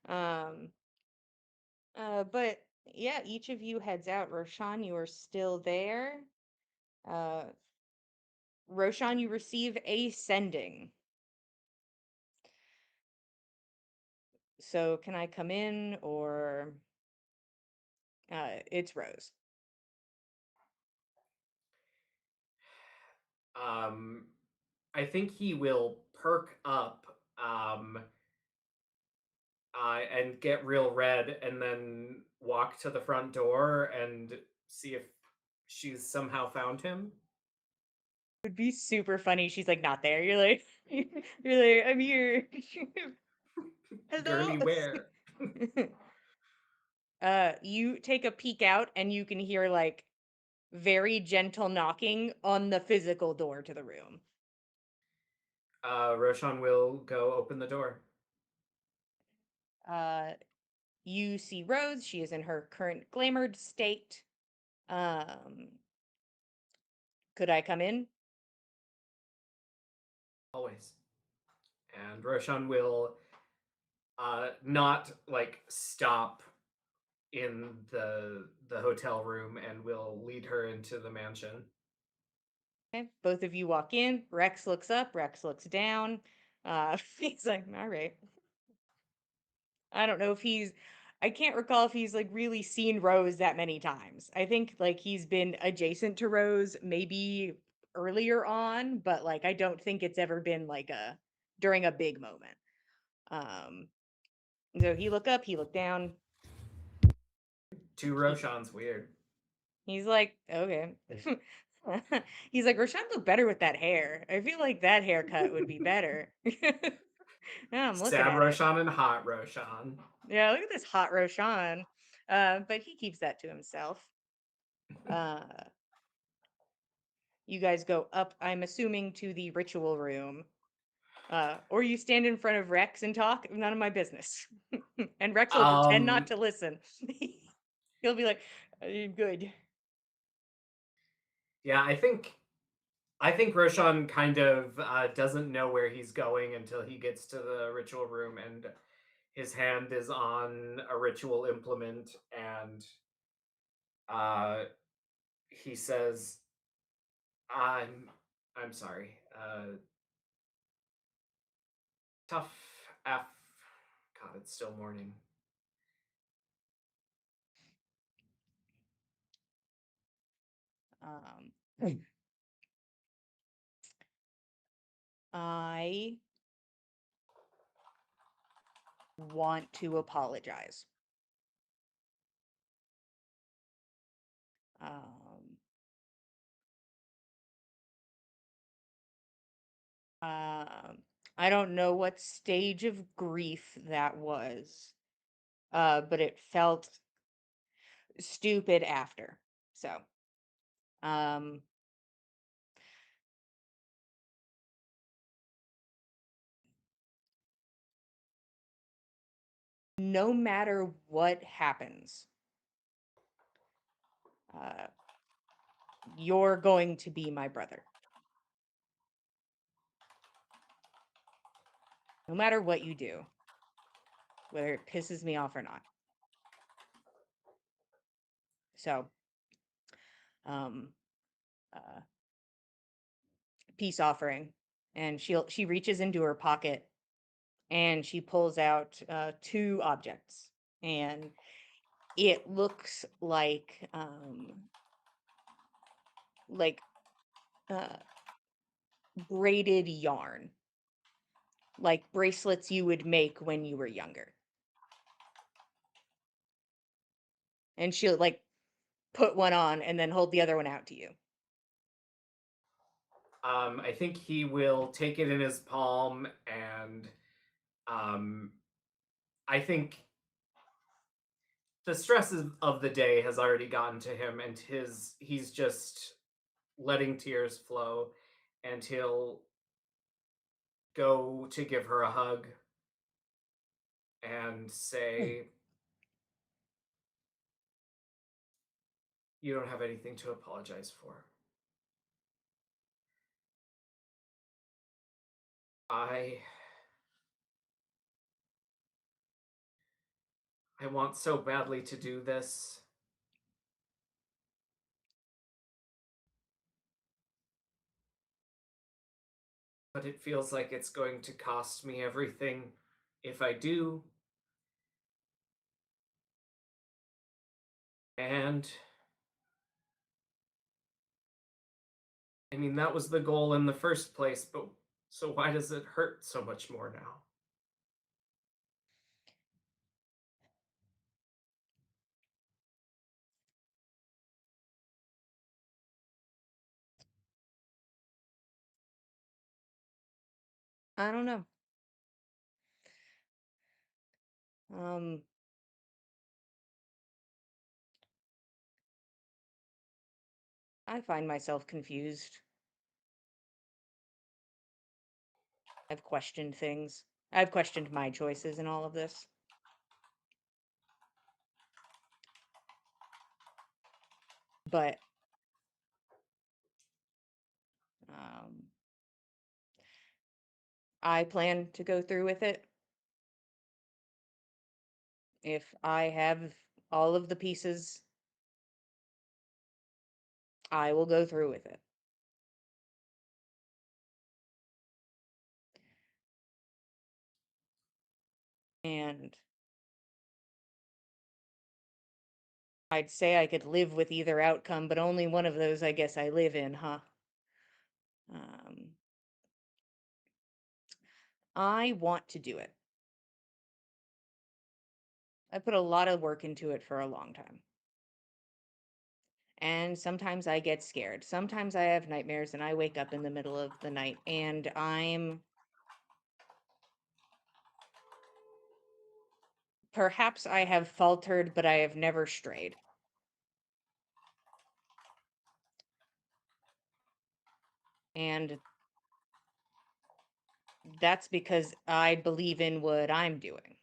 Um but yeah, each of you heads out. Roshan, you are still there. Uh Roshan, you receive a sending. So can I come in or it's Rose. I think he will perk up and get real red and then walk to the front door and see if she's somehow found him. Would be super funny. She's like not there. You're like you're like, I'm here. Hello. Girly, where? You take a peek out and you can hear like very gentle knocking on the physical door to the room. Roshan will go open the door. Uh, you see Rose. She is in her current glamored state. Um, could I come in? Always. And Roshan will not like stop in the hotel room and will lead her into the mansion. Okay. Both of you walk in. Rex looks up. Rex looks down. He's like, all right. I don't know if I can't recall if he's like really seen Rose that many times. I think like he's been adjacent to Rose maybe earlier on, but like I don't think it's ever been like during a big moment. Um so he look up, he look down. Two Roshan's weird. He's like, okay. He's like, Roshan look better with that hair. I feel like that haircut would be better. Now I'm looking Sad at it. Roshan and hot Roshan. Yeah, look at this hot Roshan. But he keeps that to himself. Uh, you guys go up, I'm assuming, to the ritual room. Or you stand in front of Rex and talk. None of my business. And Rex will pretend not to listen. He'll be like, good. Yeah, I think Roshan kind of doesn't know where he's going until he gets to the ritual room and his hand is on a ritual implement and he says, I'm sorry. Tough F. God, it's still morning. I want to apologize. Um, I don't know what stage of grief that was, but it felt stupid after. So, um, no matter what happens, uh, you're going to be my brother. No matter what you do, whether it pisses me off or not. So, um, uh, peace offering, and she reaches into her pocket and she pulls out two objects, and it looks like uh, braided yarn, like bracelets you would make when you were younger. And she'll like put one on and then hold the other one out to you. I think he will take it in his palm, and um, I think the stresses of the day has already gotten to him, and he's just letting tears flow, and he'll go to give her a hug and say, "You don't have anything to apologize for. I I want so badly to do this, but it feels like it's going to cost me everything if I do. And I mean, that was the goal in the first place, but so why does it hurt so much more now?" I don't know. Um, I find myself confused. I've questioned things. I've questioned my choices in all of this. But um, I plan to go through with it. If I have all of the pieces, I will go through with it. And I'd say I could live with either outcome, but only one of those I guess I live in, huh? Um, I want to do it. I put a lot of work into it for a long time. And sometimes I get scared. Sometimes I have nightmares and I wake up in the middle of the night and perhaps I have faltered, but I have never strayed. And that's because I believe in what I'm doing.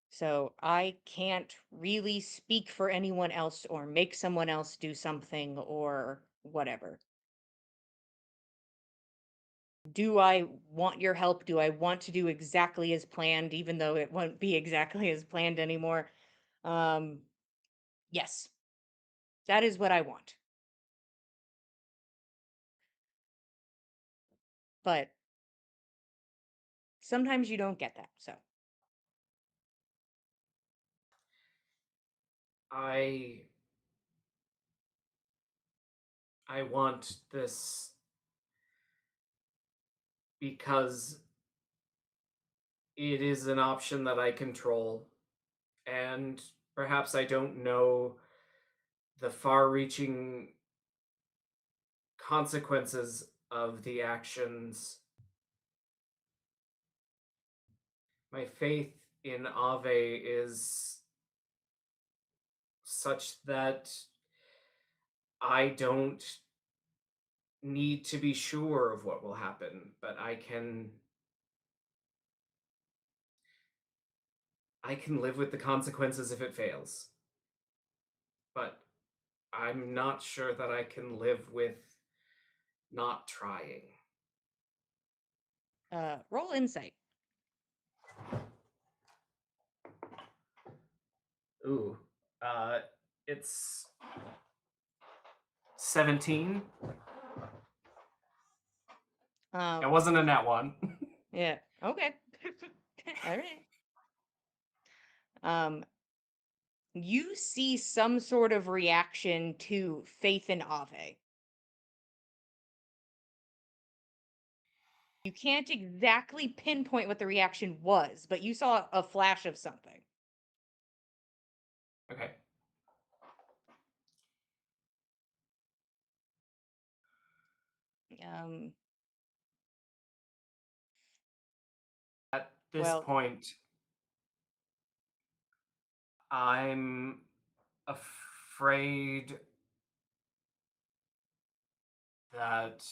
So I can't really speak for anyone else or make someone else do something or whatever. Do I want your help? Do I want to do exactly as planned, even though it won't be exactly as planned anymore? Yes, that is what I want. But sometimes you don't get that. So I I want this because it is an option that I control, and perhaps I don't know the far-reaching consequences of the actions. My faith in Ave is such that I don't need to be sure of what will happen, but I can live with the consequences if it fails. But I'm not sure that I can live with not trying. roll insight. Ooh. Uh it's 17. It Um, wasn't a net one. yeah. Okay. All right. um, you see some sort of reaction to Faith in Ave. You can't exactly pinpoint what the reaction was, but you saw a flash of something. Okay. Um, At this well, point, I'm afraid that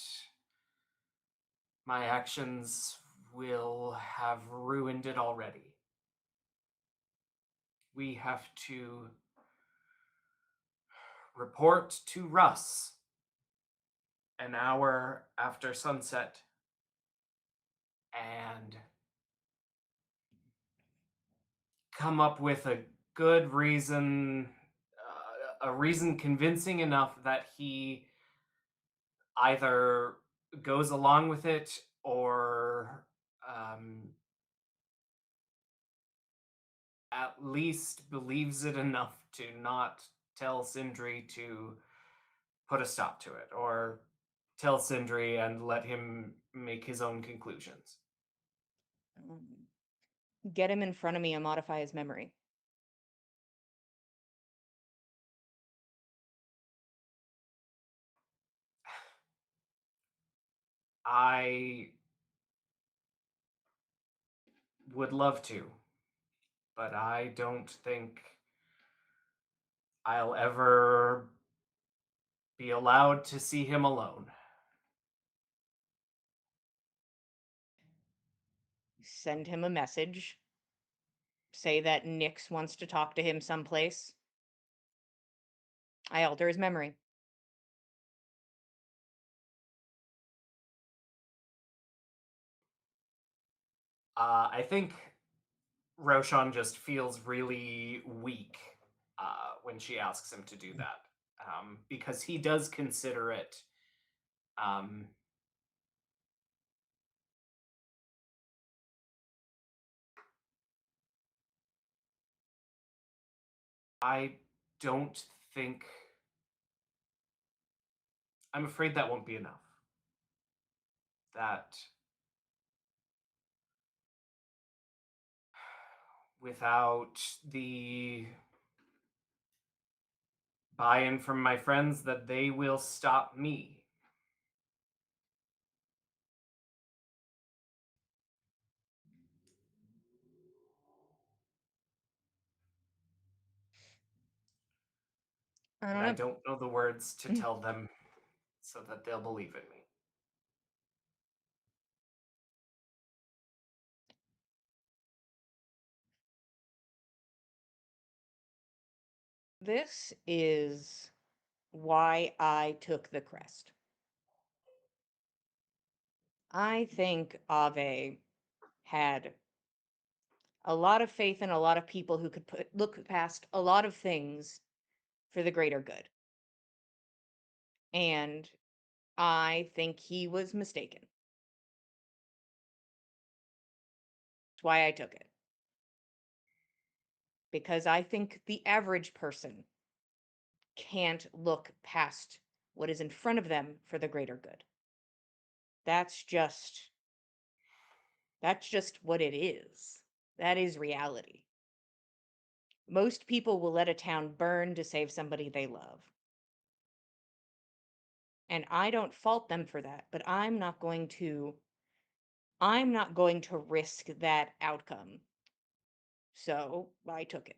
my actions will have ruined it already. We have to report to Russ an hour after sunset and come up with a good reason, a reason convincing enough that he either goes along with it or um, at least believes it enough to not tell Sindri to put a stop to it, or tell Sindri and let him make his own conclusions. um, get him in front of me and modify his memory. I would love to, but I don't think I'll ever be allowed to see him alone. Send him a message. Say that Nyx wants to talk to him someplace. I alter his memory. I think Roshan just feels really weak when she asks him to do that, because he does consider it. Um, I don't think. I'm afraid that won't be enough. That without the buy-in from my friends, that they will stop me. I And don't I know. don't know the words to tell them so that they'll believe in me. This is why I took the crest. I think Ave had a lot of faith in a lot of people who could look past a lot of things for the greater good. And I think he was mistaken. That's why I took it. Because I think the average person can't look past what is in front of them for the greater good. That's just what it is. That is reality. Most people will let a town burn to save somebody they love. And I don't fault them for that, but I'm not going to risk that outcome. So, I took it.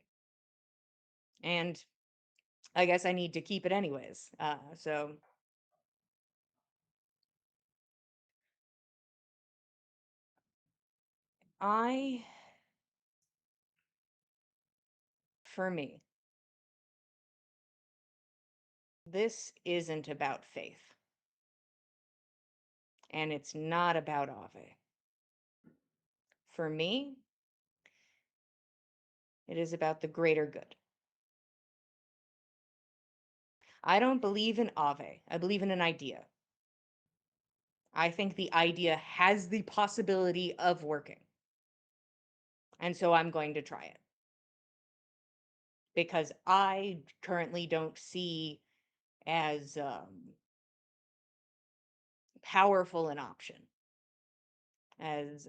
And I guess I need to keep it anyways. So I for me, this isn't about faith. And it's not about Ave. For me, it is about the greater good. I don't believe in Ave. I believe in an idea. I think the idea has the possibility of working. And so I'm going to try it. because I currently don't see as powerful an option, as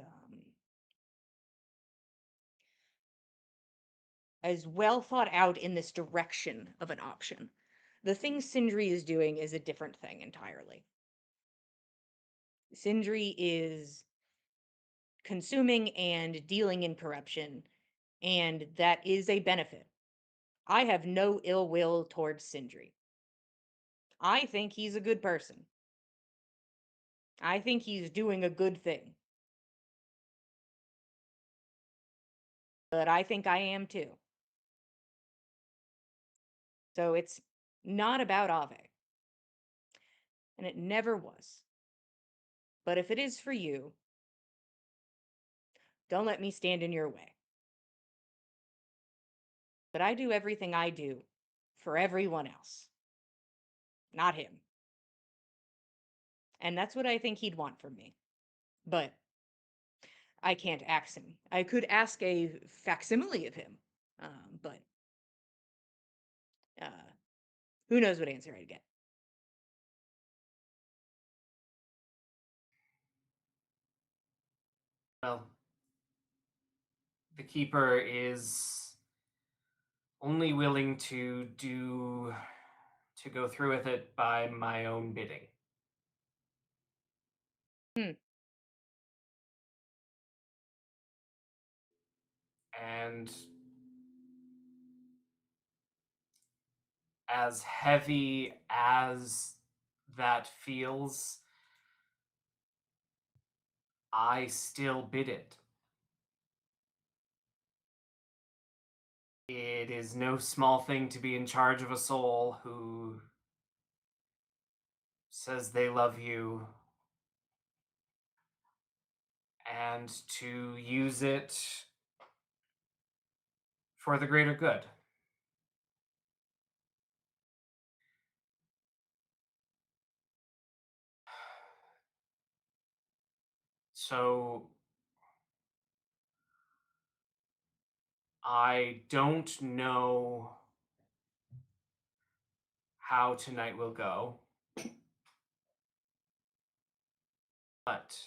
well thought out in this direction of an option. The thing Sindri is doing is a different thing entirely. Sindri is consuming and dealing in corruption, and that is a benefit. I have no ill will towards Sindri. I think he's a good person. I think he's doing a good thing. But I think I am too. So it's not about Ave. And it never was. But if it is for you, don't let me stand in your way. But I do everything I do for everyone else, not him. And that's what I think he'd want from me. But I can't ask him. I could ask a facsimile of him, but uh, who knows what answer I'd get. Well, the keeper is only willing to go through with it by my own bidding. Hmm. And as heavy as that feels, I still bid it. It is no small thing to be in charge of a soul who says they love you and to use it for the greater good. So I don't know how tonight will go, but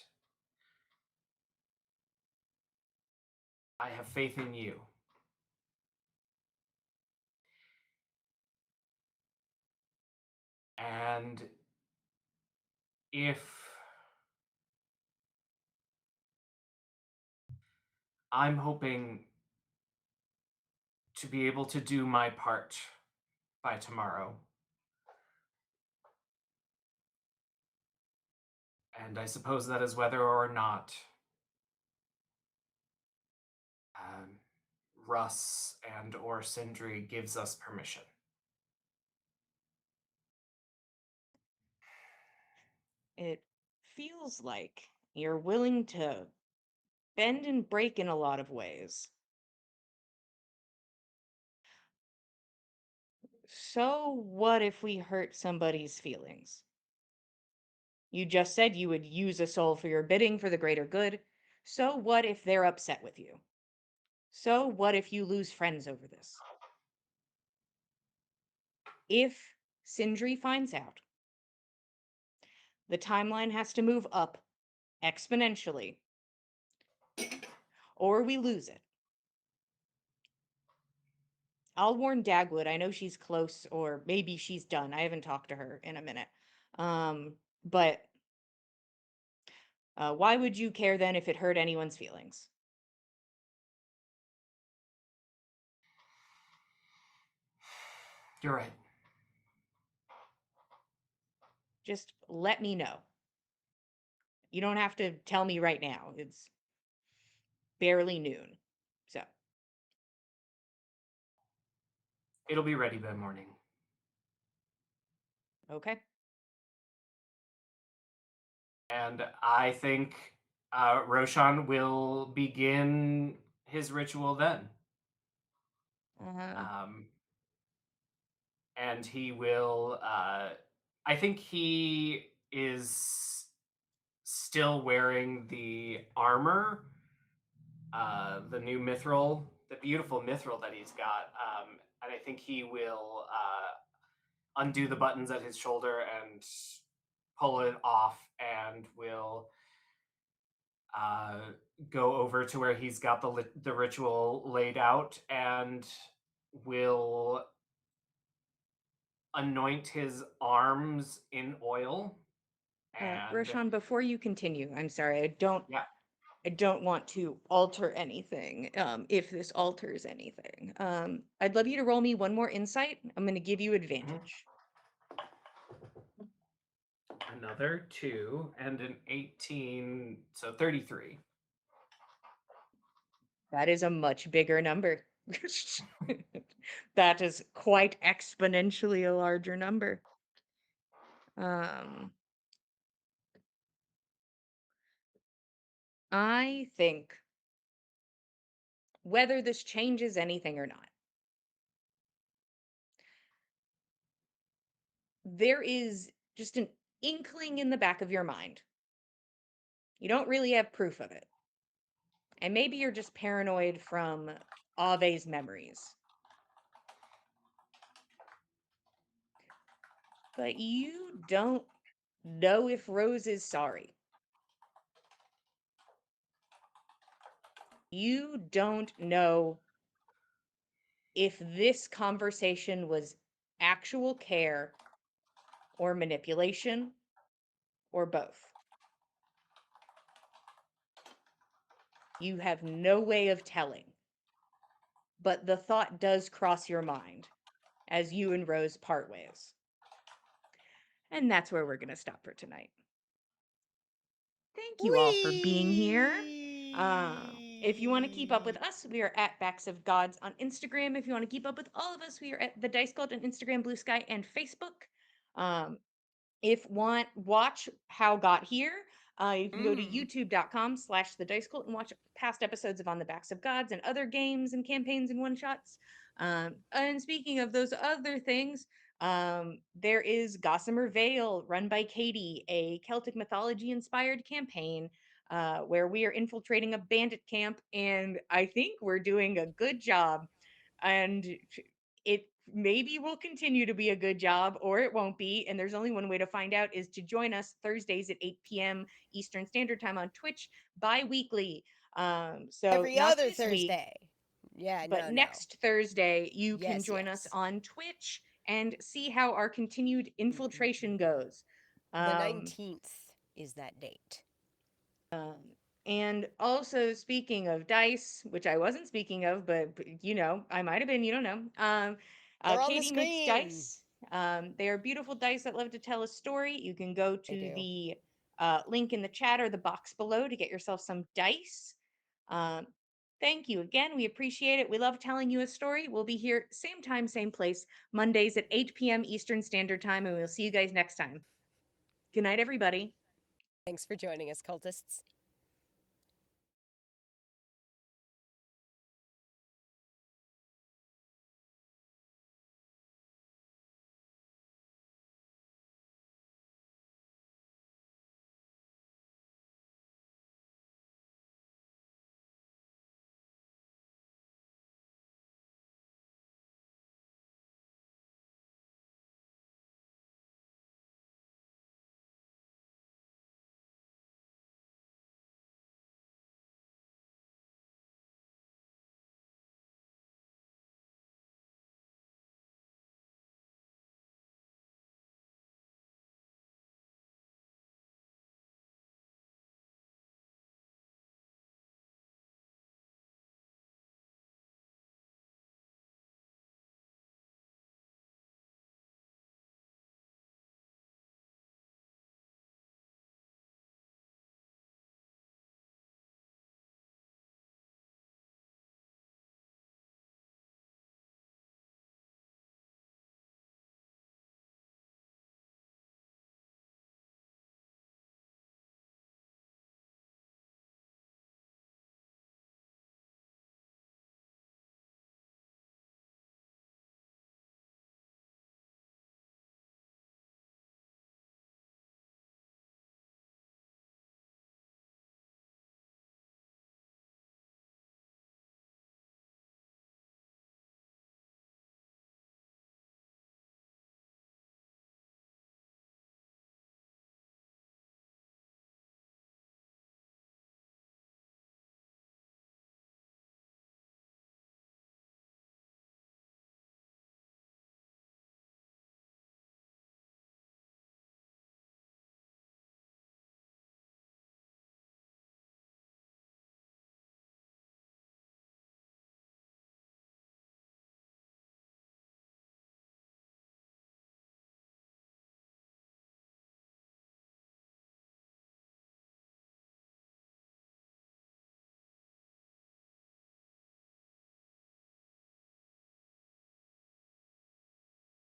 I have faith in you. And if I'm hoping to be able to do my part by tomorrow. And I suppose that is whether or not Russ and or Sindri gives us permission. It feels like you're willing to bend and break in a lot of ways. So what if we hurt somebody's feelings? You just said you would use a soul for your bidding for the greater good. So what if they're upset with you? So what if you lose friends over this? If Sindri finds out, the timeline has to move up exponentially, or we lose it. I'll warn Dagwood. I know she's close, or maybe she's done. I haven't talked to her in a minute. But why would you care then if it hurt anyone's feelings? You're right. Just let me know. You don't have to tell me right now. It's barely noon. So, It'll be ready by morning. okay. And I think Roshan will begin his ritual then. And he will, I think he is still wearing the armor, the new mithril, the beautiful mithril that he's got. And I think he will undo the buttons at his shoulder and pull it off, and will go over to where he's got the ritual laid out, and will anoint his arms in oil. And Roshan, before you continue, I'm sorry, yeah, I don't want to alter anything. If this alters anything, I'd love you to roll me one more insight. I'm going to give you advantage. another 2 and an 18, so 33. That is a much bigger number. That is quite exponentially a larger number. I think whether this changes anything or not, there is just an inkling in the back of your mind. You don't really have proof of it. And maybe you're just paranoid from Ave's memories. But you don't know if Rose is sorry. You don't know if this conversation was actual care or manipulation or both. You have no way of telling. But the thought does cross your mind as you and Rose part ways. And that's where we're going to stop for tonight. Thank you all for being here. If you want to keep up with us, we are at Backs of Gods on Instagram. If you want to keep up with all of us, we are at the Dice Cult on Instagram, Blue Sky, and Facebook. Watch How Got Here, you can go to youtube.com/the Dice Cult and watch past episodes of On the Backs of Gods and other games and campaigns and one shots. And speaking of those other things, there is Gossamer Vale, run by Katie, a Celtic mythology inspired campaign where we are infiltrating a bandit camp, and I think we're doing a good job. And it maybe will continue to be a good job, or it won't be. And there's only one way to find out, is to join us Thursdays at 8 p.m. Eastern Standard Time on Twitch bi-weekly. So Every not other this week, Thursday. Yeah, but no. next Thursday, you can Yes, join us yes. on Twitch and see how our continued infiltration goes. The 19th is that date. And also, speaking of dice, which I wasn't speaking of, but you know, I might have been, you don't know. They're on the Katie makes screen. dice. They are beautiful dice that love to tell a story. You can go to do. the link in the chat or the box below to get yourself some dice. Thank you again. We appreciate it. We love telling you a story. We'll be here same time, same place, Mondays at 8 p.m. Eastern Standard Time, and we'll see you guys next time. Good night, everybody. Thanks for joining us, cultists.